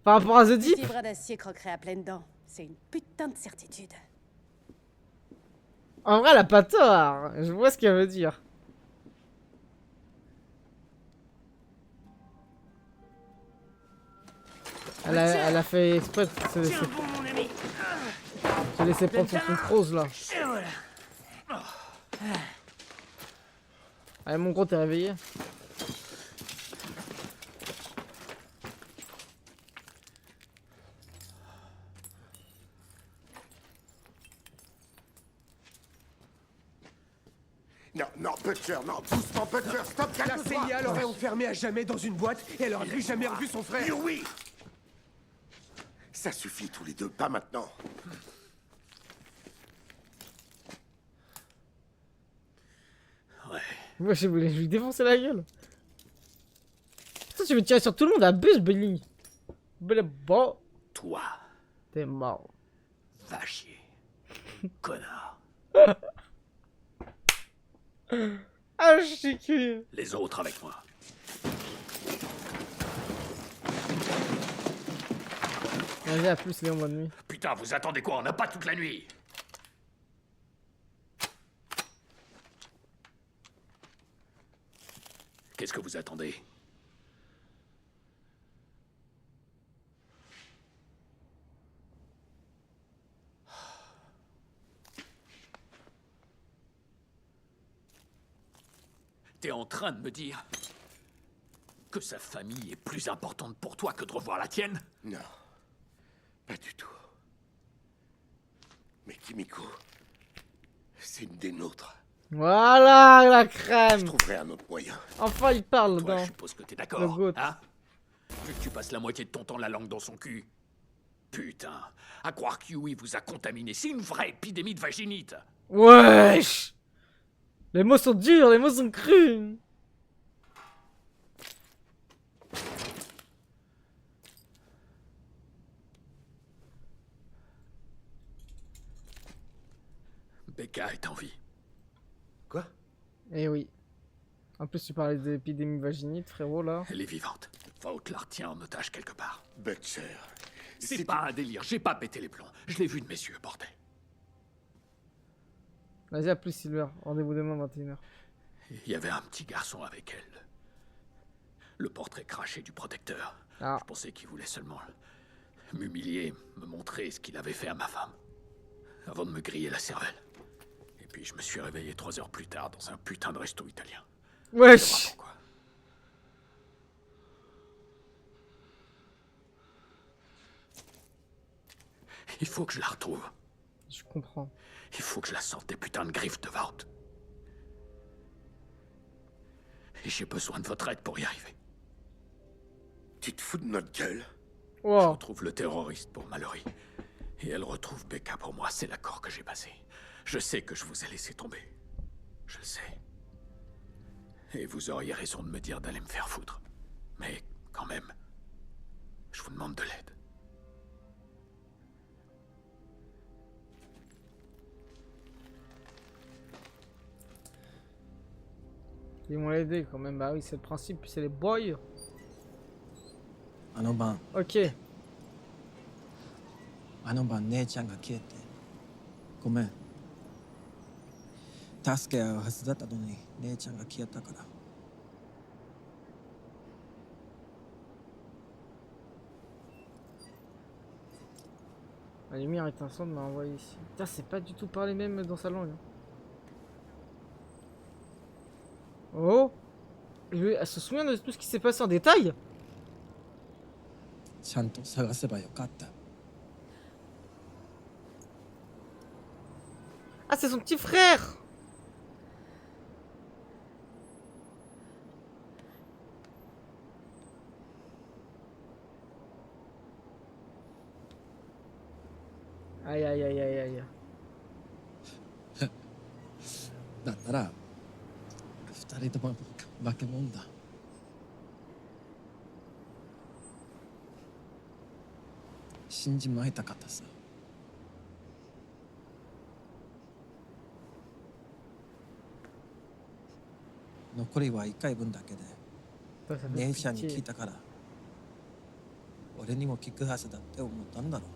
Par rapport à The Deep, Fifi Brin d'Acier croquerait à pleines dents. C'est une putain de certitude. en vrai, elle a pas tort. Je vois ce qu'elle veut dire. Elle a fait exprès de se laisser prendre son truc rose là. Allez mon gros, t'es réveillé? Non, Butcher, non, doucement, Butcher, stop, calme-toi. La CIA l'aurait enfermé à jamais dans une boîte et elle aurait plus jamais revu son frère. Oui. Ça suffit tous les deux, pas maintenant. Moi je voulais lui défoncer la gueule. Putain, tu veux tirer sur tout le monde, abuse Billy. Bon. Toi. T'es mort. Va chier. Connard. Ah, je suis cul. Les autres avec moi. Vas-y, à plus, Léon, bonne nuit. Putain, vous attendez quoi? On n'a pas toute la nuit. Qu'est-ce que vous attendez? T'es en train de me dire que sa famille est plus importante pour toi que de revoir la tienne? Non, pas du tout. Mais Kimiko, c'est une des nôtres. Voilà la crème. Je trouverai un autre moyen. Enfin, il parle Toi, dans. je suppose que t'es d'accord, hein? Vu que tu passes la moitié de ton temps la langue dans son cul. Putain, à croire qu'Huey vous a contaminé, c'est une vraie épidémie de vaginite. Wesh. Les mots sont durs, les mots sont crus. Becca est en vie. Quoi? Eh oui. En plus, tu parlais d'épidémie vaginite, frérot, là. Elle est vivante. Vought la retient en otage quelque part. Butcher. C'est pas un délire, j'ai pas pété les plombs. Je l'ai vu de mes yeux, bordel. Vas-y, à plus, Silver. Rendez-vous demain, 21h. Il y avait un petit garçon avec elle. Le portrait craché du protecteur. Ah. Je pensais qu'il voulait seulement m'humilier, me montrer ce qu'il avait fait à ma femme. Avant de me griller la cervelle. Et puis je me suis réveillé 3 heures plus tard dans un putain de resto italien. Wesh! Il faut que je la retrouve. Je comprends. Il faut que je la sorte des putains de griffes de Vought. Et j'ai besoin de votre aide pour y arriver. Tu te fous de notre gueule? Je retrouve le terroriste pour Mallory. Et elle retrouve Becca pour moi, c'est l'accord que j'ai passé. Je sais que je vous ai laissé tomber. Je le sais. Et vous auriez raison de me dire d'aller me faire foutre. Mais quand même, je vous demande de l'aide. Ils vont l'aider quand même, bah oui, c'est le principe, c'est les boys. Ok. あの晩姉ちゃんが消えてごめん助け合うはずだったのに姉ちゃんが消えたから La lumière étincelante m'a envoyé ici. Putain, c'est pas du tout parler même dans sa langue. Oh! Elle se souvient de tout ce qui s'est passé en détail? ちゃんと探せばよかった Ah, c'est son petit frère! Aïe aïe aïe aïe aïe. だったら二人とも化け物だ死んじまいたかったさ残りは1回分だけで姉ちゃんに聞いたから俺にも聞くはずだって思ったんだろう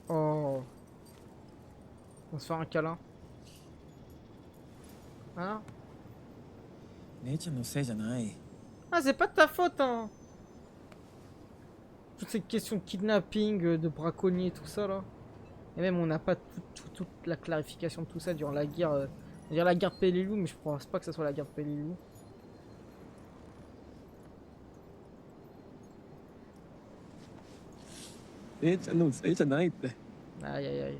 Oh. On se fait un câlin. Voilà. Ah, c'est pas de ta faute, hein. Toutes ces questions de kidnapping, de braconnier, tout ça, là. Et même, on n'a pas toute la clarification de tout ça durant la guerre. On va dire la guerre de Peleliu, mais je pense pas que ça soit la guerre de Peleliu. Aïe aïe aïe.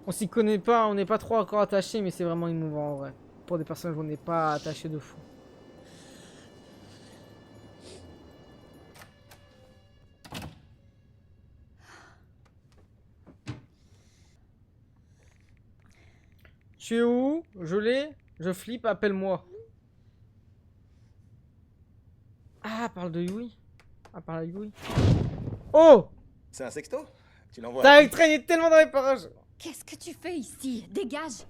On s'y connaît pas, on n'est pas trop encore attaché, mais c'est vraiment émouvant en vrai. Pour des personnages où on n'est pas attaché de fou. Tu es où? Je l'ai. Je flippe, appelle-moi. Ah, parle de Yui. Ah, parle de Yui. Oh! C'est un sexto? Tu l'envoies? T'as traîné tellement dans les parages. Qu'est-ce que tu fais ici? Dégage!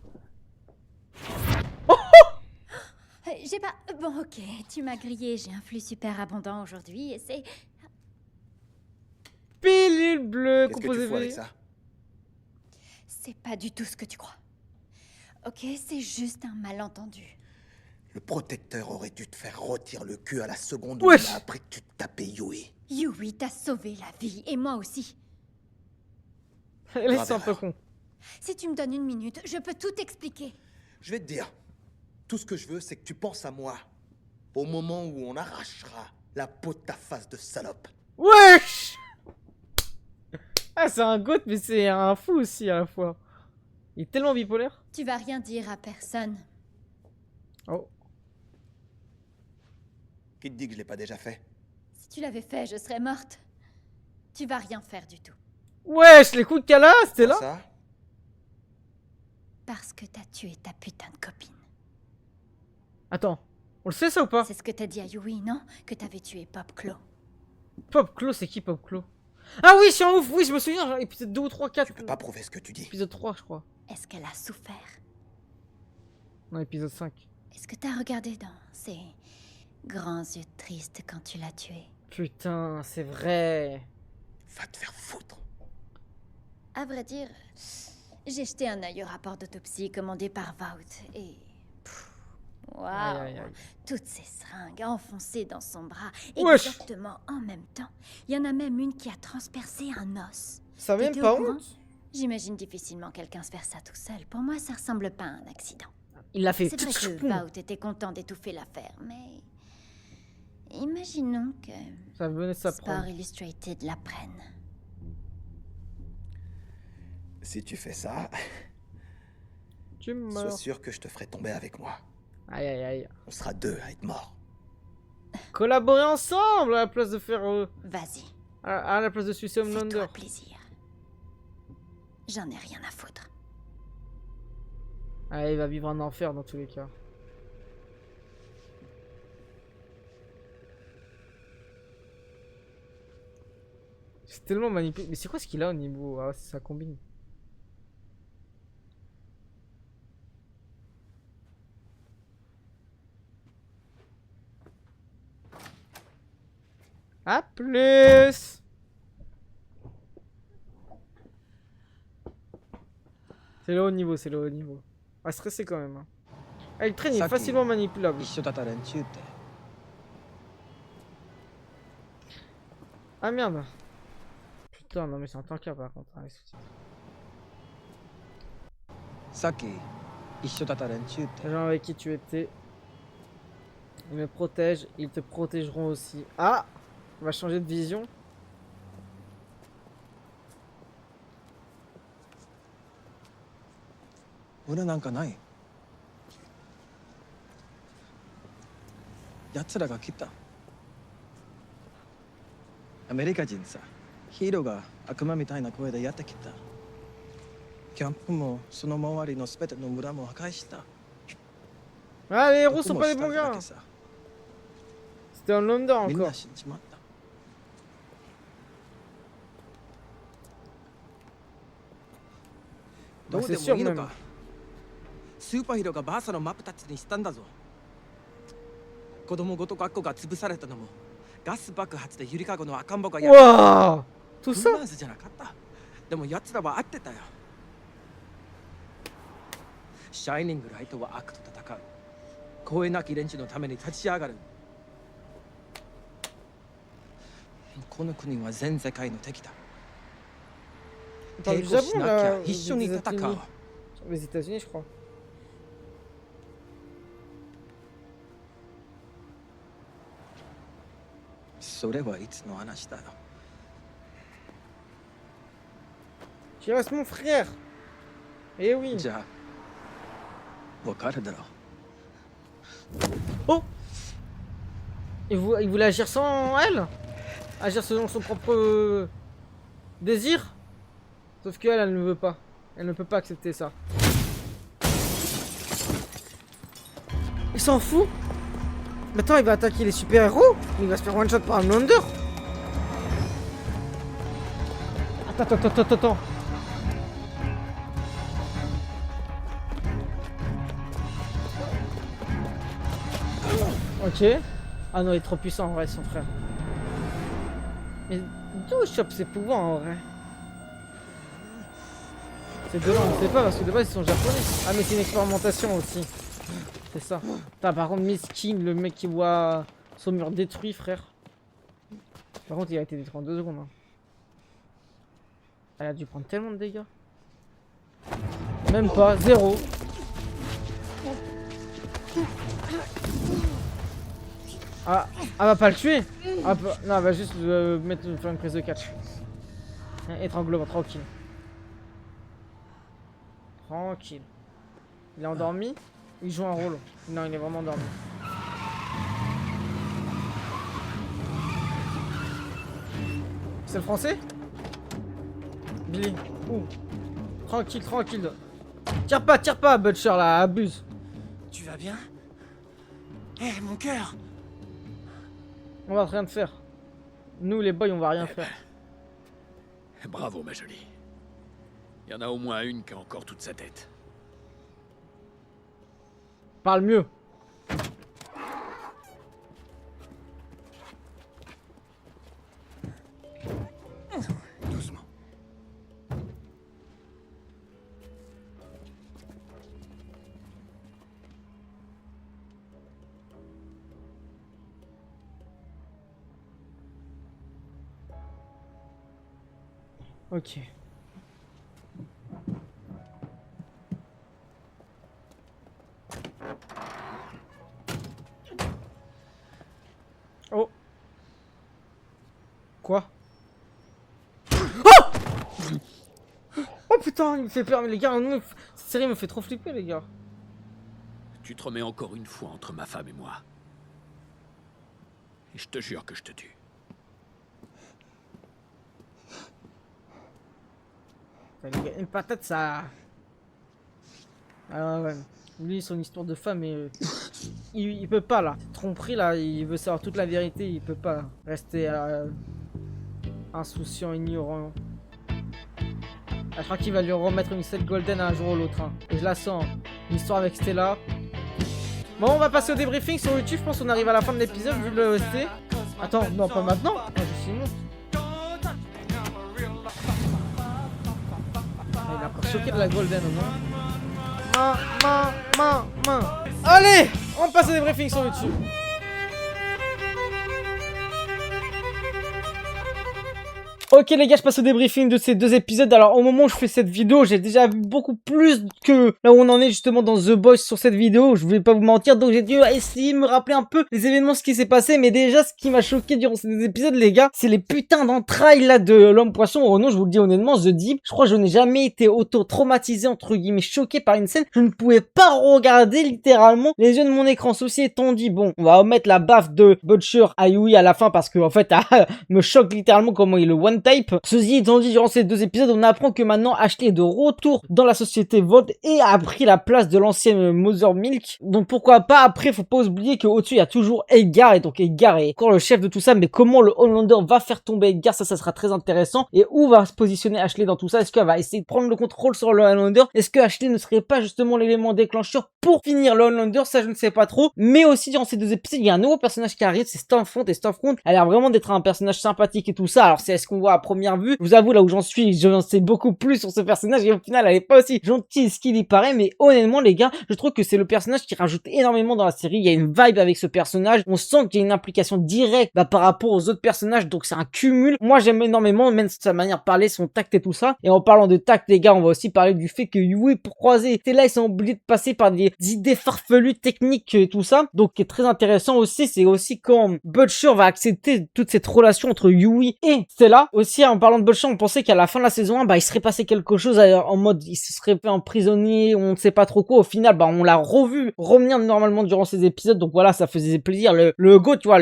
J'ai pas... Bon, ok, tu m'as grillé. J'ai un flux super abondant aujourd'hui et c'est... Pilule bleue, Qu'est-ce que tu fous avec ça? C'est pas du tout ce que tu crois. Ok, c'est juste un malentendu. Le protecteur aurait dû te faire rôtir le cul à la seconde où il a appris que tu te tapais Yui. Yui t'a sauvé la vie, et moi aussi. Elle est un peu con. Si tu me donnes 1 minute, je peux tout expliquer. Je vais te dire. Tout ce que je veux, c'est que tu penses à moi. Au moment où on arrachera la peau de ta face de salope. Wesh! Ah, c'est un goth, mais c'est un fou aussi à la fois. Il est tellement bipolaire. Tu vas rien dire à personne. Oh. Qui te dit que je l'ai pas déjà fait? Si tu l'avais fait, je serais morte. Tu vas rien faire du tout. Wesh, les coups de Kala, c'était là? Ça? Parce que t'as tué ta putain de copine. Attends. On le sait ça ou pas? C'est ce que t'as dit à Yui, non? Que t'avais tué Pop Claw. Pop Claw, c'est qui Pop Claw? Ah oui, je suis en ouf, oui, je me souviens, genre, épisode 2 ou 3, 4. Tu peux pas prouver ce que tu dis. Épisode 3, je crois. Est-ce qu'elle a souffert? Non, épisode 5. Est-ce que t'as regardé dans ses grands yeux tristes quand tu l'as tué? Putain, c'est vrai. Va te faire foutre. À vrai dire, j'ai jeté un œil au rapport d'autopsie commandé par Vault et... Waouh, Aïe. toutes ces seringues enfoncées dans son bras, Wesh. exactement en même temps. Il y en a même une qui a transpercé un os. Ça même T'étais pas au courant? honte. J'imagine difficilement quelqu'un se faire ça tout seul. Pour moi, ça ressemble pas à un accident. Il l'a fait C'est vrai que Vault était content d'étouffer l'affaire, mais... Imaginons que... Ça venait de s'apprendre. Sport Illustrated l'apprenne. Si tu fais ça, tu sois meurs. sûr que je te ferai tomber avec moi. Aïe. On sera 2 à être morts. Collaborer ensemble à la place de faire... Vas-y. À la place de Suicide Homelander. Fais-toi plaisir. J'en ai rien à foutre. Ah, il va vivre en enfer dans tous les cas. C'est tellement manipulé. Mais c'est quoi ce qu'il a au niveau... Ah, c'est sa combine. A plus. C'est le haut niveau, c'est le haut niveau. Ah, stressé quand même. Hein. Ah, il traîne, il est facilement manipulable. Ah merde. Putain, non mais c'est un tankard par contre. Hein, les sous-titres. Les gens avec qui tu étais, ils me protègent, ils te protégeront aussi. Ah, on va changer de vision. Ah, les héros sont pas des bons gars. C'était un London encore. Bah, c'est sûr même. スーパーヒーローがバーサのマップたちにしたんだぞ。子供ごと学校が潰されたのもガス爆発でゆりかごの赤ん坊がやわあ、tout ça。フンマーズじゃなかった。でも奴らは合ってたよ。シャイニングライトは悪と戦う。声なき連中のために立ち上がる。この国は全世界の敵だ。抵抗しなきゃ一緒に戦おう。Les États-Unis, je crois. Tu restes mon frère. Eh oui. Oh. Il voulait agir sans elle. Agir selon son propre désir. Sauf qu'elle, elle ne veut pas. Elle ne peut pas accepter ça. Il s'en fout. Maintenant, il va attaquer les super-héros. Il va se faire one-shot par un Wonder. Attends. Ok. Ah non, il est trop puissant en vrai, son frère. Mais d'où chope ses pouvoirs en vrai? C'est de là, on ne sait pas parce que de base ils sont japonais. Ah mais c'est une expérimentation aussi. C'est ça. Putain, par contre Miss King, le mec qui voit son mur détruit, frère. Par contre il a été détruit en 2 secondes. Hein. Elle a dû prendre tellement de dégâts. Même pas, 0. Ah, elle va pas le tuer. Ah, non, elle va juste faire une prise de catch. Étranglement, tranquille. Tranquille. Il est endormi. Il joue un rôle. Non, il est vraiment endormi. C'est le français? Billy. Ouh. Tranquille. Tire pas, Butcher là, abuse. Tu vas bien? Hé, mon cœur! On va rien faire. Nous, les boys, on va rien faire. Bravo, ma jolie. Il y en a au moins une qui a encore toute sa tête. Parle mieux. Doucement. Ok. Oh. Quoi? Oh putain, il me fait peur, mais les gars, nous, cette série me fait trop flipper, les gars. Tu te remets encore une fois entre ma femme et moi. Et je te jure que je te tue. Les gars, une patate, ça... Ah ouais. Lui, son histoire de femme, il peut pas, là. Tromperie, là, il veut savoir toute la vérité, il peut pas rester insouciant, ignorant. Ah, je crois qu'il va lui remettre une set golden un jour ou l'autre. Hein. Et je la sens. Une histoire avec Stella. Bon, on va passer au débriefing sur YouTube. Je pense qu'on arrive à la fin de l'épisode vu le OST. Attends, non, pas maintenant. Ah, je suis mort. Ah, il a encore choqué de la golden au moins. Allez, on passe au débriefing sur YouTube. Ok les gars, je passe au débriefing de ces deux épisodes. Alors au moment où je fais cette vidéo, j'ai déjà vu beaucoup plus que là où on en est justement dans The Boys sur cette vidéo. Je vais pas vous mentir, donc j'ai dû essayer de me rappeler un peu les événements, ce qui s'est passé. Mais déjà, ce qui m'a choqué durant ces deux épisodes, les gars, c'est les putains d'entrailles là de l'homme poisson. Oh non, je vous le dis honnêtement, The Deep, je crois que je n'ai jamais été auto-traumatisé, entre guillemets, choqué par une scène. Je ne pouvais pas regarder littéralement les yeux de mon écran. Ceci étant dit, bon, on va omettre la baffe de Butcher à Yui à la fin parce que en fait, me choque littéralement comment il le one type. Ceci étant dit, durant ces deux épisodes, on apprend que maintenant Ashley est de retour dans la société Vault et a pris la place de l'ancienne Mother Milk. Donc pourquoi pas. Après, faut pas oublier qu'au-dessus, il y a toujours Edgar, et donc Edgar est encore le chef de tout ça. Mais comment le Homelander va faire tomber Edgar, ça sera très intéressant. Et où va se positionner Ashley dans tout ça? Est-ce qu'elle va essayer de prendre le contrôle sur le Homelander? Est-ce que Ashley ne serait pas justement l'élément déclencheur pour finir le Homelander? Ça, je ne sais pas trop. Mais aussi, durant ces deux épisodes, il y a un nouveau personnage qui arrive, c'est Stormfront. Et Stormfront a l'air vraiment d'être un personnage sympathique et tout ça. Alors, c'est ce qu'on voit à première vue. Je vous avoue, là où j'en suis, j'en sais beaucoup plus sur ce personnage et au final, elle est pas aussi gentille ce qu'il y paraît. Mais honnêtement, les gars, je trouve que c'est le personnage qui rajoute énormément dans la série. Il y a une vibe avec ce personnage. On sent qu'il y a une implication directe par rapport aux autres personnages. Donc, c'est un cumul. Moi, j'aime énormément, même sa manière de parler, son tact et tout ça. Et en parlant de tact, les gars, on va aussi parler du fait que Yui, pour croiser, c'est là, ils sont obligés de passer par des idées farfelues, techniques et tout ça. Donc, ce qui est très intéressant aussi, c'est aussi quand Butcher va accepter toute cette relation entre Yui et Stella. Aussi, en parlant de Butcher, on pensait qu'à la fin de la saison 1, il serait passé quelque chose en mode, il se serait fait emprisonner, on ne sait pas trop quoi. Au final, on l'a revu revenir normalement durant ces épisodes. Donc voilà, ça faisait plaisir. Le go, tu vois,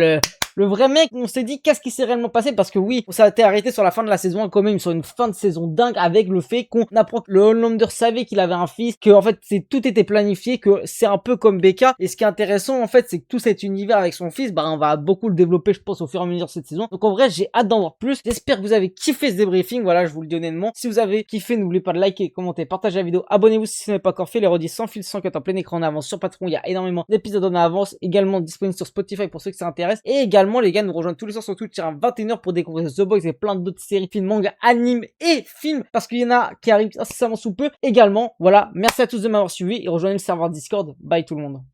le vrai mec, on s'est dit qu'est-ce qui s'est réellement passé, parce que oui, ça a été arrêté sur la fin de la saison 1 quand même, sur une fin de saison dingue, avec le fait qu'on apprend que le Homelander savait qu'il avait un fils, que en fait tout était planifié, que c'est un peu comme Becca. Et ce qui est intéressant en fait, c'est que tout cet univers avec son fils, on va beaucoup le développer, je pense, au fur et à mesure de cette saison. Donc en vrai, j'ai hâte d'en voir plus. J'espère que vous avez kiffé ce débriefing. Voilà, je vous le dis honnêtement. Si vous avez kiffé, n'oubliez pas de liker, commenter, partager la vidéo, abonnez-vous si ce n'est pas encore fait. Les redis sans fil, sans cut, en plein écran en avance sur Patreon. Il y a énormément d'épisodes en avance, également disponibles sur Spotify pour ceux que ça intéresse. Et également les gars, nous rejoignent tous les soirs sur Twitch à 21h pour découvrir The Boys et plein d'autres séries, films, mangas, animes et films, parce qu'il y en a qui arrivent incessamment sous peu également. Voilà, merci à tous de m'avoir suivi et rejoignez le serveur Discord. Bye tout le monde.